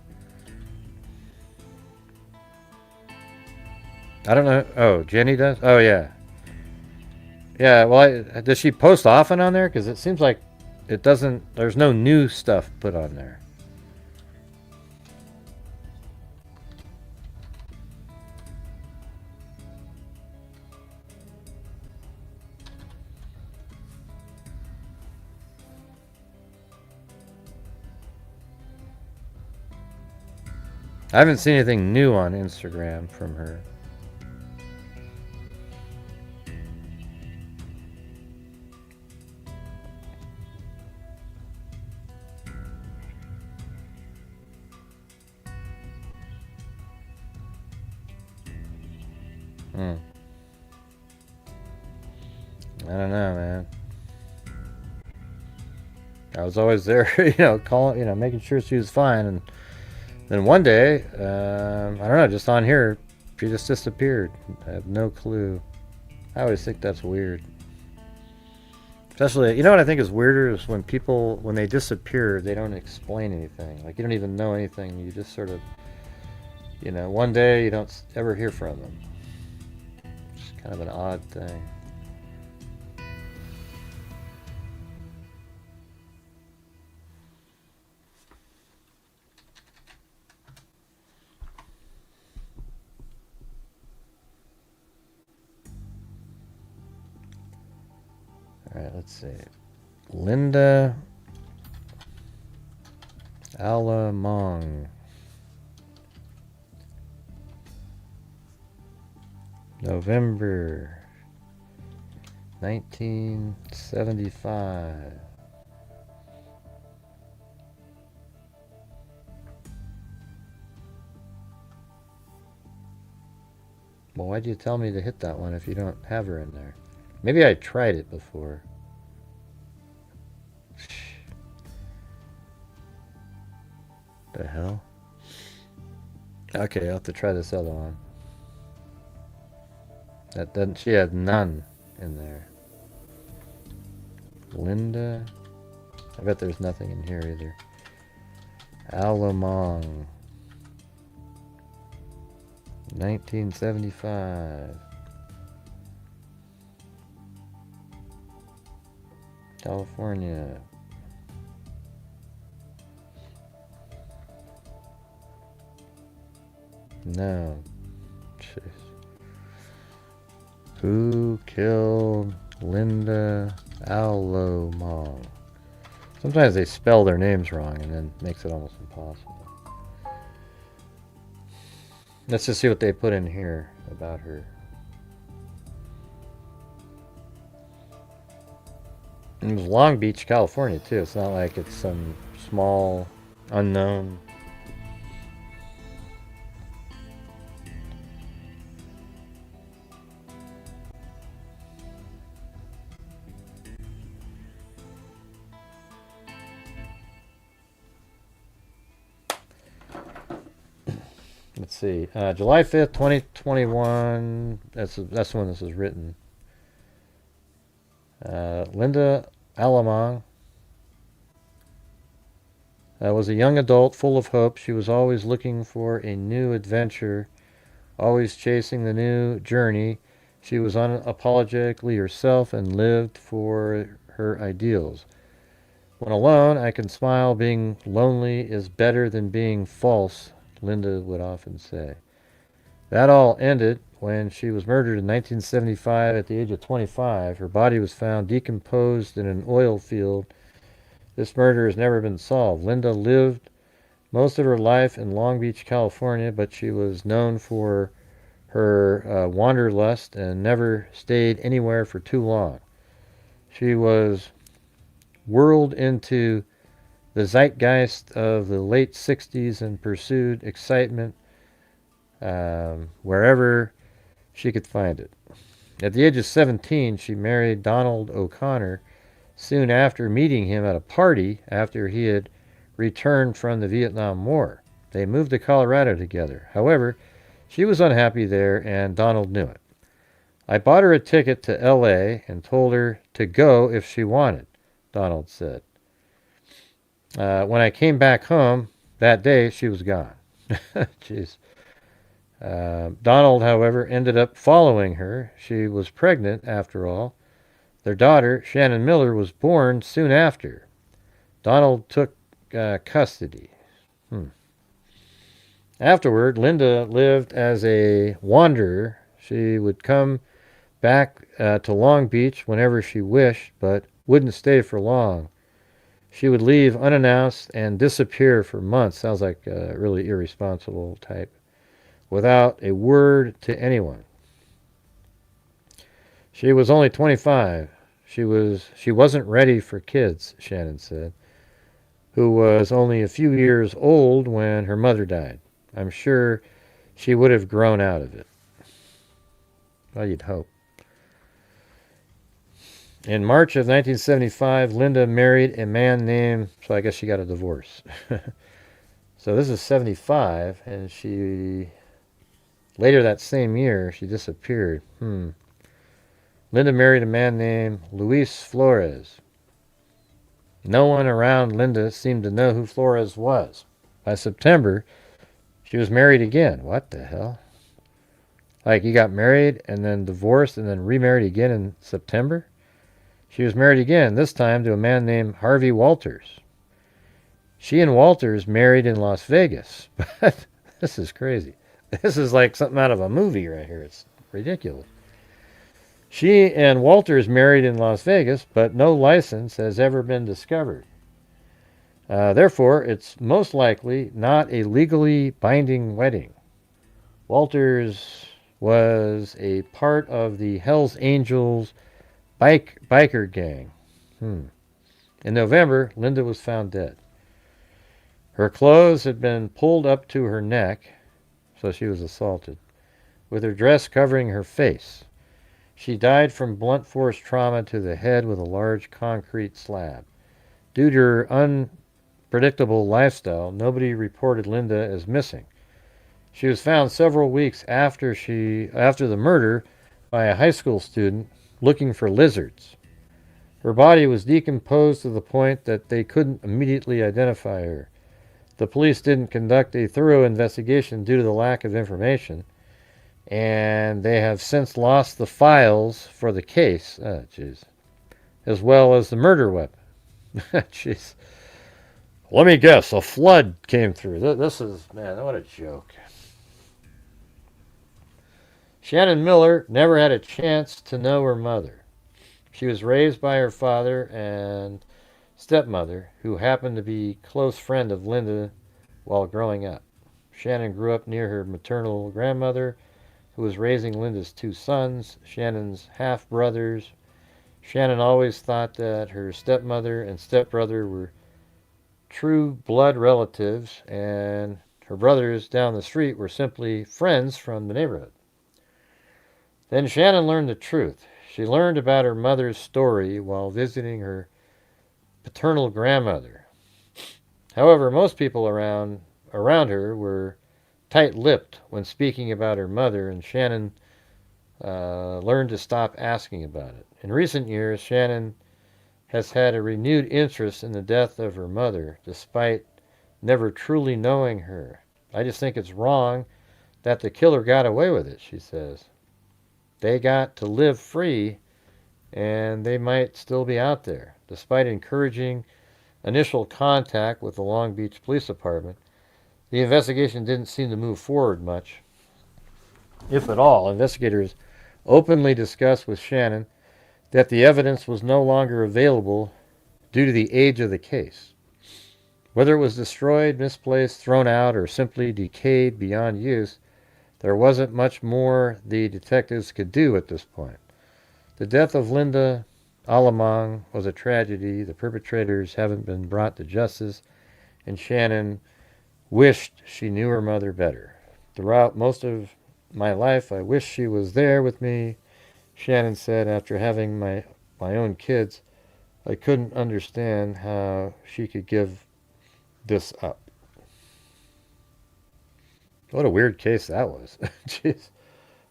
Speaker 4: I don't know. Oh, Jenny does? Oh, yeah. Yeah, well, does she post often on there? Because it seems like it doesn't, there's no new stuff put on there. I haven't seen anything new on Instagram from her. I don't know, man. I was always there, calling, making sure she was fine, and then one day, I don't know, just on here, she just disappeared. I have no clue. I always think that's weird. Especially, what I think is weirder is when people, when they disappear, they don't explain anything. Like, you don't even know anything. You just sort of, one day you don't ever hear from them. It's kind of an odd thing. Alright, let's see. Linda Alamong. November 1975. Well, why'd you tell me to hit that one if you don't have her in there? Maybe I tried it before. The hell? Okay, I'll have to try this other one. That doesn't, she had none in there. Linda. I bet there's nothing in here either. Alamong. 1975. California. No. Jeez. Who killed Linda Alomong? Sometimes they spell their names wrong and then makes it almost impossible. Let's just see what they put in here about her. It was Long Beach, California, too. It's not like it's some small, unknown. Let's see. July 5th, 2021. That's when this is written. Linda Alamong was a young adult full of hope. She was always looking for a new adventure, always chasing the new journey. She was unapologetically herself and lived for her ideals. When alone, I can smile. Being lonely is better than being false, Linda would often say. That all ended when she was murdered in 1975 at the age of 25. Her body was found decomposed in an oil field. This murder has never been solved. Linda lived most of her life in Long Beach, California, but she was known for her wanderlust and never stayed anywhere for too long. She was whirled into the zeitgeist of the late 60s and pursued excitement wherever she could find it. At the age of 17, she married Donald O'Connor soon after meeting him at a party after he had returned from the Vietnam War. They moved to Colorado together. However, she was unhappy there, and Donald knew it. I bought her a ticket to L.A. and told her to go if she wanted, Donald said. When I came back home that day, she was gone. Jeez. Donald, however, ended up following her. She was pregnant, after all. Their daughter, Shannon Miller, was born soon after. Donald took custody. Afterward, Linda lived as a wanderer. She would come back to Long Beach whenever she wished, but wouldn't stay for long. She would leave unannounced and disappear for months. Sounds like a really irresponsible type. Without a word to anyone. She was only 25. She wasn't ready for kids, Shannon said, who was only a few years old when her mother died. I'm sure she would have grown out of it. Well, you'd hope. In March of 1975, Linda married a man named, so I guess she got a divorce. So this is 75, and she, later that same year, she disappeared. Linda married a man named Luis Flores. No one around Linda seemed to know who Flores was. By September, she was married again. What the hell? Like, you got married and then divorced and then remarried again in September? She was married again, this time to a man named Harvey Walters. She and Walters married in Las Vegas. But this is crazy. This is like something out of a movie right here. It's ridiculous. She and Walters married in Las Vegas, but no license has ever been discovered. Therefore, it's most likely not a legally binding wedding. Walters was a part of the Hells Angels biker gang. In November, Linda was found dead. Her clothes had been pulled up to her neck, so she was assaulted, with her dress covering her face. She died from blunt force trauma to the head with a large concrete slab. Due to her unpredictable lifestyle, nobody reported Linda as missing. She was found several weeks after the murder by a high school student looking for lizards. Her body was decomposed to the point that they couldn't immediately identify her. The police didn't conduct a thorough investigation due to the lack of information, and they have since lost the files for the case, as well as the murder weapon. Jeez. Let me guess, a flood came through. This is, man, what a joke. Shannon Miller never had a chance to know her mother. She was raised by her father and stepmother, who happened to be a close friend of Linda while growing up. Shannon grew up near her maternal grandmother, who was raising Linda's two sons, Shannon's half-brothers. Shannon always thought that her stepmother and stepbrother were true blood relatives, and her brothers down the street were simply friends from the neighborhood. Then Shannon learned the truth. She learned about her mother's story while visiting her paternal grandmother. However, most people around her were tight-lipped when speaking about her mother, and Shannon learned to stop asking about it. In recent years, Shannon has had a renewed interest in the death of her mother, despite never truly knowing her. I just think it's wrong that the killer got away with it, she says. They got to live free, and they might still be out there. Despite encouraging initial contact with the Long Beach Police Department, the investigation didn't seem to move forward much, if at all. Investigators openly discussed with Shannon that the evidence was no longer available due to the age of the case. Whether it was destroyed, misplaced, thrown out, or simply decayed beyond use, there wasn't much more the detectives could do at this point. The death of Linda Alamong was a tragedy. The perpetrators haven't been brought to justice, and Shannon wished she knew her mother better. Throughout most of my life, I wish she was there with me, Shannon said. After having my own kids, I couldn't understand how she could give this up. What a weird case that was. Jeez.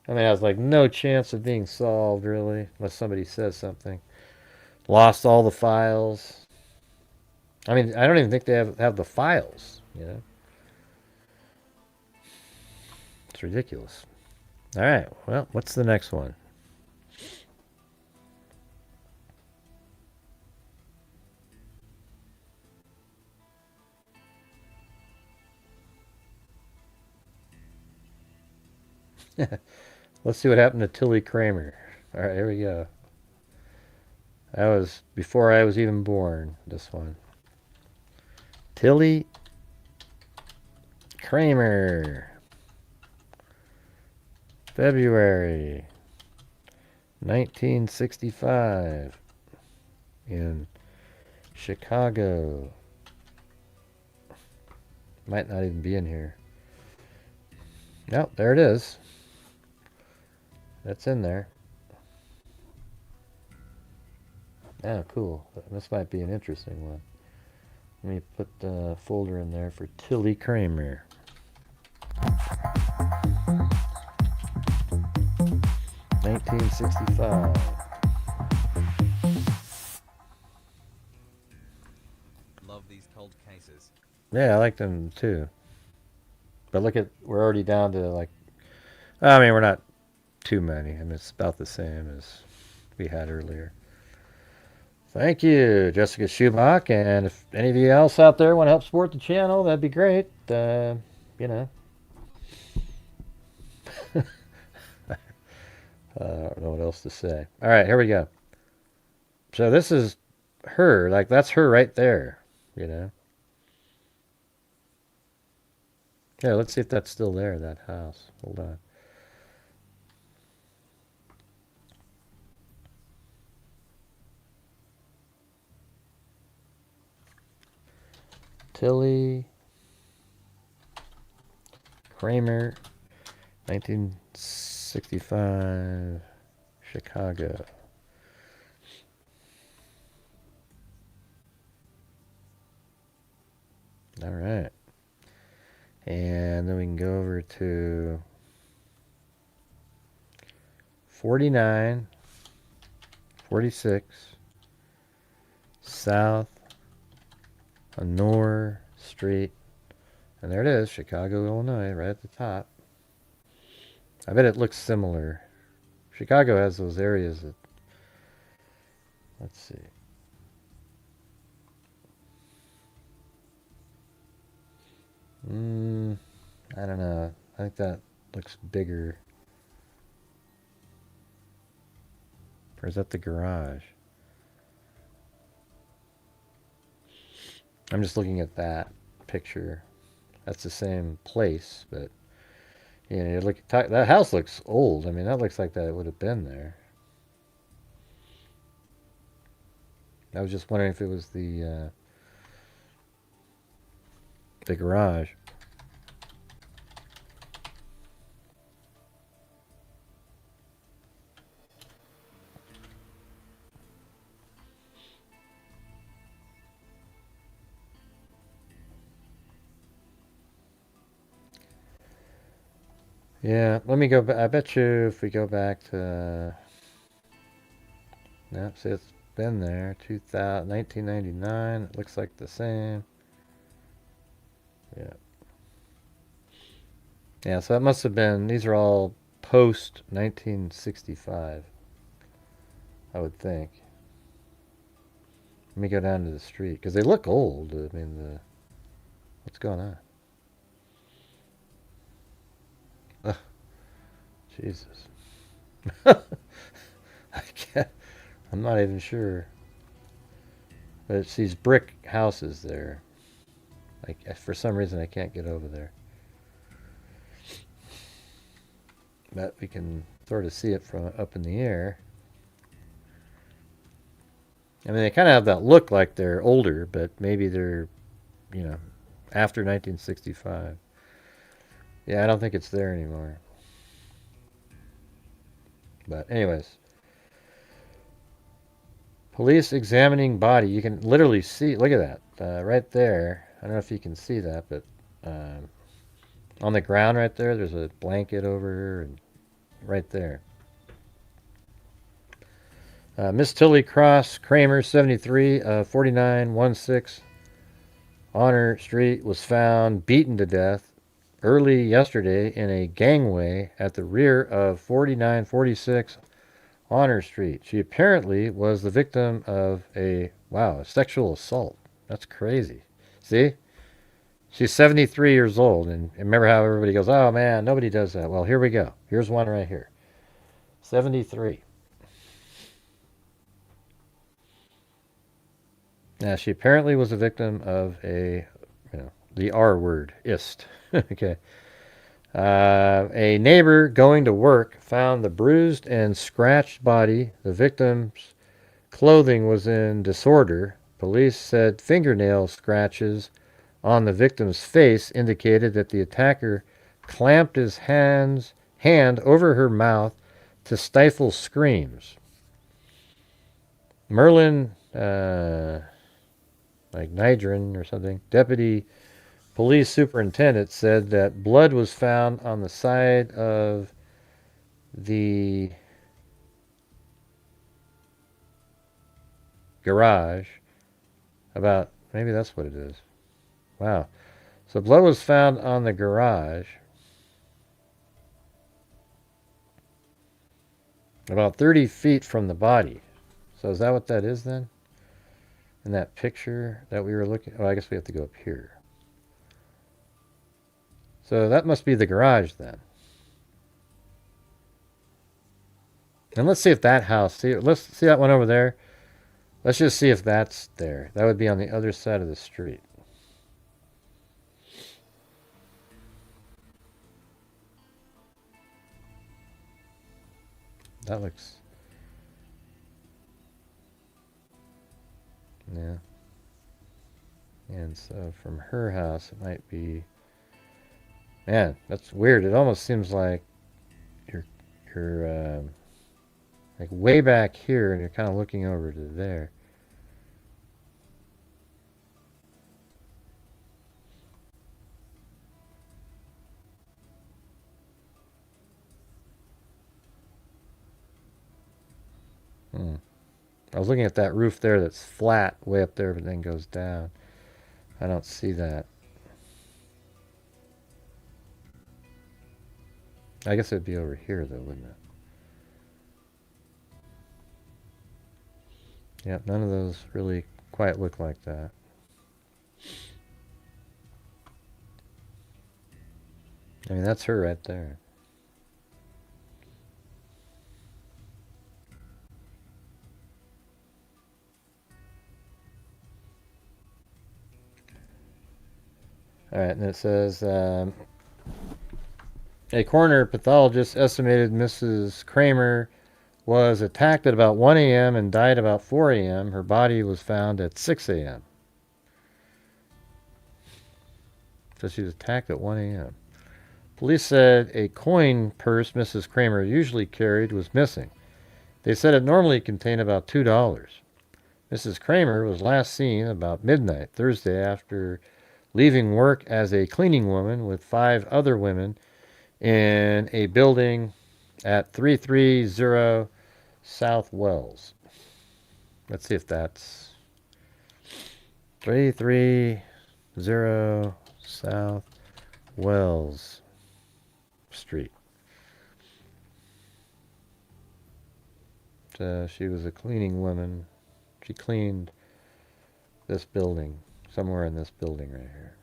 Speaker 4: I mean, I was like, no chance of being solved, really, unless somebody says something. Lost all the files. I mean, I don't even think they have the files, you know? It's ridiculous. All right, well, what's the next one? Let's see what happened to Tilly Kramer. All right, here we go. That was before I was even born, this one. Tilly Kramer. February 1965 in Chicago. Might not even be in here. Nope, there it is. That's in there. Oh, cool. This might be an interesting one. Let me put the folder in there for Tilly Kramer. $1965.
Speaker 7: Love these cold cases.
Speaker 4: Yeah, I like them too. But look at, we're already down to like, I mean, we're not too many. I mean, it's about the same as we had earlier. Thank you, Jessica Schubach. And if any of you else out there want to help support the channel, that'd be great. You know. I don't know what else to say. All right, here we go. So this is her. Like, that's her right there, you know. Yeah, let's see if that's still there, that house. Hold on. Tilly Kramer, 1965, Chicago. All right. And then we can go over to 49, 46, South Honore Street. And there it is, Chicago, Illinois, right at the top. I bet it looks similar. Chicago has those areas that, let's see. I don't know. I think that looks bigger. Or is that the garage? I'm just looking at that picture. That's the same place, but you know, look, that house looks old. I mean, that looks like that would have been there. I was just wondering if it was the garage. Yeah, let me go back. I bet you if we go back to... No, see, it's been there. 1999. It looks like the same. Yeah. Yeah, so that must have been... These are all post-1965. I would think. Let me go down to the street. Because they look old. I mean, what's going on? Ugh. Jesus. I can't... I'm not even sure. But it's these brick houses there. Like, for some reason, I can't get over there. But we can sort of see it from up in the air. I mean, they kind of have that look like they're older, but maybe they're, you know, after 1965. Yeah, I don't think it's there anymore. But anyways. Police examining body. You can literally see, look at that, right there. I don't know if you can see that, but On the ground right there, there's a blanket over her, and right there. Miss Tilly Cross Kramer, 73, 4916 Honor Street, was found beaten to death early yesterday in a gangway at the rear of 4946 Honor Street. She apparently was the victim of a sexual assault. That's crazy. See? She's 73 years old, and remember how everybody goes, oh man, nobody does that. Well, here we go. Here's one right here. 73. Now, she apparently was a victim of the R word, ist. Okay. A neighbor going to work found the bruised and scratched body. The victim's clothing was in disorder. Police said fingernail scratches on the victim's face indicated that the attacker clamped his hand over her mouth to stifle screams. Merlin, like Nidron or something, deputy police superintendent, said that blood was found on the side of the garage. Maybe that's what it is. Wow. So blood was found on the garage about 30 feet from the body. So is that what that is then? In that picture that we were looking... Oh, I guess we have to go up here. So that must be the garage then. And let's see if that house... let's see that one over there. Let's just see if that's there. That would be on the other side of the street. That looks... Yeah. And so from her house, it might be... Man, that's weird. It almost seems like you're like way back here, and you're kind of looking over to there. I was looking at that roof there that's flat way up there, but then goes down. I don't see that. I guess it'd be over here though, wouldn't it? Yep, none of those really quite look like that. I mean, that's her right there. All right, and it says, a coroner pathologist estimated Mrs. Kramer was attacked at about 1 a.m. and died about 4 a.m. Her body was found at 6 a.m. So she was attacked at 1 a.m. Police said a coin purse Mrs. Kramer usually carried was missing. They said it normally contained about $2. Mrs. Kramer was last seen about midnight Thursday after leaving work as a cleaning woman with 5 other women in a building at 330 South Wells. Let's see if that's 330 South Wells Street. She was a cleaning woman. She cleaned this building, somewhere in this building right here.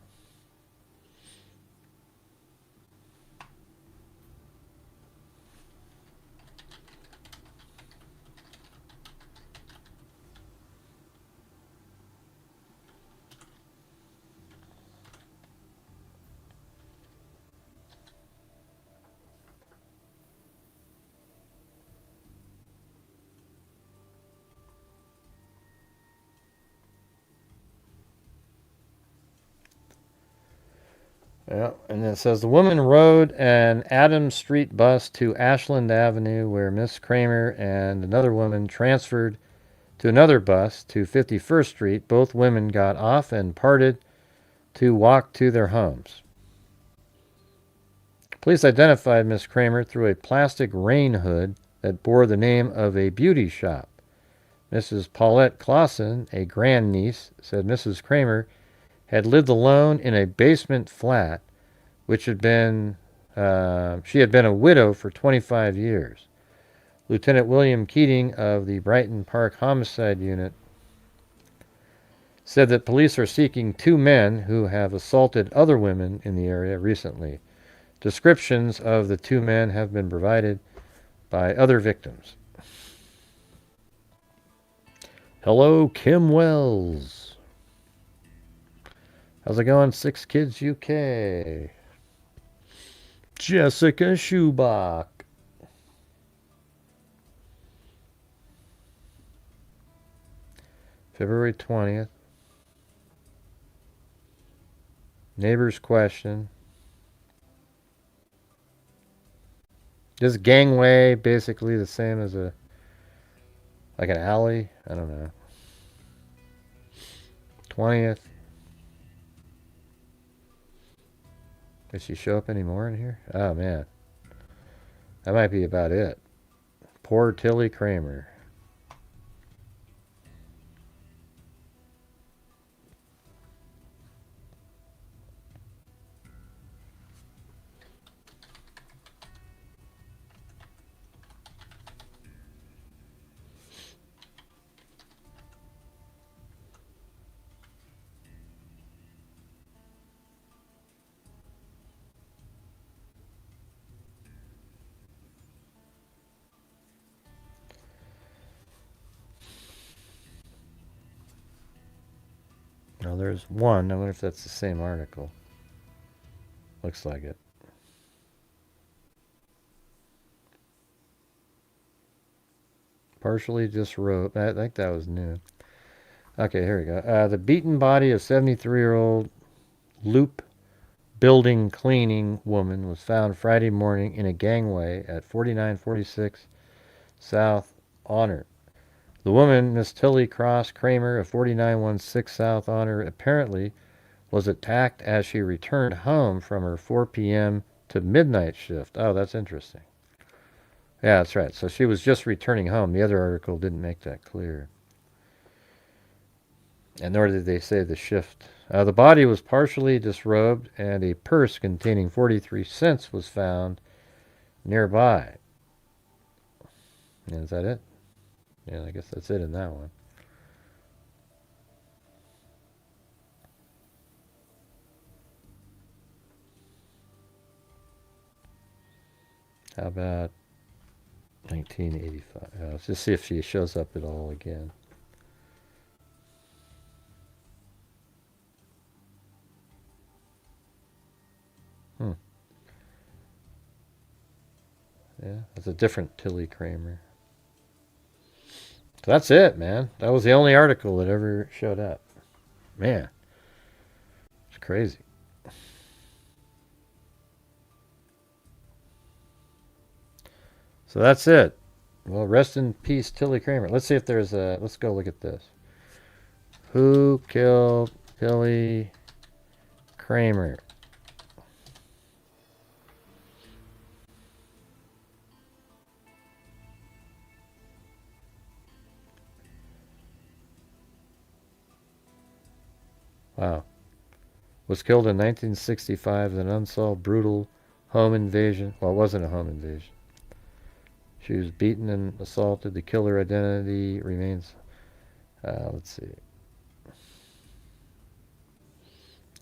Speaker 4: Yeah, and it says the woman rode an Adams Street bus to Ashland Avenue where Miss Kramer and another woman transferred to another bus to 51st Street. Both women got off and parted to walk to their homes. Police identified Miss Kramer through a plastic rain hood that bore the name of a beauty shop. Mrs. Paulette Clausen, a grandniece, said Mrs. Kramer had lived alone in a basement flat, which had been she had been a widow for 25 years. Lieutenant William Keating of the Brighton Park Homicide Unit said that police are seeking 2 men who have assaulted other women in the area recently. Descriptions of the 2 men have been provided by other victims. Hello, Kim Wells. How's it going, 6 Kids UK? Jessica Schubach. February 20th. Neighbor's question. Is gangway basically the same as an alley? I don't know. 20th. Did she show up anymore in here? Oh, man. That might be about it. Poor Tilly Kramer. Now there's one. I wonder if that's the same article. Looks like it. Partially disrobed. I think that was new. Okay, here we go. The beaten body of 73-year-old Loop building cleaning woman was found Friday morning in a gangway at 4946 South Honor. The woman, Miss Tilly Cross Kramer of 4916 South Honor, apparently was attacked as she returned home from her 4 p.m. to midnight shift. Oh, that's interesting. Yeah, that's right. So she was just returning home. The other article didn't make that clear. And nor did they say the shift. The body was partially disrobed, and a purse containing 43 cents was found nearby. And is that it? Yeah, I guess that's it in that one. How about 1985? Let's just see if she shows up at all again. Yeah, that's a different Tilly Kramer. So that's it, man. That was the only article that ever showed up. Man, it's crazy. So that's it. Well, rest in peace, Tilly Kramer. Let's see if there's a... Let's go look at this. Who killed Tilly Kramer? Wow. Was killed in 1965 in an unsolved, brutal home invasion. Well, it wasn't a home invasion. She was beaten and assaulted. The killer identity remains... let's see.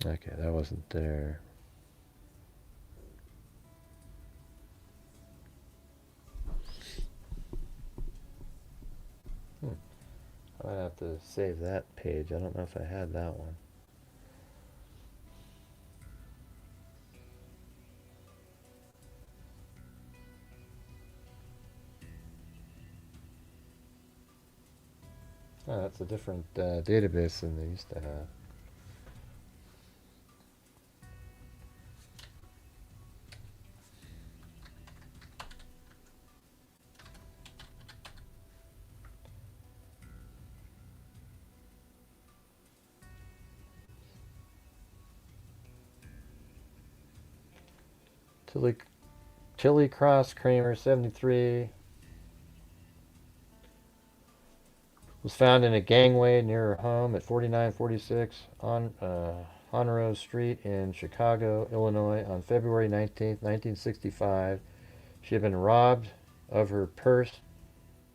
Speaker 4: Okay, that wasn't there. I might have to save that page. I don't know if I had that one. Oh, that's a different database than they used to have. Tilly Cross Kramer, 73, was found in a gangway near her home at 4946 on Honoro Street in Chicago, Illinois on February 19th, 1965. She had been robbed of her purse,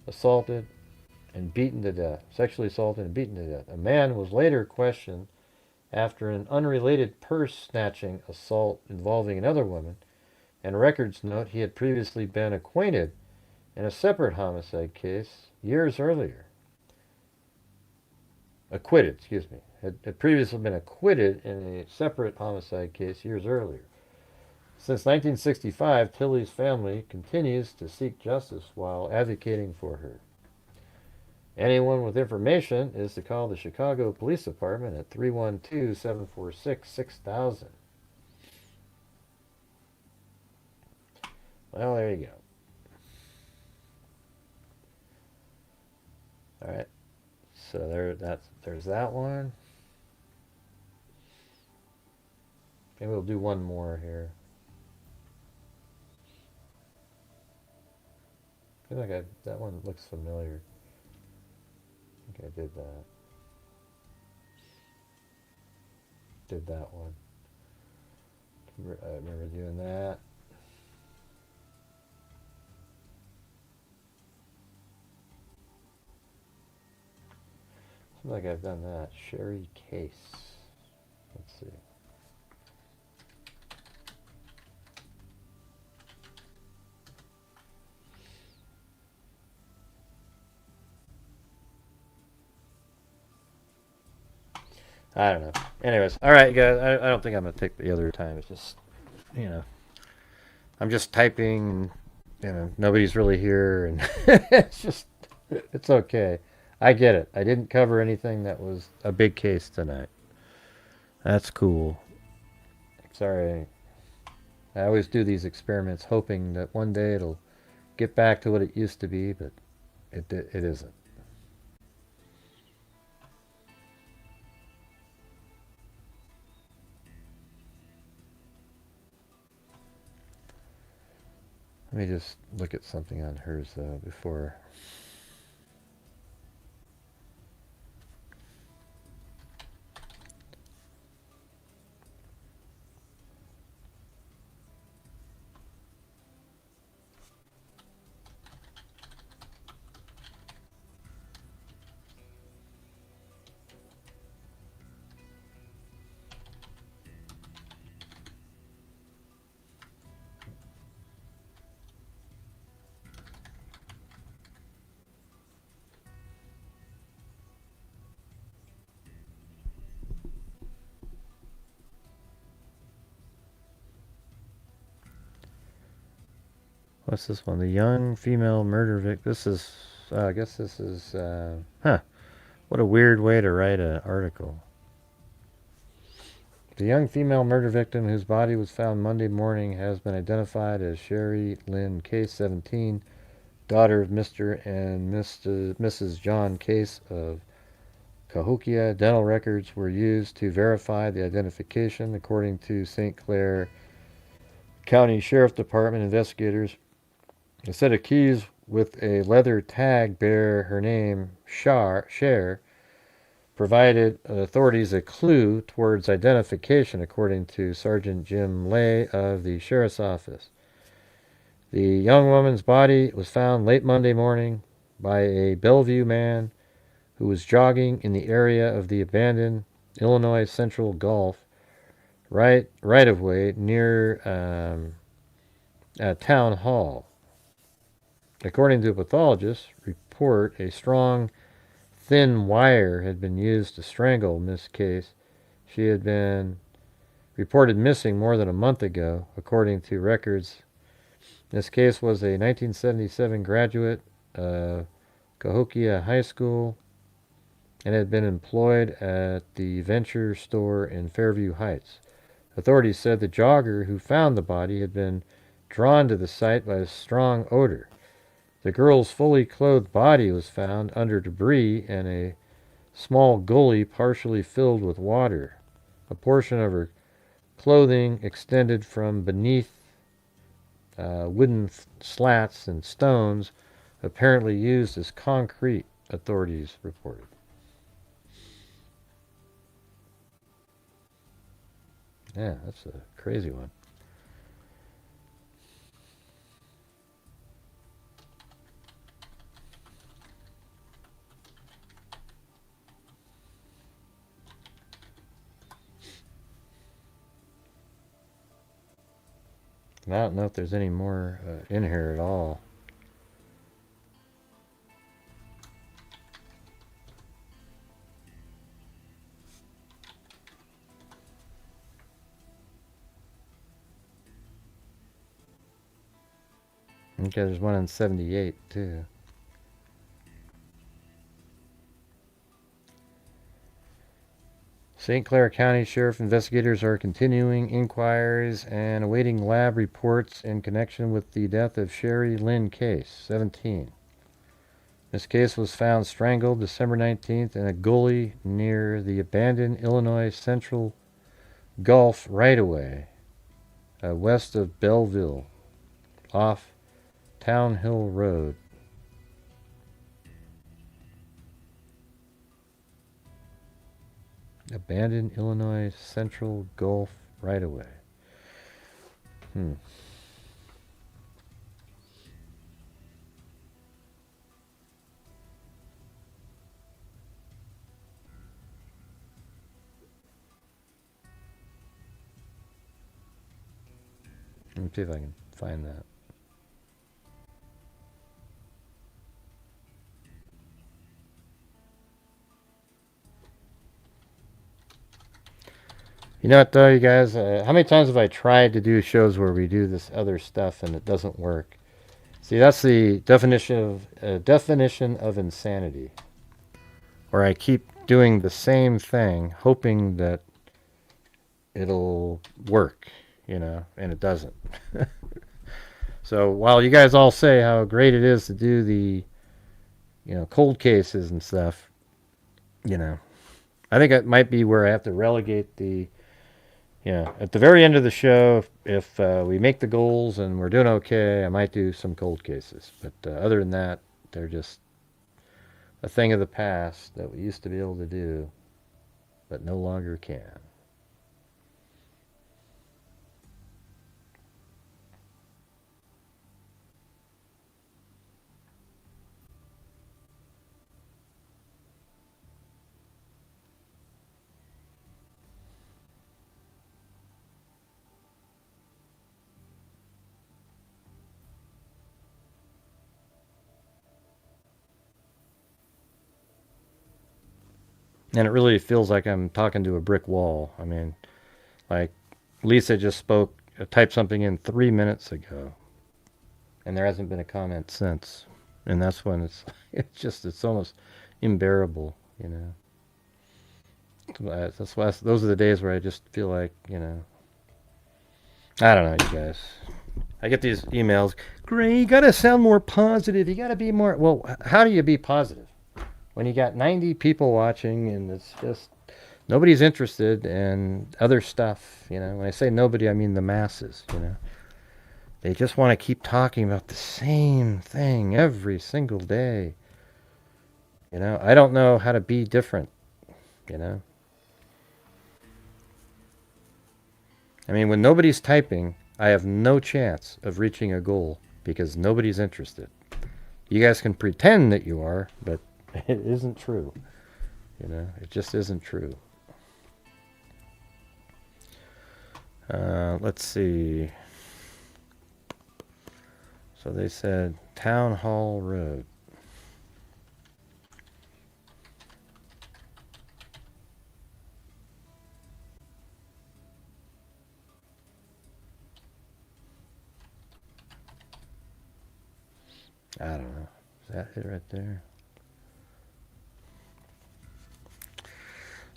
Speaker 4: assaulted, and beaten to death, sexually assaulted and beaten to death. A man was later questioned after an unrelated purse snatching assault involving another woman, and records note he had previously been acquainted in a separate homicide case years earlier. Acquitted, excuse me. Had previously been acquitted in a separate homicide case years earlier. Since 1965, Tilly's family continues to seek justice while advocating for her. Anyone with information is to call the Chicago Police Department at 312-746-6000. Well, there you go. All right. So there's that one. Maybe we'll do one more here. I feel like that one looks familiar. I think I did that. Did that one. I remember doing that. Seems like I've done that. Sherry Case. Let's see. I don't know. Anyways, all right, guys. I don't think I'm gonna take the other time. It's just, I'm just typing. Nobody's really here, and it's okay. I get it. I didn't cover anything that was a big case tonight. That's cool. Sorry. I always do these experiments hoping that one day it'll get back to what it used to be, but it isn't. Let me just look at something on hers though before. What's this one? The young female murder victim. This is, I guess this is, what a weird way to write an article. The young female murder victim whose body was found Monday morning has been identified as Sherry Lynn Case, 17, daughter of Mr. and Mrs. John Case of Cahokia. Dental records were used to verify the identification, according to St. Clair County Sheriff Department investigators. A set of keys with a leather tag bear her name, Cher, provided authorities a clue towards identification, according to Sergeant Jim Lay of the Sheriff's Office. The young woman's body was found late Monday morning by a Bellevue man who was jogging in the area of the abandoned Illinois Central Gulf right-of-way near Town Hall. According to a pathologist's report, a strong, thin wire had been used to strangle Miss Case. She had been reported missing more than a month ago, according to records. Miss Case was a 1977 graduate of Cahokia High School and had been employed at the Venture store in Fairview Heights. Authorities said the jogger who found the body had been drawn to the site by a strong odor. The girl's fully clothed body was found under debris in a small gully partially filled with water. A portion of her clothing extended from beneath wooden slats and stones apparently used as concrete, authorities reported. Yeah, that's a crazy one. I don't know if there's any more in here at all. Okay, there's one in 78 too. St. Clair County Sheriff investigators are continuing inquiries and awaiting lab reports in connection with the death of Sherry Lynn Case, 17. This case was found strangled December 19th in a gully near the abandoned Illinois Central Gulf right-of-way, west of Belleville, off Town Hill Road. Abandoned Illinois Central Gulf right-of-way. Let me see if I can find that. You know what though, you guys? How many times have I tried to do shows where we do this other stuff and it doesn't work? See, that's the definition of insanity. Where I keep doing the same thing, hoping that it'll work, you know, and it doesn't. So while you guys all say how great it is to do the, you know, cold cases and stuff, you know, I think it might be where I have to relegate the, you know, at the very end of the show, if we make the goals and we're doing okay, I might do some cold cases. But other than that, they're just a thing of the past that we used to be able to do, but no longer can. And it really feels like I'm talking to a brick wall. I mean, like Lisa just typed something in 3 minutes ago, and there hasn't been a comment since. And that's when it's almost unbearable, you know. Those are the days where I just feel like, you know, I don't know, you guys. I get these emails, Gray, you gotta sound more positive. You gotta be more. Well, how do you be positive when you got 90 people watching and it's just nobody's interested in other stuff? You know, when I say nobody, I mean the masses. You know, they just want to keep talking about the same thing every single day. You know, I don't know how to be different. You know, I mean, when nobody's typing, I have no chance of reaching a goal because nobody's interested. You guys can pretend that you are, but it isn't true. You know, it just isn't true. Let's see. So they said Town Hall Road. I don't know. Is that it right there?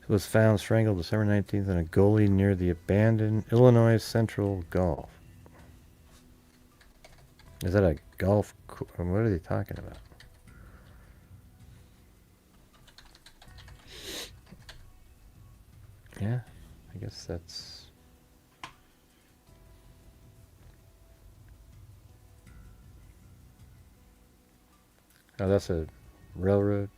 Speaker 4: It was found strangled December 19th in a gully near the abandoned Illinois Central Gulf. Is that a golf? What are they talking about? Yeah, I guess that's... Oh, that's a railroad.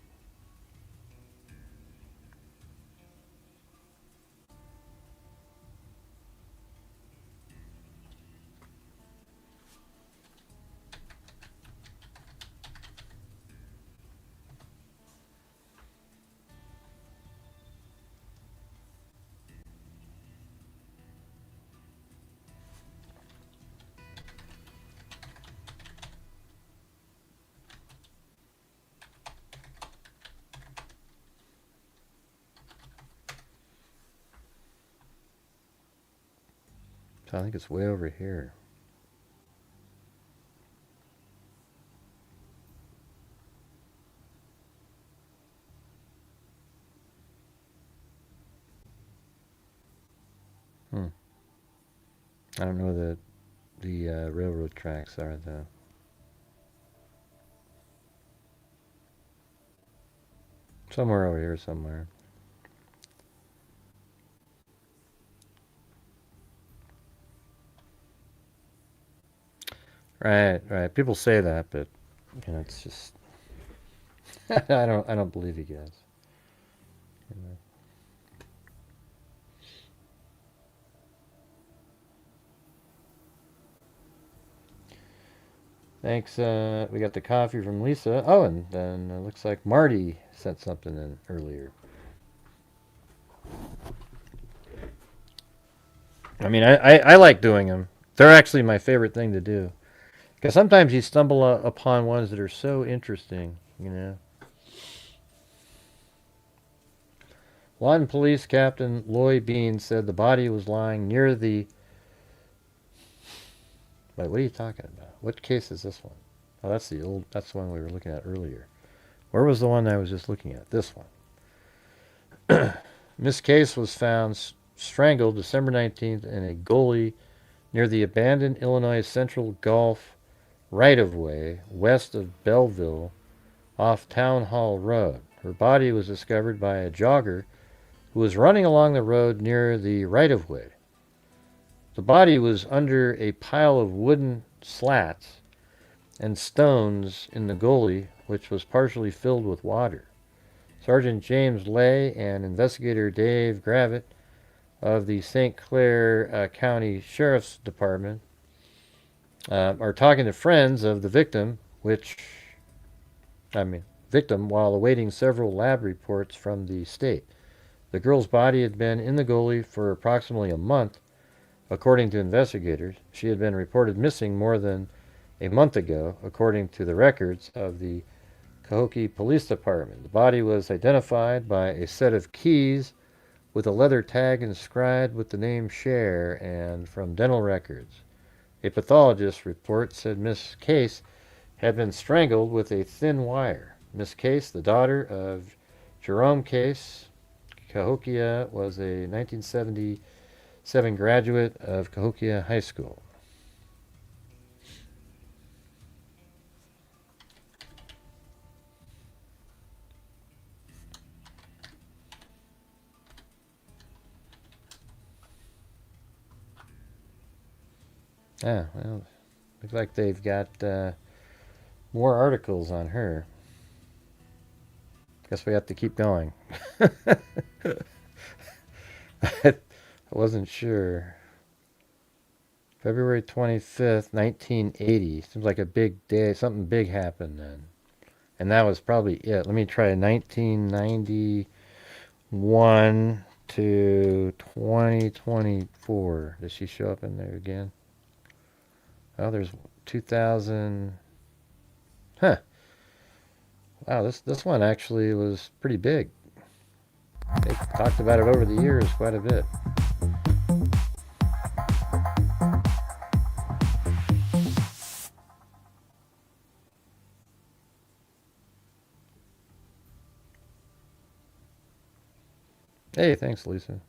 Speaker 4: So I think it's way over here. I don't know where the railroad tracks are, though. Somewhere over here, somewhere. Right. People say that, but you know, it's just I don't believe you guys. You know. Thanks. We got the coffee from Lisa. Oh, and then it looks like Marty sent something in earlier. I mean, I like doing them. They're actually my favorite thing to do. Because sometimes you stumble upon ones that are so interesting, you know. Lawton Police Captain Lloyd Bean said the body was lying near the... Wait, what are you talking about? What case is this one? Oh, that's the one we were looking at earlier. Where was the one I was just looking at? This one. Miss Case was found strangled December 19th in a gully near the abandoned Illinois Central Gulf right-of-way west of Belleville off Town Hall Road. Her body was discovered by a jogger who was running along the road near the right-of-way. The body was under a pile of wooden slats and stones in the gully, which was partially filled with water. Sergeant James Lay and investigator Dave Gravitt of the St. Clair County Sheriff's Department are talking to friends of the victim, while awaiting several lab reports from the state. The girl's body had been in the gully for approximately a month, according to investigators. She had been reported missing more than a month ago, according to the records of the Cahokia Police Department. The body was identified by a set of keys with a leather tag inscribed with the name Cher and from dental records. A pathologist report said Miss Case had been strangled with a thin wire. Miss Case, the daughter of Jerome Case, Cahokia, was a 1977 graduate of Cahokia High School. Ah, well, looks like they've got more articles on her. Guess we have to keep going. I wasn't sure. February 25th, 1980. Seems like a big day. Something big happened then. And that was probably it. Let me try 1991 to 2024. Does she show up in there again? Oh, there's 2000. Huh. Wow, this one actually was pretty big. They talked about it over the years quite a bit. Hey, thanks, Lisa.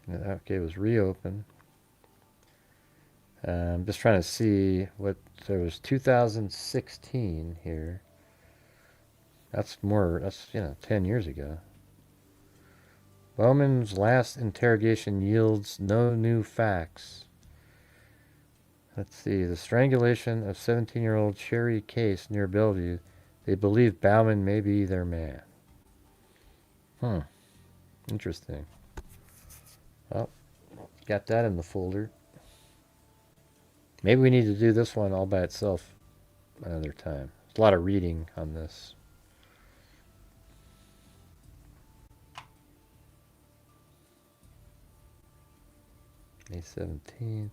Speaker 4: Okay, it was reopened. I'm just trying to see what there was. 2016 here. That's 10 years ago. Bowman's last interrogation yields no new facts. Let's see. The strangulation of 17-year-old Sherry Case near Bellevue. They believe Bauman may be their man. Interesting. Well, got that in the folder. Maybe we need to do this one all by itself another time. There's a lot of reading on this. May 17th.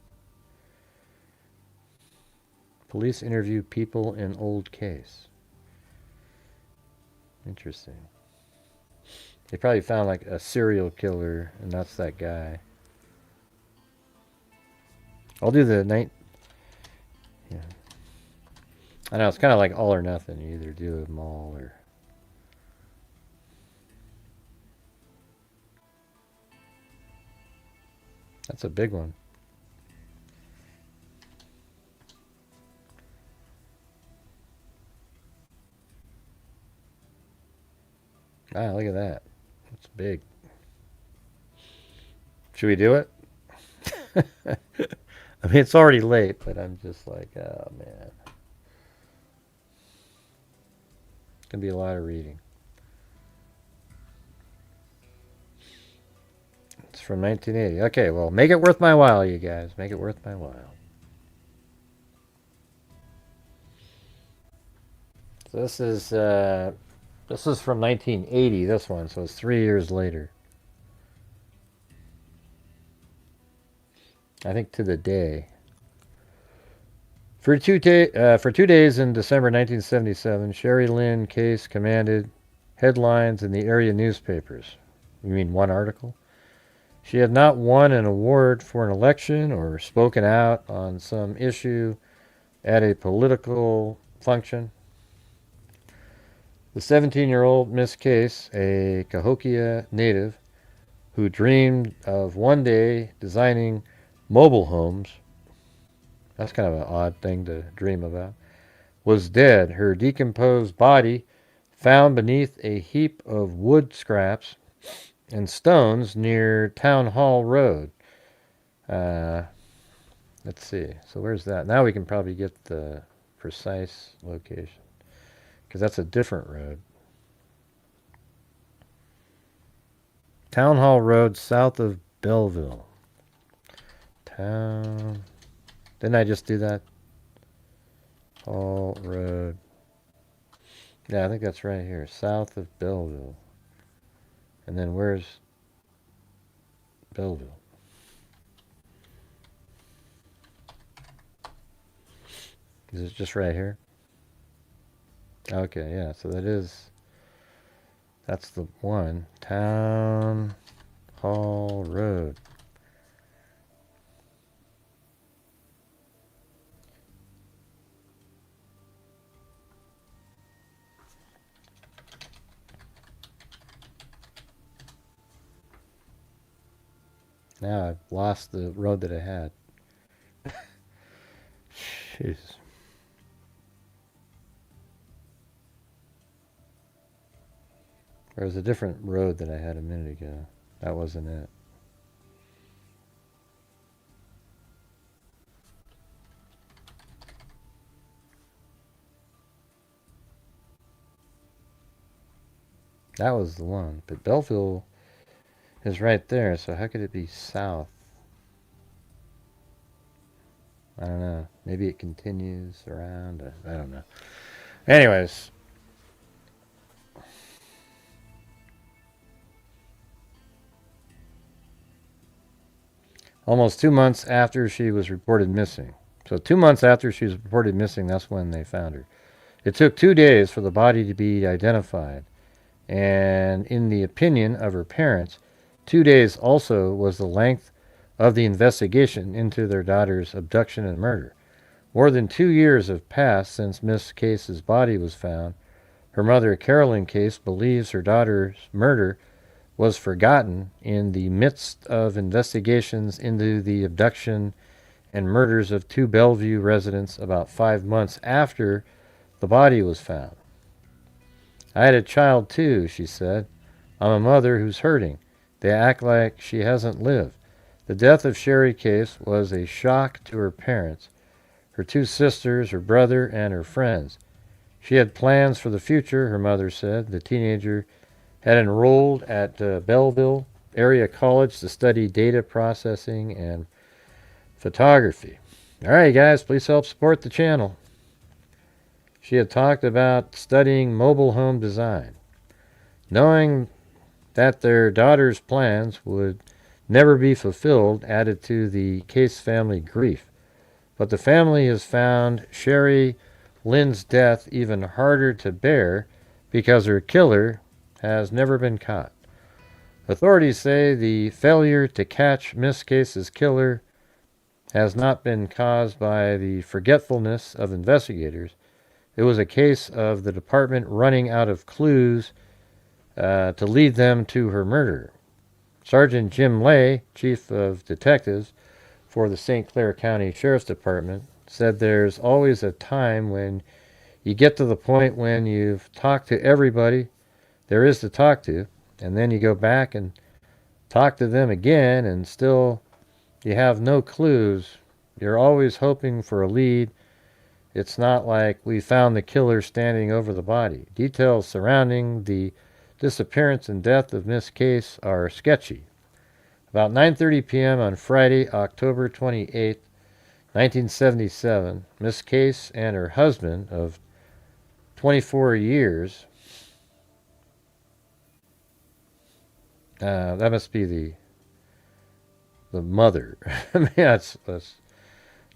Speaker 4: Police interview people in old case. Interesting. They probably found like a serial killer, and that's that guy. I'll do the night. Yeah. I know, it's kind of like all or nothing. You either do them all or... That's a big one. Ah, look at that. That's big. Should we do it? I mean, it's already late, but I'm just like, oh, man. It's going to be a lot of reading. It's from 1980. Okay, well, make it worth my while, you guys. Make it worth my while. So this is from 1980, this one, so it's 3 years later. I think to the day. For 2 days in December 1977, Sherry Lynn Case commanded headlines in the area newspapers. You mean one article? She had not won an award for an election or spoken out on some issue at a political function. The 17-year-old Miss Case, a Cahokia native who dreamed of one day designing mobile homes, that's kind of an odd thing to dream about, was dead. Her decomposed body found beneath a heap of wood scraps and stones near Town Hall Road. Let's see. So where's that? Now we can probably get the precise location, because that's a different road. Town Hall Road, south of Belleville. Didn't I just do that? Hall Road. Yeah, I think that's right here. South of Belleville. And then where's Belleville? Is it just right here? Okay, yeah, so that's the one. Town Hall Road. Now I've lost the road that I had. Jeez. There was a different road that I had a minute ago. That wasn't it. That was the one. But Belleville is right there, so how could it be south? I don't know. Maybe it continues around. I don't know. Anyways. Almost 2 months after she was reported missing. So 2 months after she was reported missing, that's when they found her. It took 2 days for the body to be identified. And in the opinion of her parents, 2 days also was the length of the investigation into their daughter's abduction and murder. More than 2 years have passed since Miss Case's body was found. Her mother, Carolyn Case, believes her daughter's murder was forgotten in the midst of investigations into the abduction and murders of 2 Bellevue residents about 5 months after the body was found. I had a child too, she said. I'm a mother who's hurting. They act like she hasn't lived. The death of Sherry Case was a shock to her parents. her 2 sisters, her brother, and her friends. She had plans for the future, her mother said. The teenager had enrolled at Belleville Area College to study data processing and photography. All right, guys, please help support the channel. She had talked about studying mobile home design. Knowing that their daughter's plans would never be fulfilled added to the Case family grief. But the family has found Sherry Lynn's death even harder to bear because her killer has never been caught. Authorities say the failure to catch Miss Case's killer has not been caused by the forgetfulness of investigators. It was a case of the department running out of clues to lead them to her murder. Sergeant Jim Lay, Chief of Detectives for the St. Clair County Sheriff's Department, said there's always a time when you get to the point when you've talked to everybody there is to talk to, and then you go back and talk to them again, and still you have no clues. You're always hoping for a lead. It's not like we found the killer standing over the body. Details surrounding the disappearance and death of Miss Case are sketchy. About 9:30 p.m. on Friday, October 28, 1977, Miss Case and her husband of 24 years, that must be the mother. I mean, that's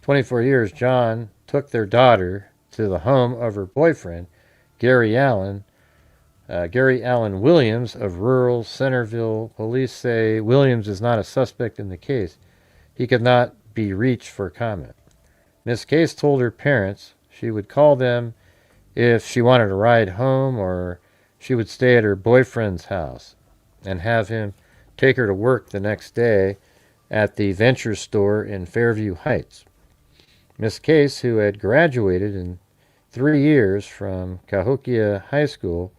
Speaker 4: 24 years, John took their daughter to the home of her boyfriend, Gary Allen Williams of rural Centerville. Police say Williams is not a suspect in the case. He could not be reached for comment. Miss Case told her parents she would call them if she wanted a ride home, or she would stay at her boyfriend's house and have him take her to work the next day at the Venture store in Fairview Heights. Miss Case, who had graduated in 3 years from Cahokia High School,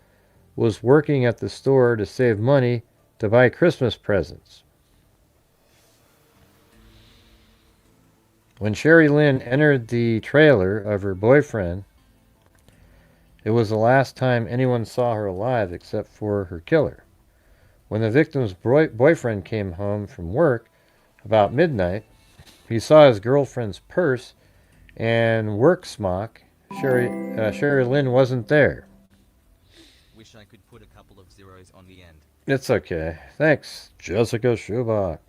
Speaker 4: was working at the store to save money to buy Christmas presents. When Sherry Lynn entered the trailer of her boyfriend, it was the last time anyone saw her alive except for her killer. When the victim's boyfriend came home from work about midnight, he saw his girlfriend's purse and work smock. Sherry Lynn wasn't there.
Speaker 7: Wish I could put a couple of zeros on the end.
Speaker 4: It's okay. Thanks, Jessica Schubach.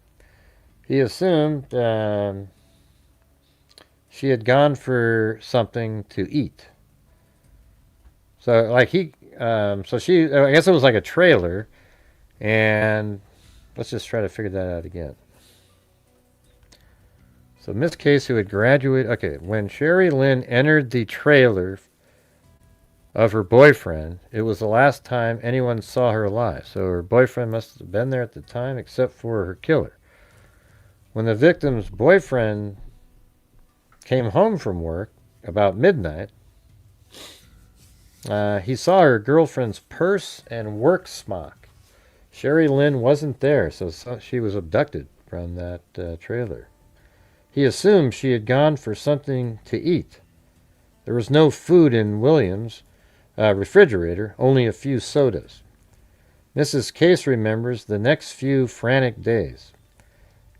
Speaker 4: He assumed she had gone for something to eat. So, like, I guess it was like a trailer, and let's just try to figure that out again. So, Miss Case, who had graduated, okay, when Sherry Lynn entered the trailer of her boyfriend, it was the last time anyone saw her alive. So her boyfriend must have been there at the time, except for her killer. When the victim's boyfriend came home from work about midnight, he saw her girlfriend's purse and work smock. Sherry Lynn wasn't there, so she was abducted from that trailer. He assumed she had gone for something to eat. There was no food in Williams' refrigerator, only a few sodas. Mrs. Case remembers the next few frantic days.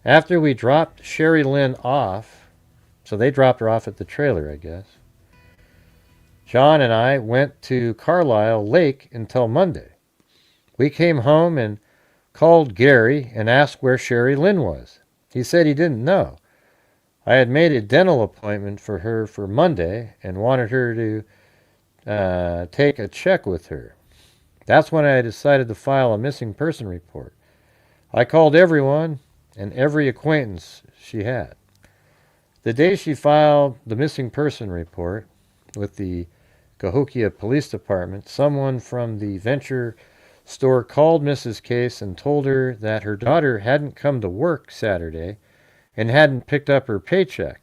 Speaker 4: After we dropped Sherry Lynn off, so they dropped her off at the trailer, I guess, John and I went to Carlisle Lake until Monday. We came home and called Gary and asked where Sherry Lynn was. He said he didn't know. I had made a dental appointment for her for Monday and wanted her to take a check with her. That's when I decided to file a missing person report. I called everyone and every acquaintance she had. The day she filed the missing person report with the Cahokia Police Department, someone from the Venture store called Mrs. Case and told her that her daughter hadn't come to work Saturday and hadn't picked up her paycheck.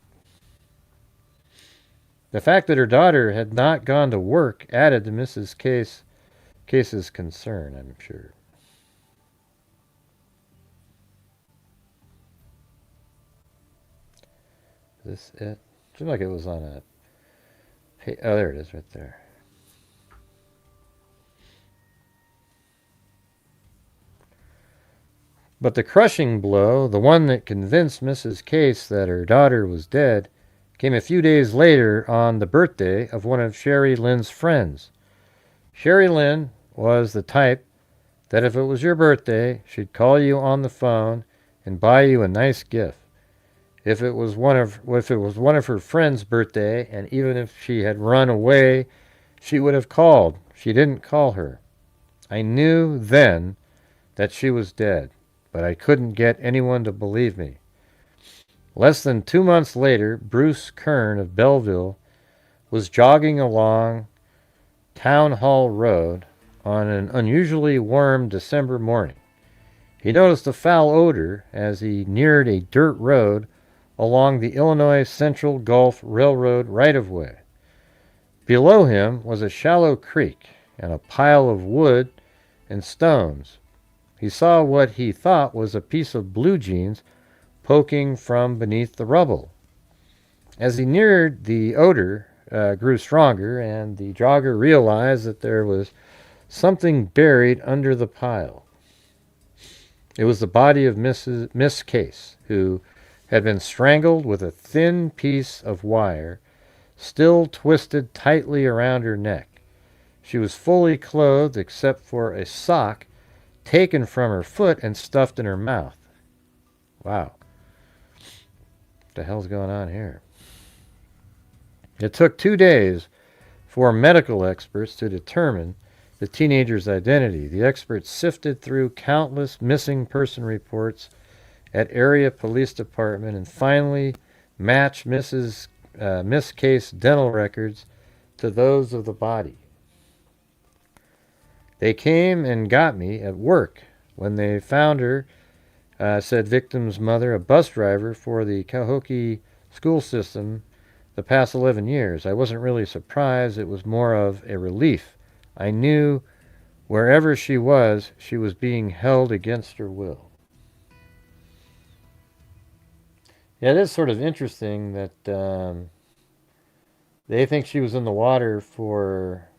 Speaker 4: The fact that her daughter had not gone to work added to Mrs. Case's concern, I'm sure. Is this it? Seemed like it was on a... Oh, there it is right there. But the crushing blow, the one that convinced Mrs. Case that her daughter was dead, came a few days later on the birthday of one of Sherry Lynn's friends. Sherry Lynn was the type that if it was your birthday, she'd call you on the phone and buy you a nice gift. If it was one of her friend's birthday, and even if she had run away, she would have called. She didn't call her. I knew then that she was dead, but I couldn't get anyone to believe me. Less than 2 months later, Bruce Kern of Belleville was jogging along Town Hall Road on an unusually warm December morning. He noticed a foul odor as he neared a dirt road along the Illinois Central Gulf Railroad right-of-way. Below him was a shallow creek and a pile of wood and stones. He saw what he thought was a piece of blue jeans poking from beneath the rubble. As he neared, the odor grew stronger, and the jogger realized that there was something buried under the pile. It was the body of Miss Case, who had been strangled with a thin piece of wire still twisted tightly around her neck. She was fully clothed except for a sock taken from her foot and stuffed in her mouth. Wow. What the hell's going on here? It took 2 days for medical experts to determine the teenager's identity. The experts sifted through countless missing person reports at area police department and finally matched Miss Case dental records to those of the body. They came and got me at work when they found her, said victim's mother, a bus driver for the Cahokia school system the past 11 years. I wasn't really surprised. It was more of a relief. I knew wherever she was being held against her will. Yeah, it is sort of interesting that they think she was in the water for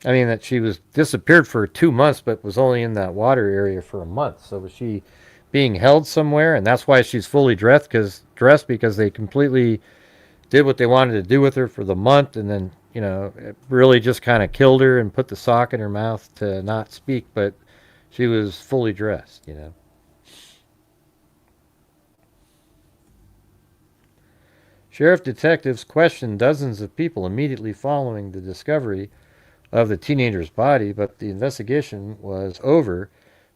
Speaker 4: that she was disappeared for 2 months, but was only in that water area for a month. So was she being held somewhere, and that's why she's fully dressed because they completely did what they wanted to do with her for the month, and then, it really just kind of killed her and put the sock in her mouth to not speak, but she was fully dressed, Sheriff detectives questioned dozens of people immediately following the discovery of the teenager's body, but the investigation was over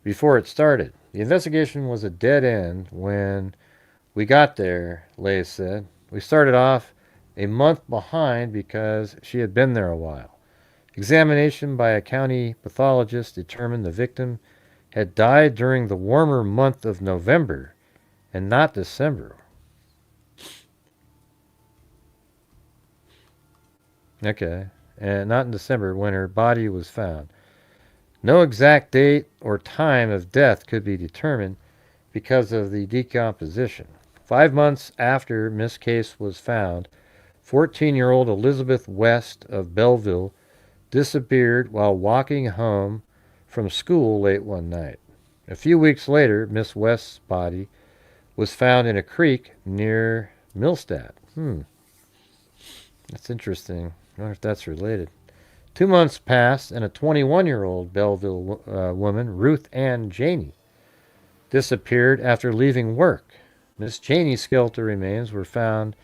Speaker 4: before it started. The investigation was a dead end when we got there, Leigh said. We started off a month behind because she had been there a while. Examination by a county pathologist determined the victim had died during the warmer month of November and not December. Okay, and not in December when her body was found. No exact date or time of death could be determined because of the decomposition. 5 months after Miss Case was found, 14-year-old Elizabeth West of Belleville disappeared while walking home from school late one night. A few weeks later, Miss West's body was found in a creek near Millstadt. That's interesting. I wonder if that's related. 2 months passed, and a 21-year-old Belleville woman, Ruth Ann Janey, disappeared after leaving work. Miss Janey's skeletal remains were found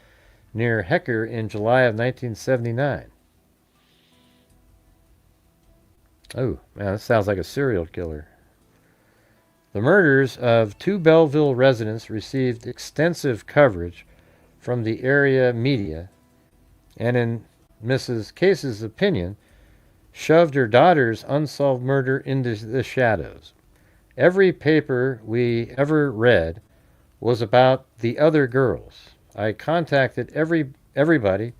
Speaker 4: near Hecker in July of 1979. Oh, man, that sounds like a serial killer. The murders of 2 Belleville residents received extensive coverage from the area media, and in Mrs. Case's opinion, shoved her daughter's unsolved murder into the shadows. Every paper we ever read was about the other girls. I contacted everybody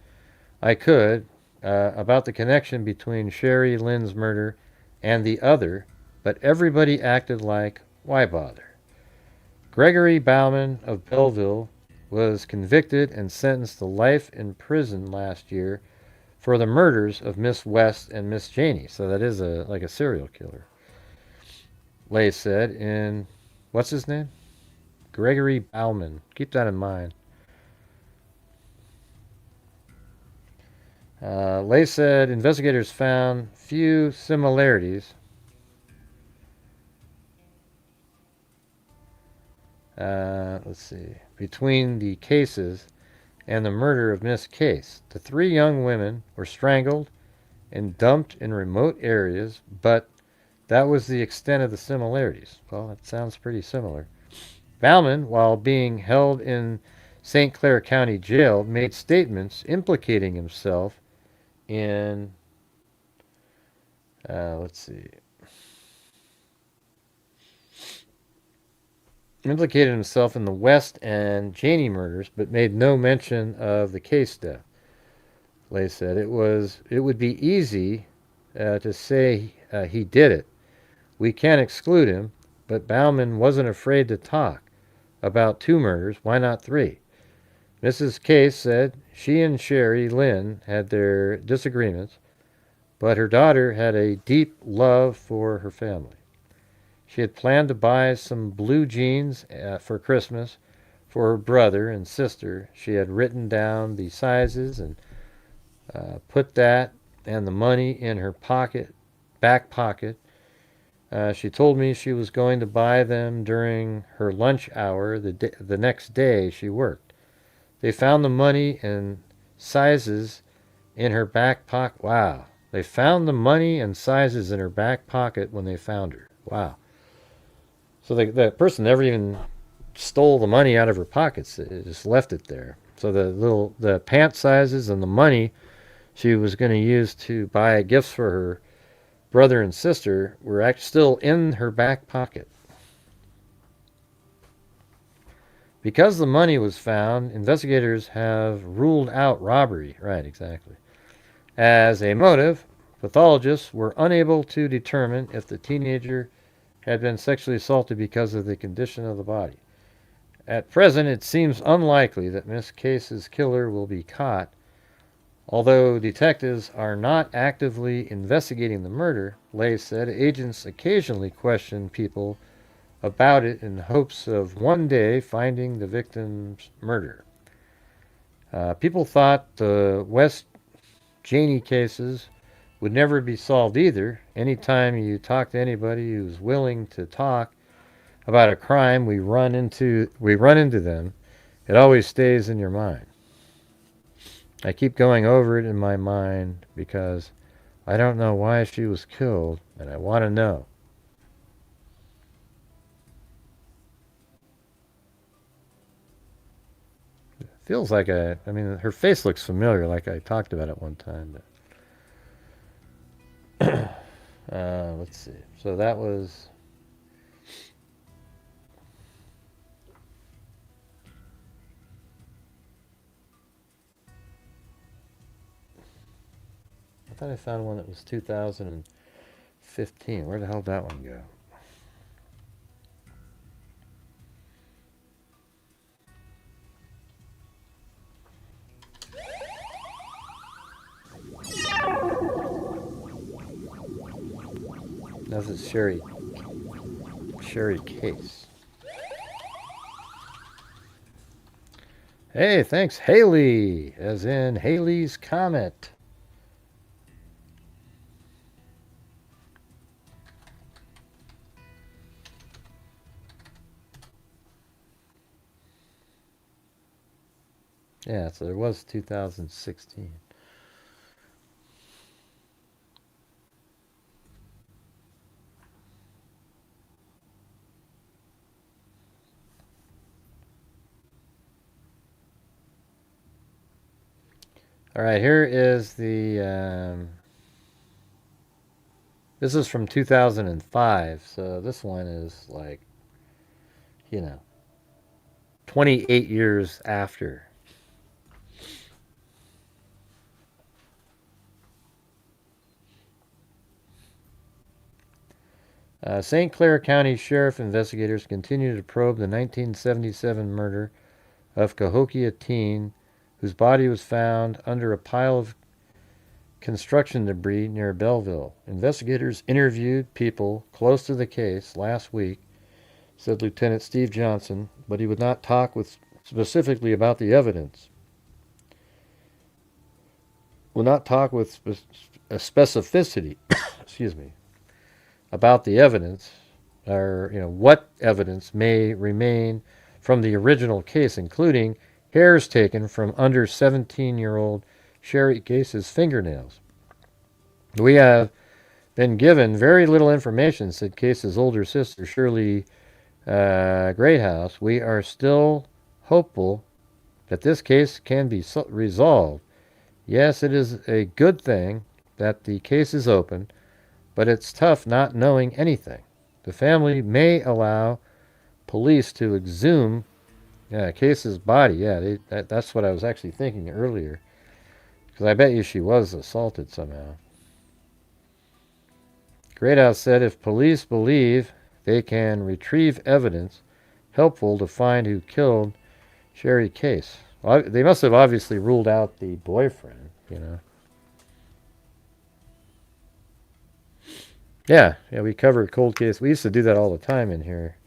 Speaker 4: I could about the connection between Sherry Lynn's murder and the other, but everybody acted like, why bother? Gregory Bauman of Belleville was convicted and sentenced to life in prison last year for the murders of Miss West and Miss Janey. So that is like a serial killer. Lay said in, what's his name? Gregory Bauman. Keep that in mind. Lay said investigators found few similarities let's see, between the cases and the murder of Miss Case. The three young women were strangled and dumped in remote areas, but that was the extent of the similarities. Well, that sounds pretty similar. Bauman, while being held in St. Clair County Jail, made statements implicating himself in, implicated himself in the West and Janey murders, but made no mention of the Case death. Lay said it would be easy to say he did it. We can't exclude him, but Bauman wasn't afraid to talk about 2 murders. Why not 3? Mrs. Case said she and Sherry Lynn had their disagreements, but her daughter had a deep love for her family. She had planned to buy some blue jeans for Christmas for her brother and sister. She had written down the sizes and put that and the money in her back pocket. She told me she was going to buy them during her lunch hour the next day she worked. They found the money and sizes in her back pocket. Wow. They found the money and sizes in her back pocket when they found her. Wow. So the person never even stole the money out of her pockets. It just left it there. So the pant sizes and the money she was going to use to buy gifts for her brother and sister were actually still in her back pocket. Because the money was found, investigators have ruled out robbery. Right, exactly. As a motive, pathologists were unable to determine if the teenager had been sexually assaulted because of the condition of the body. At present, it seems unlikely that Miss Case's killer will be caught. Although detectives are not actively investigating the murder, Lay said agents occasionally question people about it in hopes of one day finding the victim's murder. People thought the West Janey cases would never be solved either. Anytime you talk to anybody who's willing to talk about a crime we run into them, it always stays in your mind. I keep going over it in my mind because I don't know why she was killed, and I want to know. It feels like I mean, her face looks familiar, like I talked about it one time, but let's see. So that was I thought I found one that was 2015. Where the hell did that one go? This is Sherry Case. Hey, thanks, Haley, as in Haley's Comet. Yeah, so there was 2016. All right, here is the, this is from 2005, so this one is like, 28 years after. St. Clair County Sheriff investigators continue to probe the 1977 murder of Cahokia teen whose body was found under a pile of construction debris near Belleville. Investigators interviewed people close to the case last week, said Lieutenant Steve Johnson, but he would not talk specifically about the evidence. Will not talk with specificity, excuse me, about the evidence, or what evidence may remain from the original case, including hairs taken from under 17-year-old Sherry Case's fingernails. We have been given very little information, said Case's older sister, Shirley Greathouse. We are still hopeful that this case can be resolved. Yes, it is a good thing that the case is open, but it's tough not knowing anything. The family may allow police to exhume Case's body. Yeah, that's what I was actually thinking earlier, because I bet you she was assaulted somehow. Greathouse said if police believe they can retrieve evidence helpful to find who killed Sherry Case. Well, they must have obviously ruled out the boyfriend, Yeah, we cover cold case. We used to do that all the time in here.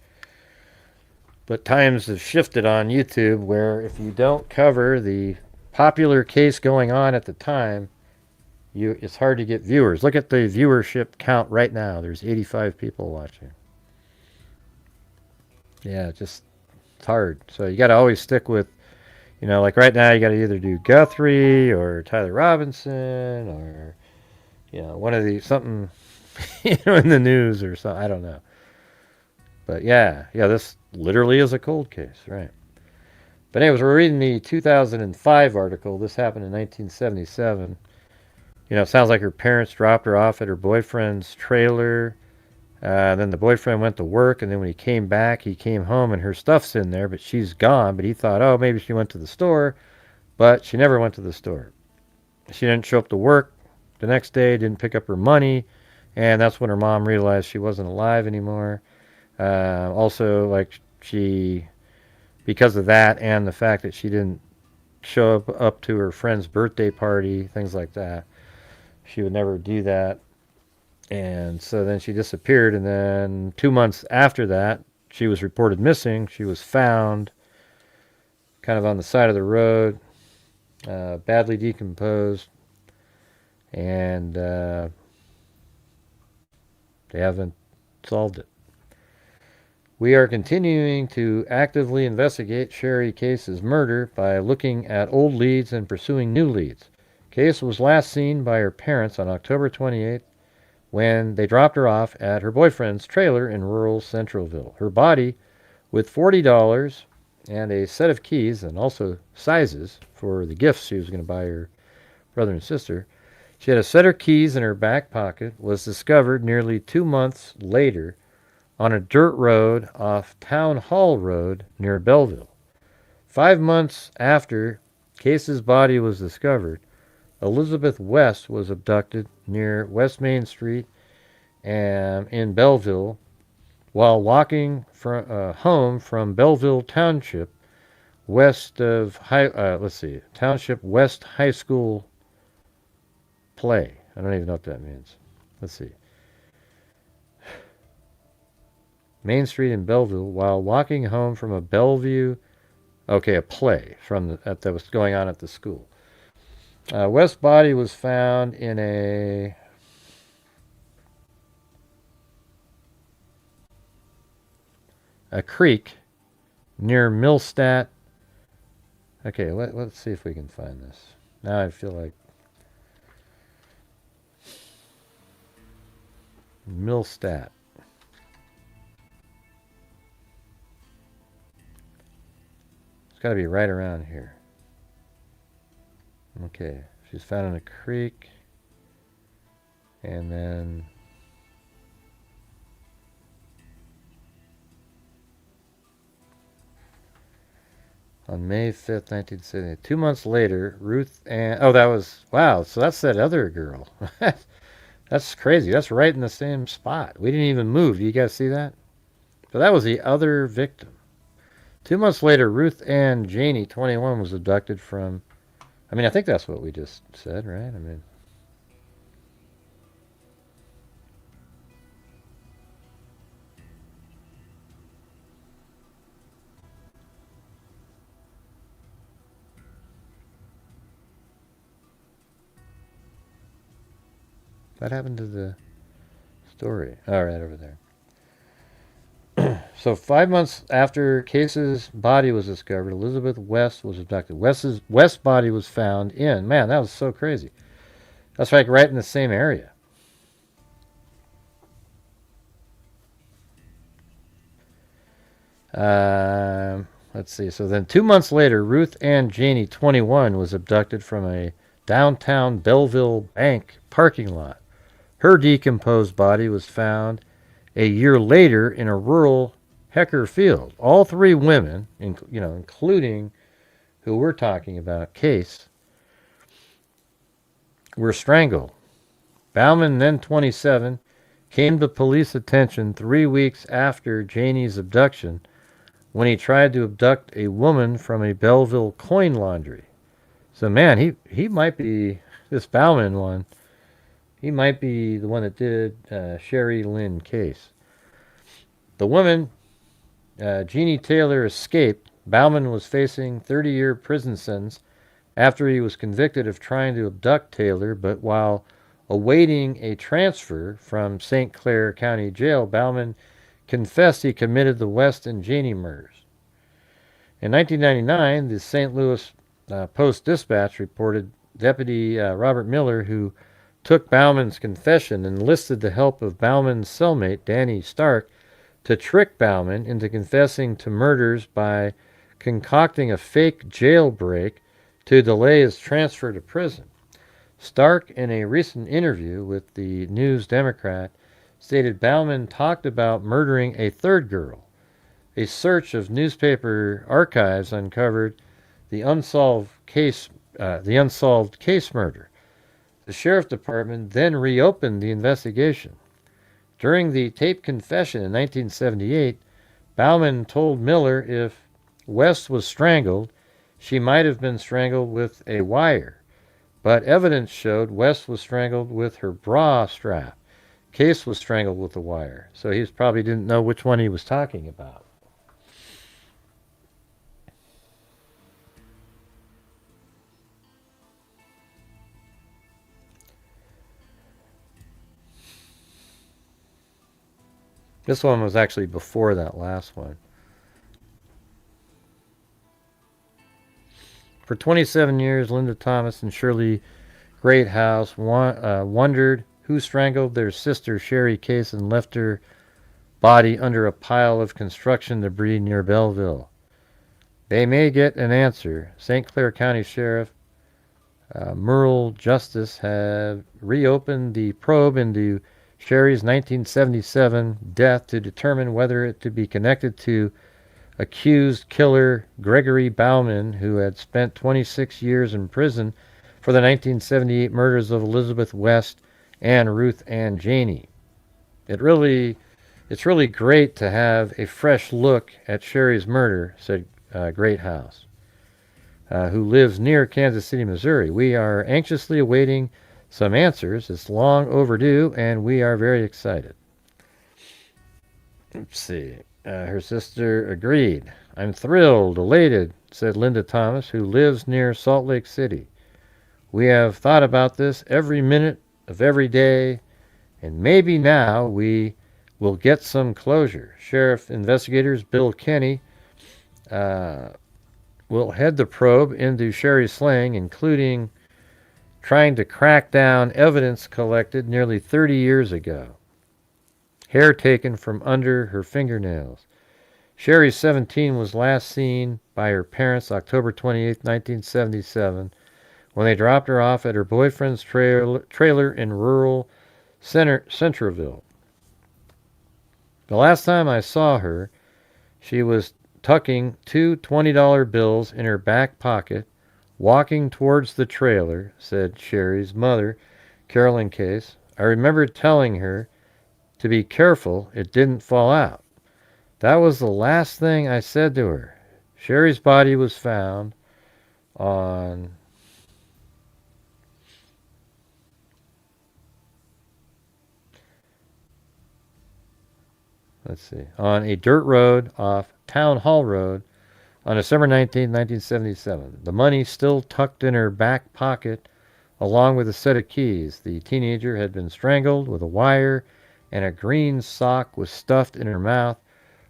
Speaker 4: But times have shifted on YouTube where if you don't cover the popular case going on at the time, it's hard to get viewers. Look at the viewership count right now. There's 85 people watching. Yeah, it's hard. So you got to always stick with, like right now you got to either do Guthrie or Tyler Robinson or, one of these, something, in the news or something. I don't know. But yeah, this literally is a cold case, right? But anyways, we're reading the 2005 article. This happened in 1977. It sounds like her parents dropped her off at her boyfriend's trailer. Then the boyfriend went to work, and then when he came back, he came home, and her stuff's in there, but she's gone. But he thought, oh, maybe she went to the store, but she never went to the store. She didn't show up to work the next day, didn't pick up her money, and that's when her mom realized she wasn't alive anymore. Also, because of that and the fact that she didn't show up to her friend's birthday party, things like that, she would never do that. And so then she disappeared, and then 2 months after that, she was reported missing. She was found kind of on the side of the road, badly decomposed, and they haven't solved it. We are continuing to actively investigate Sherry Case's murder by looking at old leads and pursuing new leads. Case was last seen by her parents on October 28th when they dropped her off at her boyfriend's trailer in rural Centralville. Her body, with $40 and a set of keys and also sizes for the gifts she was going to buy her brother and sister, she had a set of keys in her back pocket, was discovered nearly 2 months later on a dirt road off Town Hall Road near Belleville. 5 months after Case's body was discovered, Elizabeth West was abducted near West Main Street in Belleville while walking home from Belleville Township Township West High School Play. I don't even know what that means. Let's see. Main Street in Belleville while walking home from a Bellevue, a play that was going on at the school. West's body was found in a creek near Millstadt. Okay, let's see if we can find this. Now I feel like Millstadt. It's got to be right around here. Okay, she's found in a creek, and then on May 5th, 1970. 2 months later, Ruth Ann... Oh, that was... Wow, so that's that other girl. That's crazy. That's right in the same spot. We didn't even move. Do you guys see that? So that was the other victim. 2 months later, Ruth Ann Janey, 21, was abducted from... I mean, I think that's what we just said, right? I mean... What happened to the story? All right, over there. So 5 months after Case's body was discovered, Elizabeth West was abducted. West's body was found in... Man, that was so crazy. That's like right in the same area. Let's see. So then 2 months later, Ruth Ann Janey, 21, was abducted from a downtown Belleville bank parking lot. Her decomposed body was found a year later in a rural Hecker field. All three women, including who we're talking about, Case, were strangled. Bauman, then 27, came to police attention 3 weeks after Janey's abduction when he tried to abduct a woman from a Belleville coin laundry. So, man, he might be, this Bauman one, he might be the one that did Sherry Lynn Case. The woman, Jeannie Taylor, escaped. Bauman was facing 30-year prison sentence after he was convicted of trying to abduct Taylor, but while awaiting a transfer from St. Clair County Jail, Bauman confessed he committed the West and Janey murders. In 1999, the St. Louis Post-Dispatch reported Deputy Robert Miller, who took Bauman's confession, enlisted the help of Bauman's cellmate, Danny Stark, to trick Bauman into confessing to murders by concocting a fake jailbreak to delay his transfer to prison. Stark, in a recent interview with the News Democrat, stated Bauman talked about murdering a third girl. A search of newspaper archives uncovered the unsolved case murder. The sheriff department then reopened the investigation. During the taped confession in 1978, Bauman told Miller if West was strangled, she might have been strangled with a wire. But evidence showed West was strangled with her bra strap. Case was strangled with a wire. So he probably didn't know which one he was talking about. This one was actually before that last one. For 27 years, Linda Thomas and Shirley Greathouse wondered who strangled their sister Sherry Case and left her body under a pile of construction debris near Belleville. They may get an answer. St. Clair County Sheriff Merle Justice have reopened the probe into Sherry's 1977 death to determine whether it to be connected to accused killer Gregory Bauman, who had spent 26 years in prison for the 1978 murders of Elizabeth West and Ruth Ann Janey. It's really great to have a fresh look at Sherry's murder, said Greathouse, who lives near Kansas City, Missouri. We are anxiously awaiting some answers. It's long overdue, and we are very excited. Let's see. Her sister agreed. I'm thrilled, elated, said Linda Thomas, who lives near Salt Lake City. We have thought about this every minute of every day, and maybe now we will get some closure. Sheriff investigators Bill Kenny will head the probe into Sherry's slaying, including trying to crack down evidence collected nearly 30 years ago. Hair taken from under her fingernails. Sherry, 17, was last seen by her parents October 28, 1977, when they dropped her off at her boyfriend's trailer in rural Centerville. The last time I saw her, she was tucking two $20 bills in her back pocket, walking towards the trailer, said Sherry's mother, Carolyn Case. I remember telling her to be careful it didn't fall out. That was the last thing I said to her. Sherry's body was found on on a dirt road off Town Hall Road on December 19, 1977. The money still tucked in her back pocket along with a set of keys. The teenager had been strangled with a wire and a green sock was stuffed in her mouth.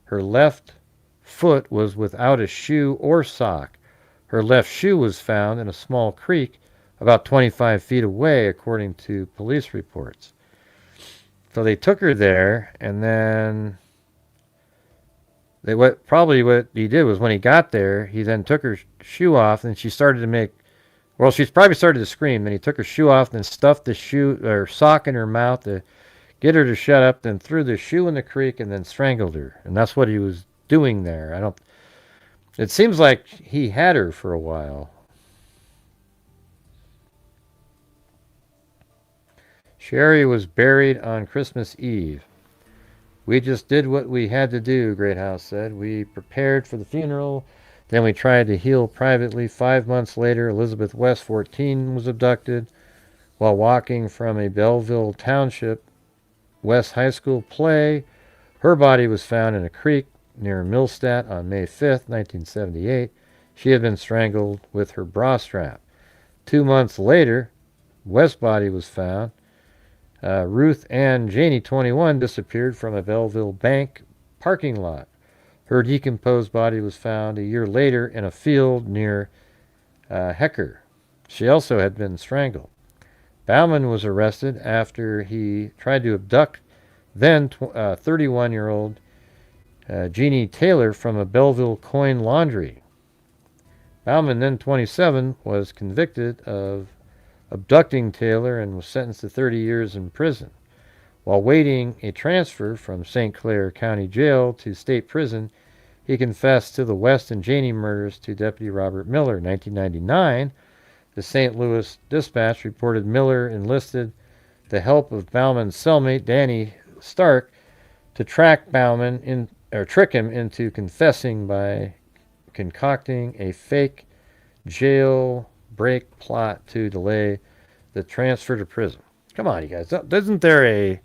Speaker 4: Her left foot was without a shoe or sock. Her left shoe was found in a small creek about 25 feet away, according to police reports. So they took her there, and then what he did was when he got there, he then took her shoe off, and she started to make, well, she's probably started to scream. Then he took her shoe off, then stuffed the shoe or sock in her mouth to get her to shut up, then threw the shoe in the creek, and then strangled her. And that's what he was doing there. It seems like he had her for a while. Sherry was buried on Christmas Eve. We just did what we had to do, Greathouse said. We prepared for the funeral, then we tried to heal privately. 5 months later, Elizabeth West, 14, was abducted while walking from a Belleville Township West High School play. Her body was found in a creek near Millstadt on May 5th, 1978. She had been strangled with her bra strap. 2 months later, West's body was found. Ruth Ann Janey, 21, disappeared from a Belleville bank parking lot. Her decomposed body was found a year later in a field near Hecker. She also had been strangled. Bauman was arrested after he tried to abduct then 31-year-old Jeannie Taylor from a Belleville coin laundry. Bauman, then 27, was convicted of abducting Taylor and was sentenced to 30 years in prison. While waiting a transfer from St. Clair County Jail to state prison, he confessed to the West and Janey murders to Deputy Robert Miller. In 1999, the St. Louis Dispatch reported Miller enlisted the help of Bauman's cellmate Danny Stark to track Bauman trick him into confessing by concocting a fake jail break plot to delay the transfer to prison. Come on, you guys. Isn't there a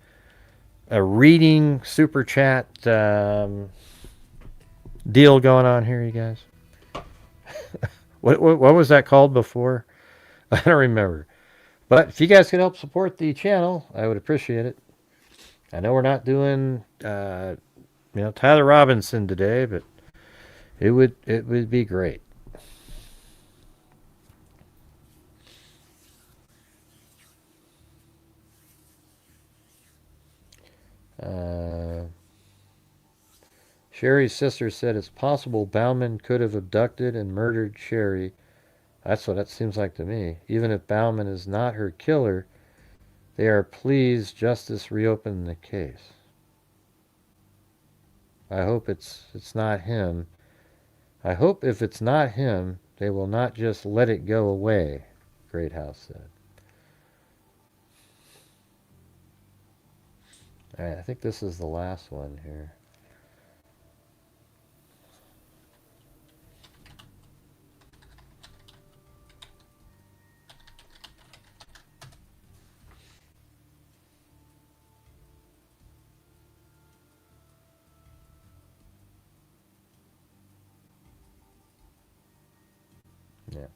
Speaker 4: reading super chat deal going on here, you guys? What was that called before? I don't remember. But if you guys could help support the channel, I would appreciate it. I know we're not doing Tyler Robinson today, but it would be great. Sherry's sister said it's possible Bauman could have abducted and murdered Sherry. That's what it seems like to me. Even if Bauman is not her killer, they are pleased justice reopened the case. I hope it's not him. I hope if it's not him, they will not just let it go away, Greathouse said. All right, I think this is the last one here. Yeah.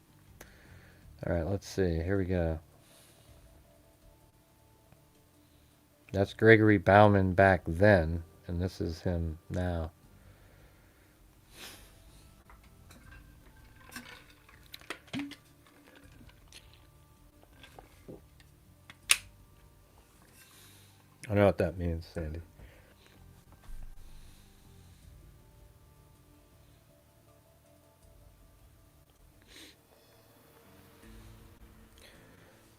Speaker 4: All right, let's see. Here we go. That's Gregory Bauman back then, and this is him now. I don't know what that means, Sandy.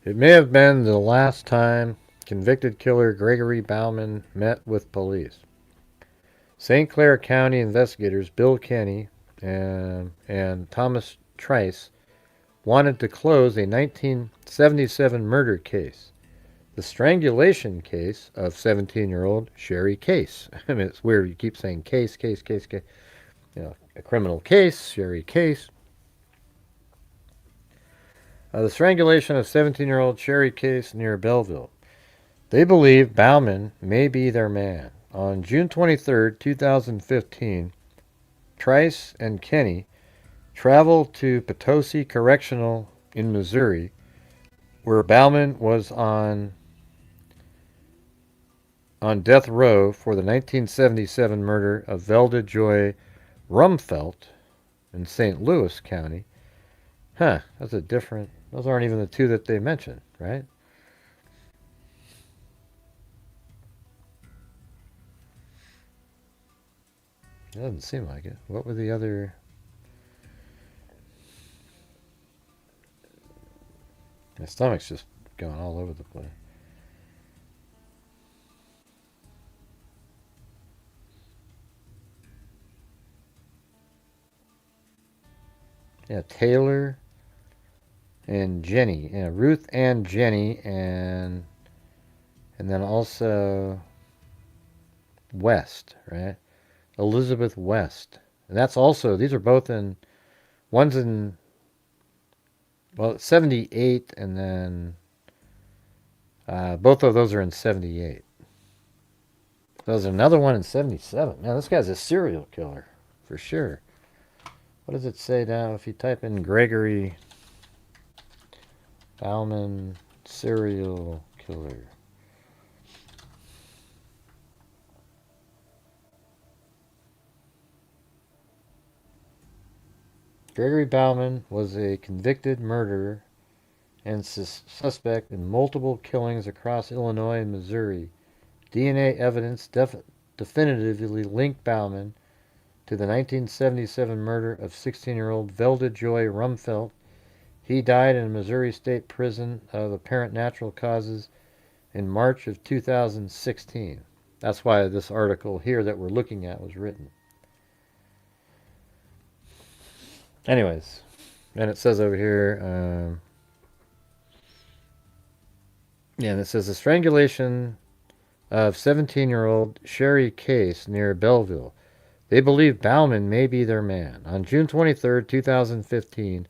Speaker 4: It may have been the last time convicted killer Gregory Bauman met with police. St. Clair County investigators Bill Kenny and Thomas Trice wanted to close a 1977 murder case. the strangulation case of 17-year-old Sherry Case. I mean, it's weird. You keep saying case. You know, a criminal case, Sherry Case. The strangulation of 17-year-old Sherry Case near Belleville. They believe Bauman may be their man. On June 23, 2015, Trice and Kenny traveled to Potosi Correctional in Missouri, where Bauman was on death row for the 1977 murder of Velda Joy Rumfelt in St. Louis County. Huh, that's a different... Those aren't even the two that they mentioned, right? It doesn't seem like it. What were the other... My stomach's just going all over the place. Yeah, Taylor and Jenny. Yeah, Ruth and Jenny, and then also West, right? Elizabeth West. And that's also, these are both in, one's in, well, 78, and then both of those are in 78. There's another one in 77. Man, this guy's a serial killer, for sure. What does it say now if you type in Gregory Bauman serial killer? Gregory Bauman was a convicted murderer and suspect in multiple killings across Illinois and Missouri. DNA evidence definitively linked Bauman to the 1977 murder of 16-year-old Velda Joy Rumfelt. He died in a Missouri State Prison of apparent natural causes in March of 2016. That's why this article here that we're looking at was written. Anyways, and it says over here, yeah, and it says the strangulation of 17-year-old Sherry Case near Belleville. They believe Bauman may be their man. On June 23, 2015,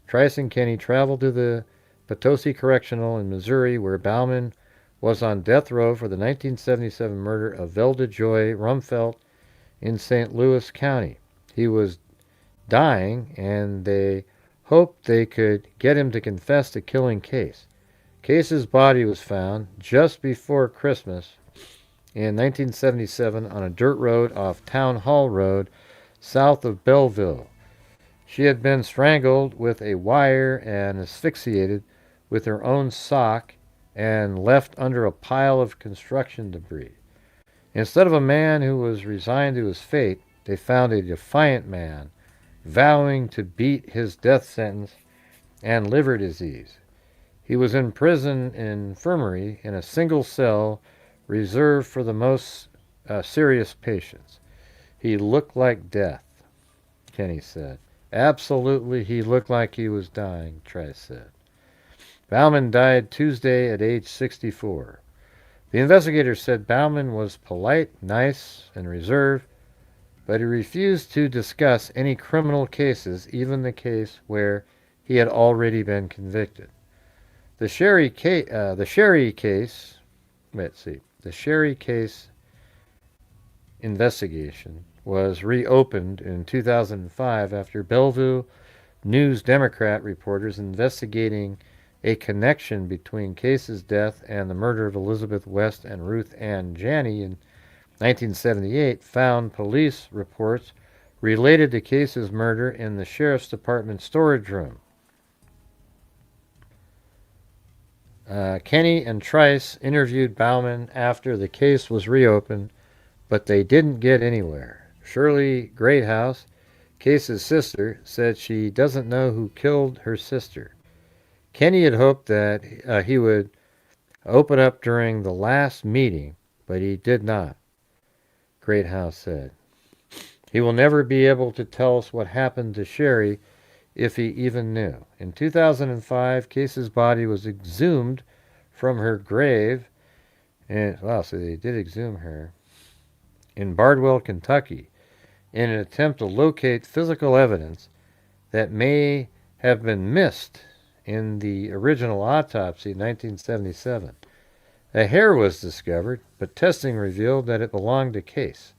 Speaker 4: Trice and Kenny traveled to the Potosi Correctional in Missouri, where Bauman was on death row for the 1977 murder of Velda Joy Rumfelt in St. Louis County. He was dying, and they hoped they could get him to confess to killing Case. Case's body was found just before Christmas in 1977 on a dirt road off Town Hall Road, south of Belleville. She had been strangled with a wire and asphyxiated with her own sock and left under a pile of construction debris. Instead of a man who was resigned to his fate, they found a defiant man vowing to beat his death sentence and liver disease. He was in prison infirmary in a single cell reserved for the most serious patients. He looked like death, Kenny said. Absolutely, he looked like he was dying, Trice said. Bauman died Tuesday at age 64. The investigators said Bauman was polite, nice, and reserved, but he refused to discuss any criminal cases, even the case where he had already been convicted. The Sherry case investigation was reopened in 2005 after Bellevue News Democrat reporters investigating a connection between Case's death and the murder of Elizabeth West and Ruth Ann Janney in 1978 found police reports related to Case's murder in the sheriff's department storage room. Kenny and Trice interviewed Bauman after the case was reopened, but they didn't get anywhere. Shirley Greathouse, Case's sister, said she doesn't know who killed her sister. Kenny had hoped that he would open up during the last meeting, but he did not, Greathouse said. He will never be able to tell us what happened to Sherry, if he even knew. In 2005, Case's body was exhumed from her grave, and wow, so they did exhume her, in Bardwell, Kentucky, in an attempt to locate physical evidence that may have been missed in the original autopsy in 1977. A hair was discovered, but testing revealed that it belonged to Case.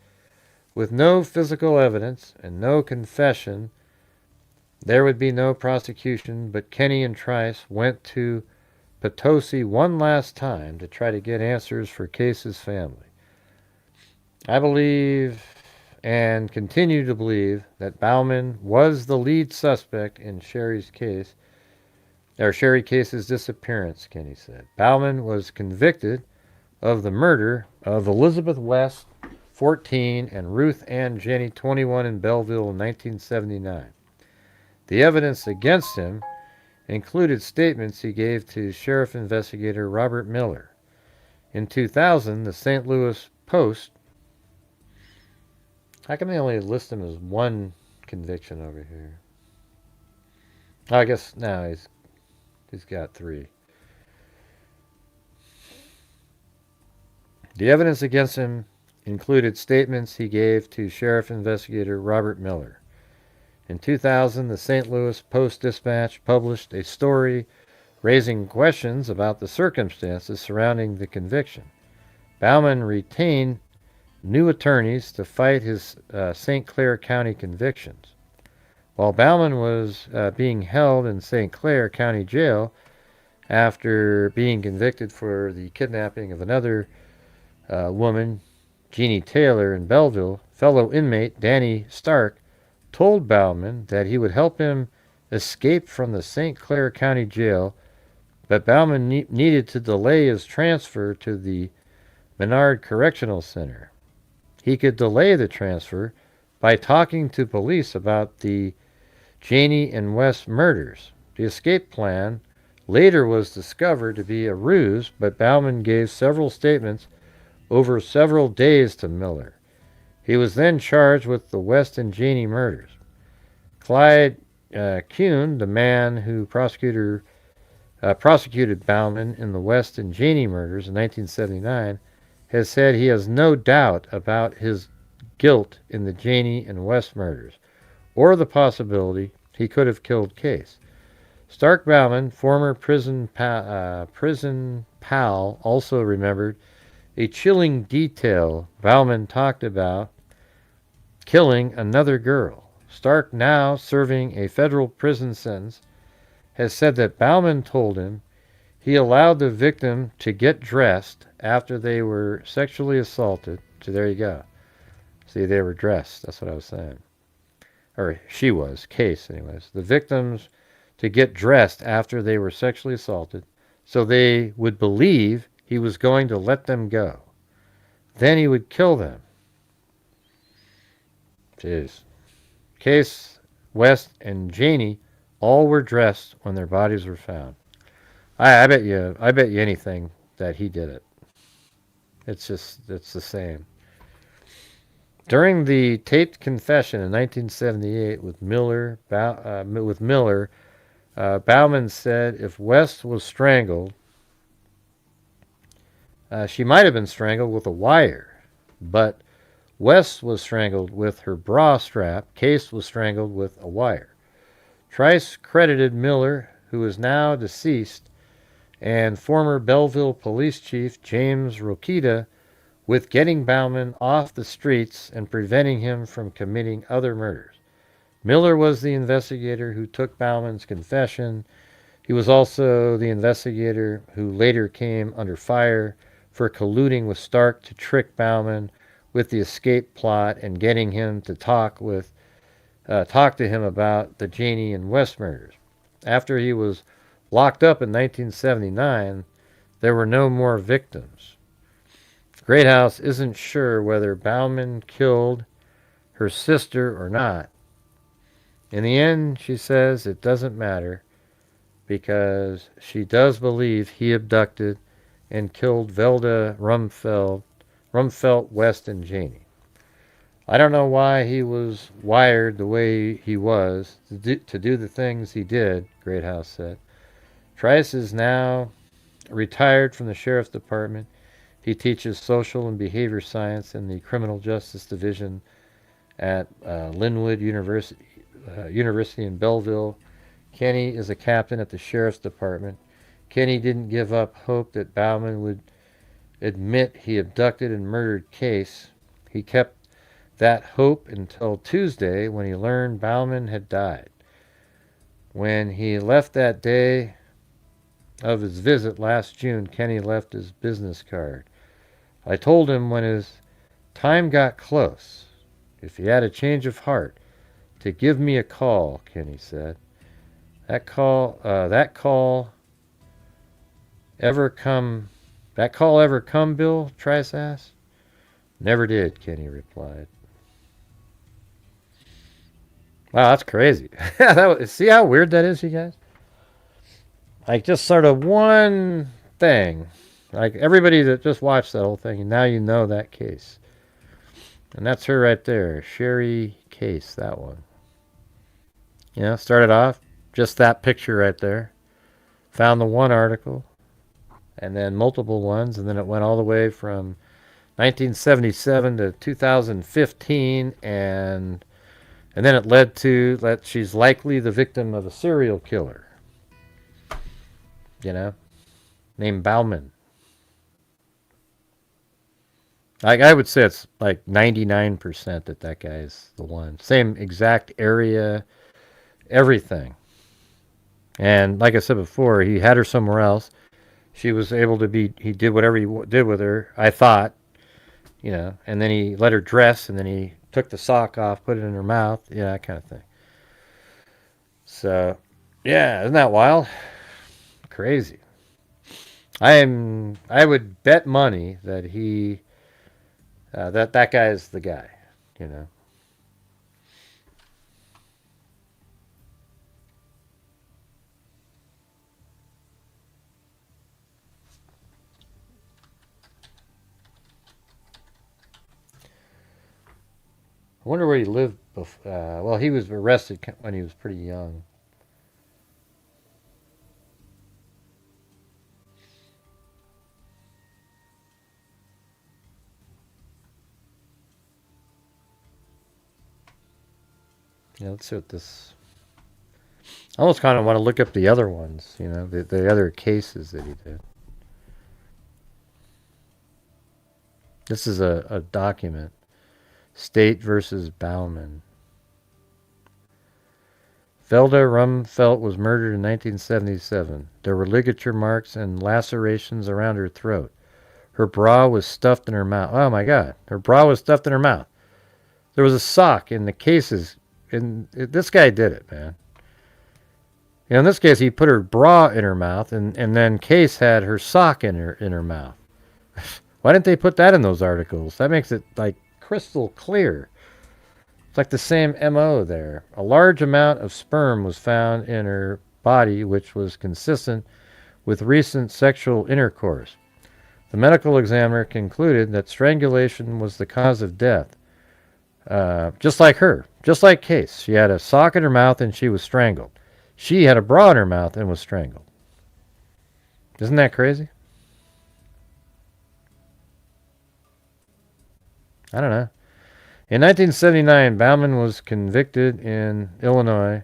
Speaker 4: With no physical evidence and no confession, there would be no prosecution, but Kenny and Trice went to Potosi one last time to try to get answers for Case's family. I believe and continue to believe that Bauman was the lead suspect in Sherry Case's disappearance, Kenny said. Bauman was convicted of the murder of Elizabeth West, 14, and Ruth Ann Jenny, 21, in Belleville in 1979. The evidence against him included statements he gave to Sheriff Investigator Robert Miller. In 2000, the St. Louis Post... How come they only list him as one conviction over here? Oh, I guess now he's got 3. The evidence against him included statements he gave to Sheriff Investigator Robert Miller. In 2000, the St. Louis Post-Dispatch published a story raising questions about the circumstances surrounding the conviction. Bauman retained new attorneys to fight his St. Clair County convictions. While Bauman was being held in St. Clair County Jail after being convicted for the kidnapping of another woman, Jeannie Taylor, in Belleville, fellow inmate Danny Stark told Bauman that he would help him escape from the St. Clair County Jail, but Bauman needed to delay his transfer to the Menard Correctional Center. He could delay the transfer by talking to police about the Janey and West murders. The escape plan later was discovered to be a ruse, but Bauman gave several statements over several days to Miller. He was then charged with the West and Janey murders. Clyde Kuhn, the man who prosecuted Bauman in the West and Janey murders in 1979, has said he has no doubt about his guilt in the Janey and West murders, or the possibility he could have killed Case. Stark Bauman, former prison pal, also remembered a chilling detail. Bauman talked about killing another girl. Stark, now serving a federal prison sentence, has said that Bauman told him he allowed the victim to get dressed after they were sexually assaulted. So there you go. See, they were dressed. That's what I was saying. Or she was. Case, anyways. The victims to get dressed after they were sexually assaulted so they would believe he was going to let them go. Then he would kill them. Jeez. Case, West, and Janey all were dressed when their bodies were found. I bet you anything that he did it. It's the same. During the taped confession in 1978 with Miller, Bauman said if West was strangled, she might have been strangled with a wire, but West was strangled with her bra strap. Case was strangled with a wire. Trice credited Miller, who is now deceased, and former Belleville Police Chief James Rokita with getting Bauman off the streets and preventing him from committing other murders. Miller was the investigator who took Bauman's confession. He was also the investigator who later came under fire for colluding with Stark to trick Bauman with the escape plot and getting him to talk to him about the Janey and West murders. After he was locked up in 1979, there were no more victims. Greathouse isn't sure whether Bauman killed her sister or not. In the end, she says it doesn't matter because she does believe he abducted and killed Velda Rumfelt, West, and Janey. I don't know why he was wired the way he was to do the things he did, Greathouse said. Trice is now retired from the sheriff's department. He teaches social and behavior science in the criminal justice division at Linwood University in Belleville. Kenny is a captain at the sheriff's department. Kenny didn't give up hope that Bauman would admit he abducted and murdered Case. He kept that hope until Tuesday when he learned Bauman had died. When he left that day of his visit last June, Kenny left his business card. I told him when his time got close, if he had a change of heart, to give me a call, Kenny said. That call ever come, Bill? Trice asked. Never did, Kenny replied. Wow, that's crazy. See how weird that is, you guys? Like, just sort of one thing. Like, everybody that just watched that whole thing, and now you know that case. And that's her right there. Sherry Case, that one. You know, started off, just that picture right there. Found the one article, and then multiple ones, and then it went all the way from 1977 to 2015, and then it led to that she's likely the victim of a serial killer. You know, named Bauman. Like, I would say it's like 99% that guy is the one. Same exact area, everything. And like I said before, he had her somewhere else. She was able to be, he did whatever he did with her, I thought, you know, and then he let her dress, and then he took the sock off, put it in her mouth, yeah, that kind of thing. So, yeah, isn't that wild? Crazy. I would bet money that he, that guy is the guy, you know. I wonder where he lived before. Well, he was arrested when he was pretty young. Yeah, let's see what this... I almost kind of want to look up the other ones, you know, the other cases that he did. This is a document. State versus Bauman. Velda Rumfelt was murdered in 1977. There were ligature marks and lacerations around her throat. Her bra was stuffed in her mouth. Oh my God. Her bra was stuffed in her mouth. There was a sock in the cases. This guy did it, man. You know, in this case, he put her bra in her mouth, and then Case had her sock in her mouth. Why didn't they put that in those articles? That makes it, like, crystal clear. It's like the same MO there. A large amount of sperm was found in her body, which was consistent with recent sexual intercourse. The medical examiner concluded that strangulation was the cause of death. Just like her. Just like Case. She had a sock in her mouth and she was strangled. She had a bra in her mouth and was strangled. Isn't that crazy? I don't know. In 1979, Bauman was convicted in Illinois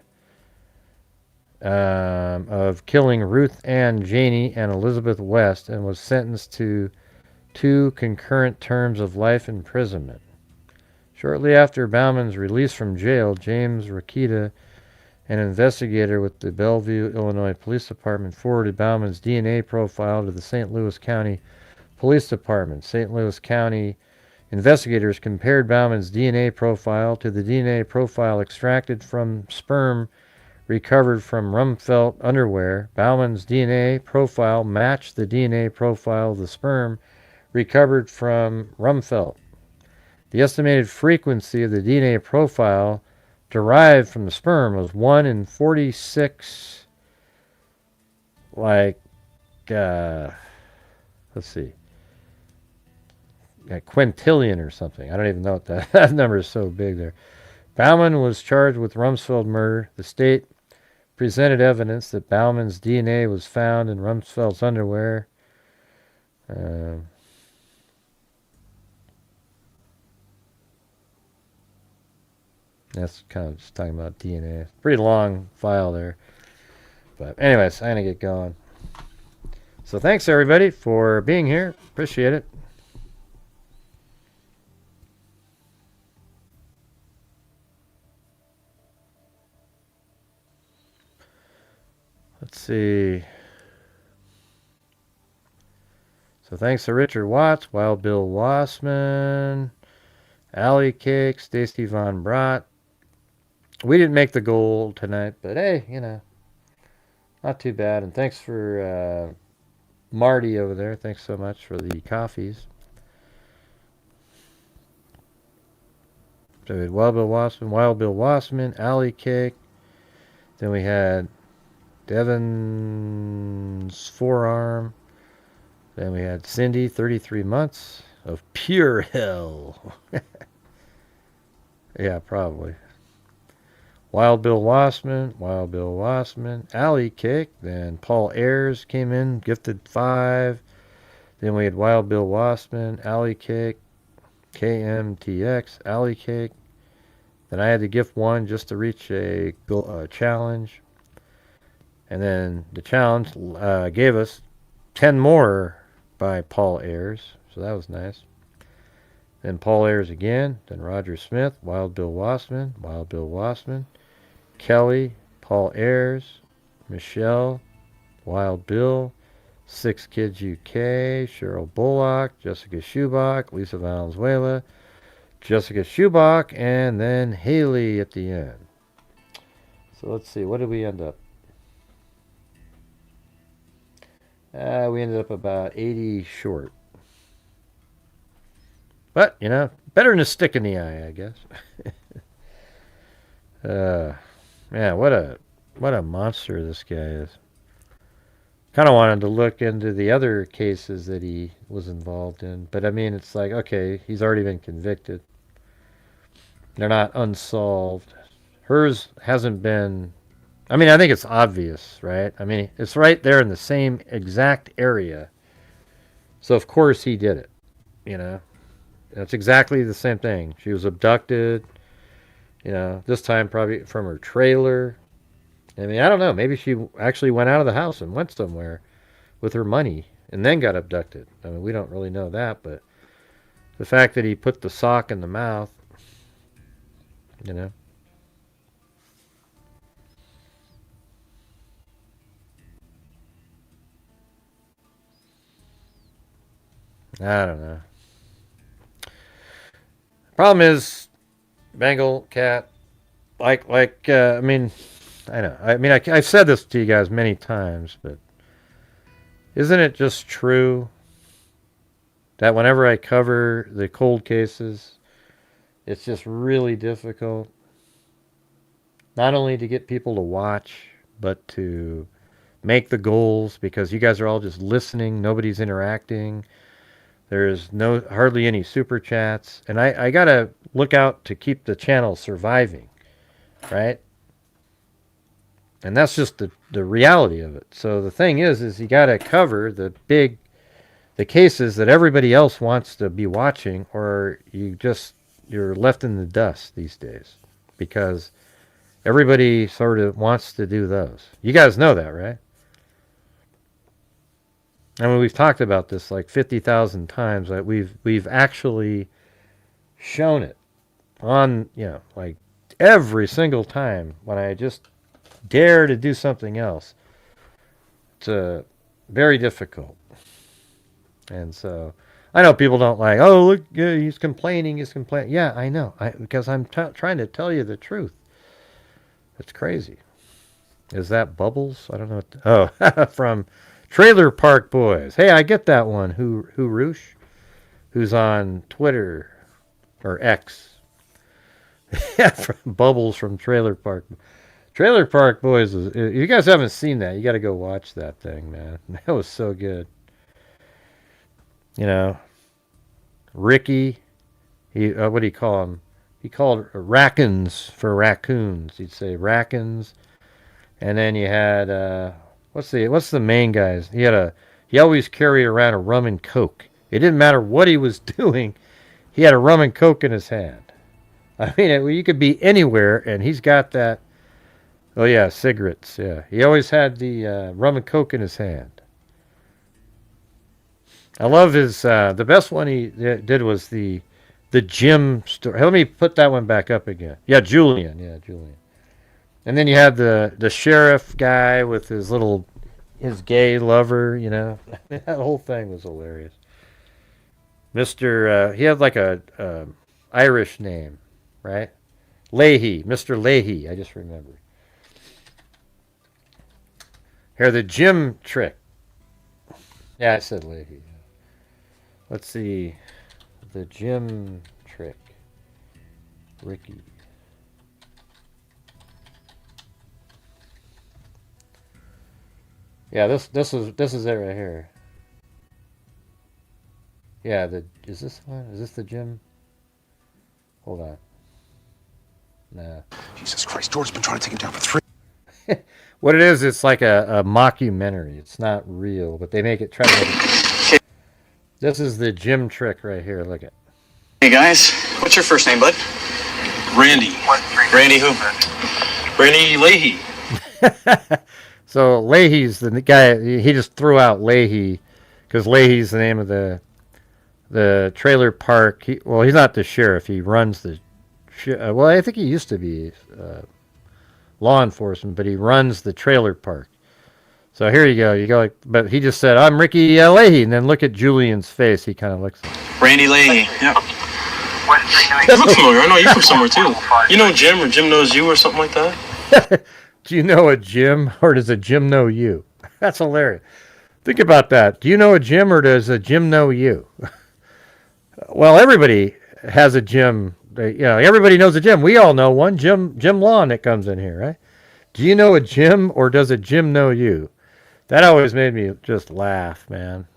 Speaker 4: of killing Ruth Ann Janey and Elizabeth West and was sentenced to 2 concurrent terms of life imprisonment. Shortly after Bauman's release from jail, James Rakita, an investigator with the Bellevue, Illinois Police Department, forwarded Bauman's DNA profile to the St. Louis County Police Department. St. Louis County investigators compared Bauman's DNA profile to the DNA profile extracted from sperm recovered from Rumfelt underwear. Bauman's DNA profile matched the DNA profile of the sperm recovered from Rumfelt. The estimated frequency of the DNA profile derived from the sperm was 1 in 46, let's see, a quintillion or something. I don't even know what that number is so big there. Bauman was charged with Rumsfeld murder. The state presented evidence that Bauman's DNA was found in Rumsfeld's underwear. That's kind of just talking about DNA. Pretty long file there. But anyways, I'm going to get going. So thanks, everybody, for being here. Appreciate it. Let's see. So thanks to Richard Watts, Wild Bill Wassman, Alley Cake, Stacy Von Brott. We didn't make the goal tonight, but hey, you know, not too bad. And thanks for Marty over there. Thanks so much for the coffees. So we had Wild Bill Wassman, Alley Cake. Then we had Devin's Forearm. Then we had Cindy, 33 months of pure hell. Yeah, probably. Wild Bill Wassman, Alley Cake. Then Paul Ayers came in, gifted 5. Then we had Wild Bill Wassman, Alley Cake, KMTX, Alley Cake. Then I had to gift 1 just to reach a challenge. And then the challenge gave us 10 more by Paul Ayers. So that was nice. Then Paul Ayers again. Then Roger Smith, Wild Bill Wassman, Kelly, Paul Ayers, Michelle, Wild Bill, 6 Kids UK, Cheryl Bullock, Jessica Schubach, Lisa Valenzuela, Jessica Schubach, and then Haley at the end. So let's see, what did we end up? We ended up about 80 short. But, you know, better than a stick in the eye, I guess. Yeah, what a monster this guy is. Kind of wanted to look into the other cases that he was involved in. But, I mean, it's like, okay, he's already been convicted. They're not unsolved. Hers hasn't been... I mean, I think it's obvious, right? I mean, it's right there in the same exact area. So, of course, he did it, you know? That's exactly the same thing. She was abducted, you know, this time probably from her trailer. I mean, I don't know. Maybe she actually went out of the house and went somewhere with her money and then got abducted. I mean, we don't really know that, but the fact that he put the sock in the mouth, you know. I don't know. Problem is, Bengal cat, I mean, I know. I mean, I've said this to you guys many times, but isn't it just true that whenever I cover the cold cases, it's just really difficult, not only to get people to watch, but to make the goals, because you guys are all just listening, nobody's interacting. There's hardly any super chats, and I gotta look out to keep the channel surviving, right? And that's just the reality of it. So the thing is you gotta cover the cases that everybody else wants to be watching, or you're left in the dust these days, because everybody sort of wants to do those. You guys know that, right? I mean, we've talked about this like 50,000 times. That we've actually shown it on, you know, like every single time when I just dare to do something else. It's very difficult. And so I know people don't like, oh, look, yeah, he's complaining. Yeah, I know. Because I'm trying to tell you the truth. It's crazy. Is that Bubbles? I don't know. From Trailer Park Boys. Hey, I get that one. Who Roosh? Who's on Twitter or X. Bubbles from Trailer Park. Trailer Park Boys is, you guys haven't seen that, you got to go watch that thing, man. That was so good. You know, Ricky, what do you call him? He called rackins for raccoons. He'd say rackins. And then you had what's the main guys? He had he always carried around a rum and coke. It didn't matter what he was doing. He had a rum and coke in his hand. I mean, you could be anywhere, and he's got that. Oh, yeah, cigarettes, yeah. He always had the rum and coke in his hand. I love his, the best one he did was the gym story. Let me put that one back up again. Yeah, Julian. And then you had the sheriff guy with his gay lover, you know. That whole thing was hilarious. He had like a Irish name, right? Leahy, Mr. Leahy, I just remembered. Here, the gym trick. Yeah, I said Leahy. Let's see. The gym trick. Ricky. Yeah, this is it right here. Yeah, is this one? Is this the gym? Hold on. Nah.
Speaker 3: Jesus Christ, George's been trying to take him down for 3.
Speaker 4: What it is, it's like a mockumentary. It's not real, but they make it try to make it. This is the gym trick right here. Look at.
Speaker 16: Hey guys, what's your first name, bud? Randy. Randy who? Randy Leahy.
Speaker 4: So Leahy's the guy. He just threw out Leahy because Leahy's the name of the trailer park. He's not the sheriff. He runs the. Well, I think he used to be law enforcement, but he runs the trailer park. So here you go. You go, but he just said, "I'm Ricky Leahy," and then look at Julian's face. He kind of looks.
Speaker 16: Randy Leahy. Yeah. You look familiar. I know you from somewhere too. You know Jim, or Jim knows you, or something like that.
Speaker 4: Do you know a Jim, or does a Jim know you? That's hilarious. Think about that. Do you know a Jim, or does a Jim know you? Well, everybody has a Jim. Everybody knows a Jim. We all know one, Jim Lawn, that comes in here, right? Do you know a Jim, or does a Jim know you? That always made me just laugh, man.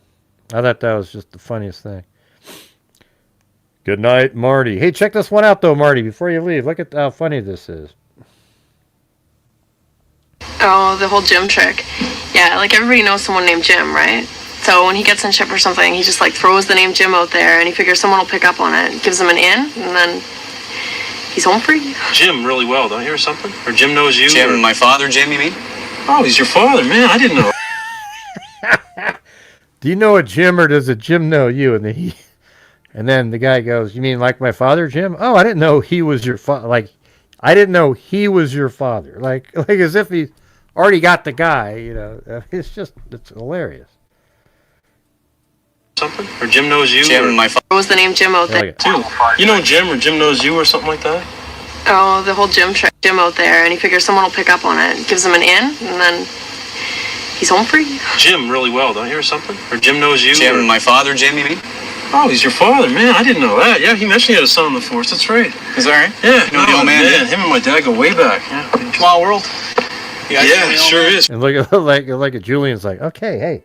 Speaker 4: I thought that was just the funniest thing. Good night, Marty. Hey, check this one out, though, Marty, before you leave. Look at how funny this is.
Speaker 17: Oh, the whole Jim trick. Yeah, like everybody knows someone named Jim, right? So when he gets in ship or something, he just like throws the name Jim out there, and he figures someone will pick up on it, gives him an in, and then he's home free.
Speaker 16: Jim really well, don't you, or something? Or Jim knows you?
Speaker 18: Jim,
Speaker 16: or...
Speaker 18: my father, Jim, you mean?
Speaker 16: Oh, he's your father, man. I didn't know.
Speaker 4: Do you know a Jim, or does a Jim know you? And then the guy goes, "You mean like my father, Jim? Oh, I didn't know he was your father. Like, I didn't know he was your father. Like as if he already got the guy. You know, it's hilarious."
Speaker 16: Something? Or Jim knows you?
Speaker 18: Jim, my father.
Speaker 17: What was the name Jim out there?
Speaker 16: Too. You know Jim, or Jim knows you, or something like that?
Speaker 17: Oh, the whole Jim trick. Jim out there, and he figures someone will pick up on it, gives him an in, and then he's home free.
Speaker 16: Jim really well, don't you, or something? Or Jim knows you?
Speaker 18: Jim,
Speaker 16: or...
Speaker 18: my father, Jim, you mean?
Speaker 16: Oh, he's your father, man. I didn't know that. Yeah, he mentioned he had a son on the force. That's right.
Speaker 18: Is that right?
Speaker 16: Yeah.
Speaker 18: You know the old man?
Speaker 16: Yeah, him and my dad go way back. Yeah.
Speaker 18: Small world.
Speaker 16: Yeah, sure is.
Speaker 4: And look at Julian's like, okay,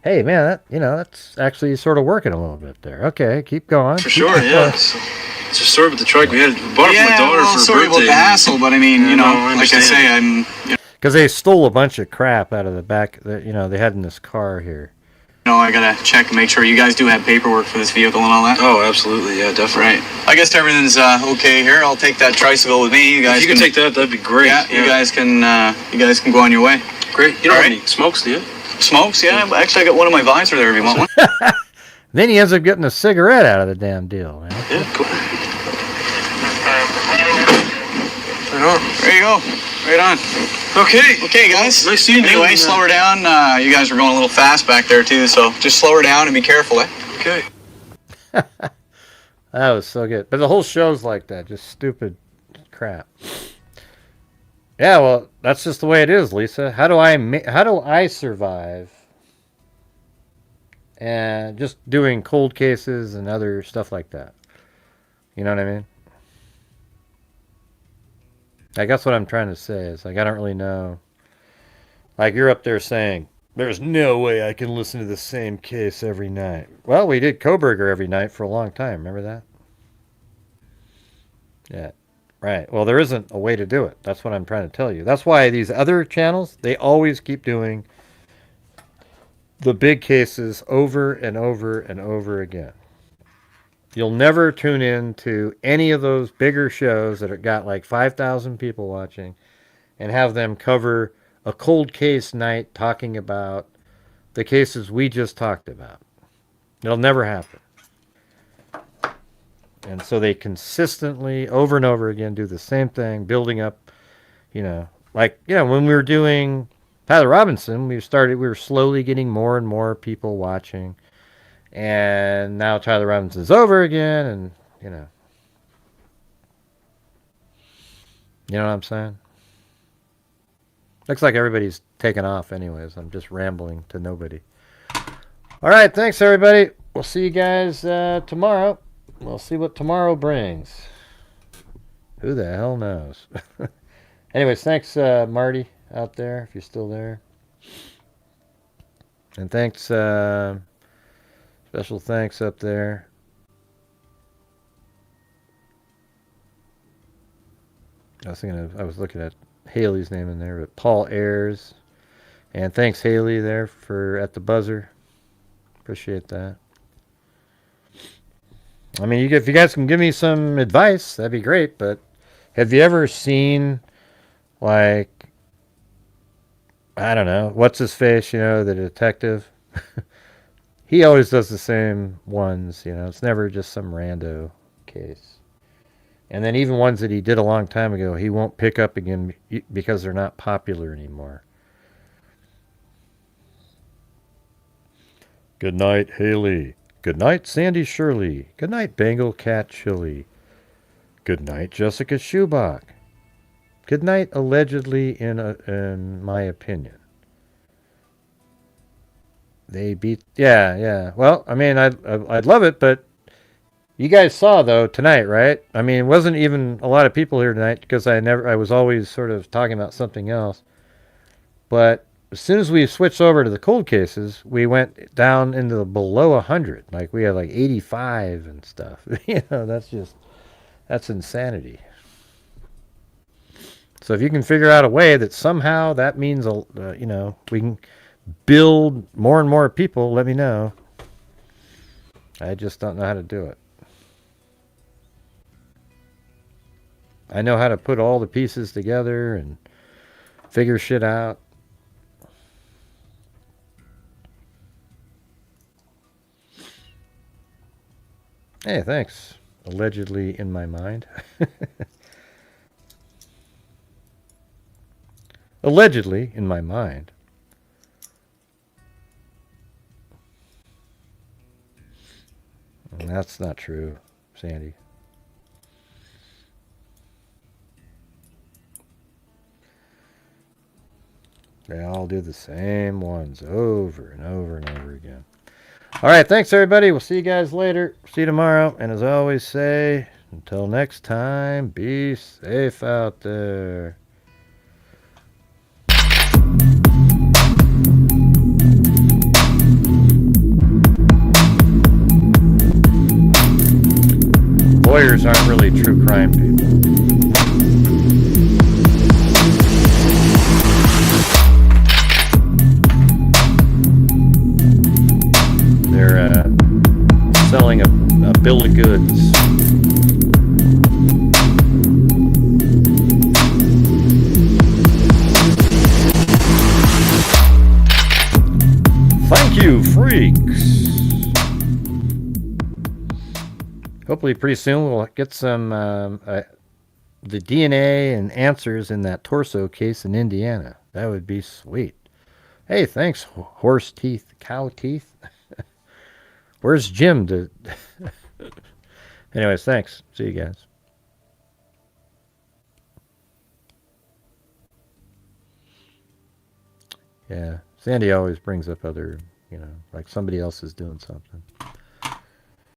Speaker 4: hey, man, that's actually sort of working a little bit there. Okay, keep going.
Speaker 16: For sure, yeah. It's a story with the trike. We bought it for my daughter for her
Speaker 18: sorry
Speaker 16: birthday.
Speaker 18: About the hassle, but I mean, like I say, I'm.
Speaker 4: Because they stole a bunch of crap out of the back that they had in this car here.
Speaker 18: I gotta check and make sure you guys do have paperwork for this vehicle and all that.
Speaker 16: Oh, absolutely, yeah, definitely.
Speaker 18: Right. I guess everything's okay here. I'll take that tricycle with me. You guys
Speaker 16: if you can take that, that'd be great.
Speaker 18: Yeah, you guys can go on your way.
Speaker 16: Great. You don't have any smokes, do you?
Speaker 18: Smokes? Yeah. Actually, I got one in my visor there if you want one.
Speaker 4: Then he ends up getting a cigarette out of the damn deal, man.
Speaker 16: Yeah, cool. Right on.
Speaker 18: There you go. Right on. Okay, guys.
Speaker 16: Nice seeing you.
Speaker 18: Anyway, slow her down. You guys were going a little fast back there, too, so just slow her down and be careful, eh?
Speaker 16: Okay.
Speaker 4: That was so good. But the whole show's like that. Just stupid crap. Yeah, well, that's just the way it is, Lisa. How do I survive? And just doing cold cases and other stuff like that. You know what I mean? I guess what I'm trying to say is, like, I don't really know. Like, you're up there saying, there's no way I can listen to the same case every night. Well, we did Koberger every night for a long time. Remember that? Yeah. Right. Well, there isn't a way to do it. That's what I'm trying to tell you. That's why these other channels, they always keep doing the big cases over and over and over again. You'll never tune in to any of those bigger shows that have got like 5,000 people watching and have them cover a cold case night talking about the cases we just talked about. It'll never happen. And so they consistently, over and over again, do the same thing, building up, like, when we were doing Tyler Robinson, we were slowly getting more and more people watching. And now Tyler Robinson's over again, and, you know what I'm saying? Looks like everybody's taken off anyways. I'm just rambling to nobody. All right, thanks, everybody. We'll see you guys tomorrow. We'll see what tomorrow brings. Who the hell knows? Anyways, thanks, Marty, out there, if you're still there. And thanks, special thanks up there. I was looking at Haley's name in there, but Paul Ayers. And thanks, Haley, there at the buzzer. Appreciate that. I mean, if you guys can give me some advice, that'd be great. But have you ever seen, like, I don't know, what's his face, the detective? He always does the same ones, It's never just some rando case. And then even ones that he did a long time ago, he won't pick up again because they're not popular anymore. Good night, Haley. Good night, Sandy Shirley. Good night, Bengal Cat Chili. Good night, Jessica Schubach. Good night, allegedly, in my opinion. They beat... Yeah. Well, I mean, I'd love it, but you guys saw, though, tonight, right? I mean, it wasn't even a lot of people here tonight because I was always sort of talking about something else. But as soon as we switched over to the cold cases, we went down into the below 100. Like, we had like 85 and stuff. That's insanity. So if you can figure out a way that somehow that means, we can build more and more people, let me know. I just don't know how to do it. I know how to put all the pieces together and figure shit out. Hey, thanks. Allegedly in my mind. Allegedly in my mind. And that's not true, Sandy. They all do the same ones over and over and over again. All right, thanks, everybody. We'll see you guys later. See you tomorrow. And as I always say, until next time, be safe out there. Lawyers aren't really true crime people. They're selling a bill of goods. Thank you, freaks. Hopefully pretty soon we'll get some the DNA and answers in that torso case in Indiana. That would be sweet. Hey, thanks, horse teeth, cow teeth. Where's Jim? Anyways, thanks. See you guys. Yeah, Sandy always brings up other, like somebody else is doing something.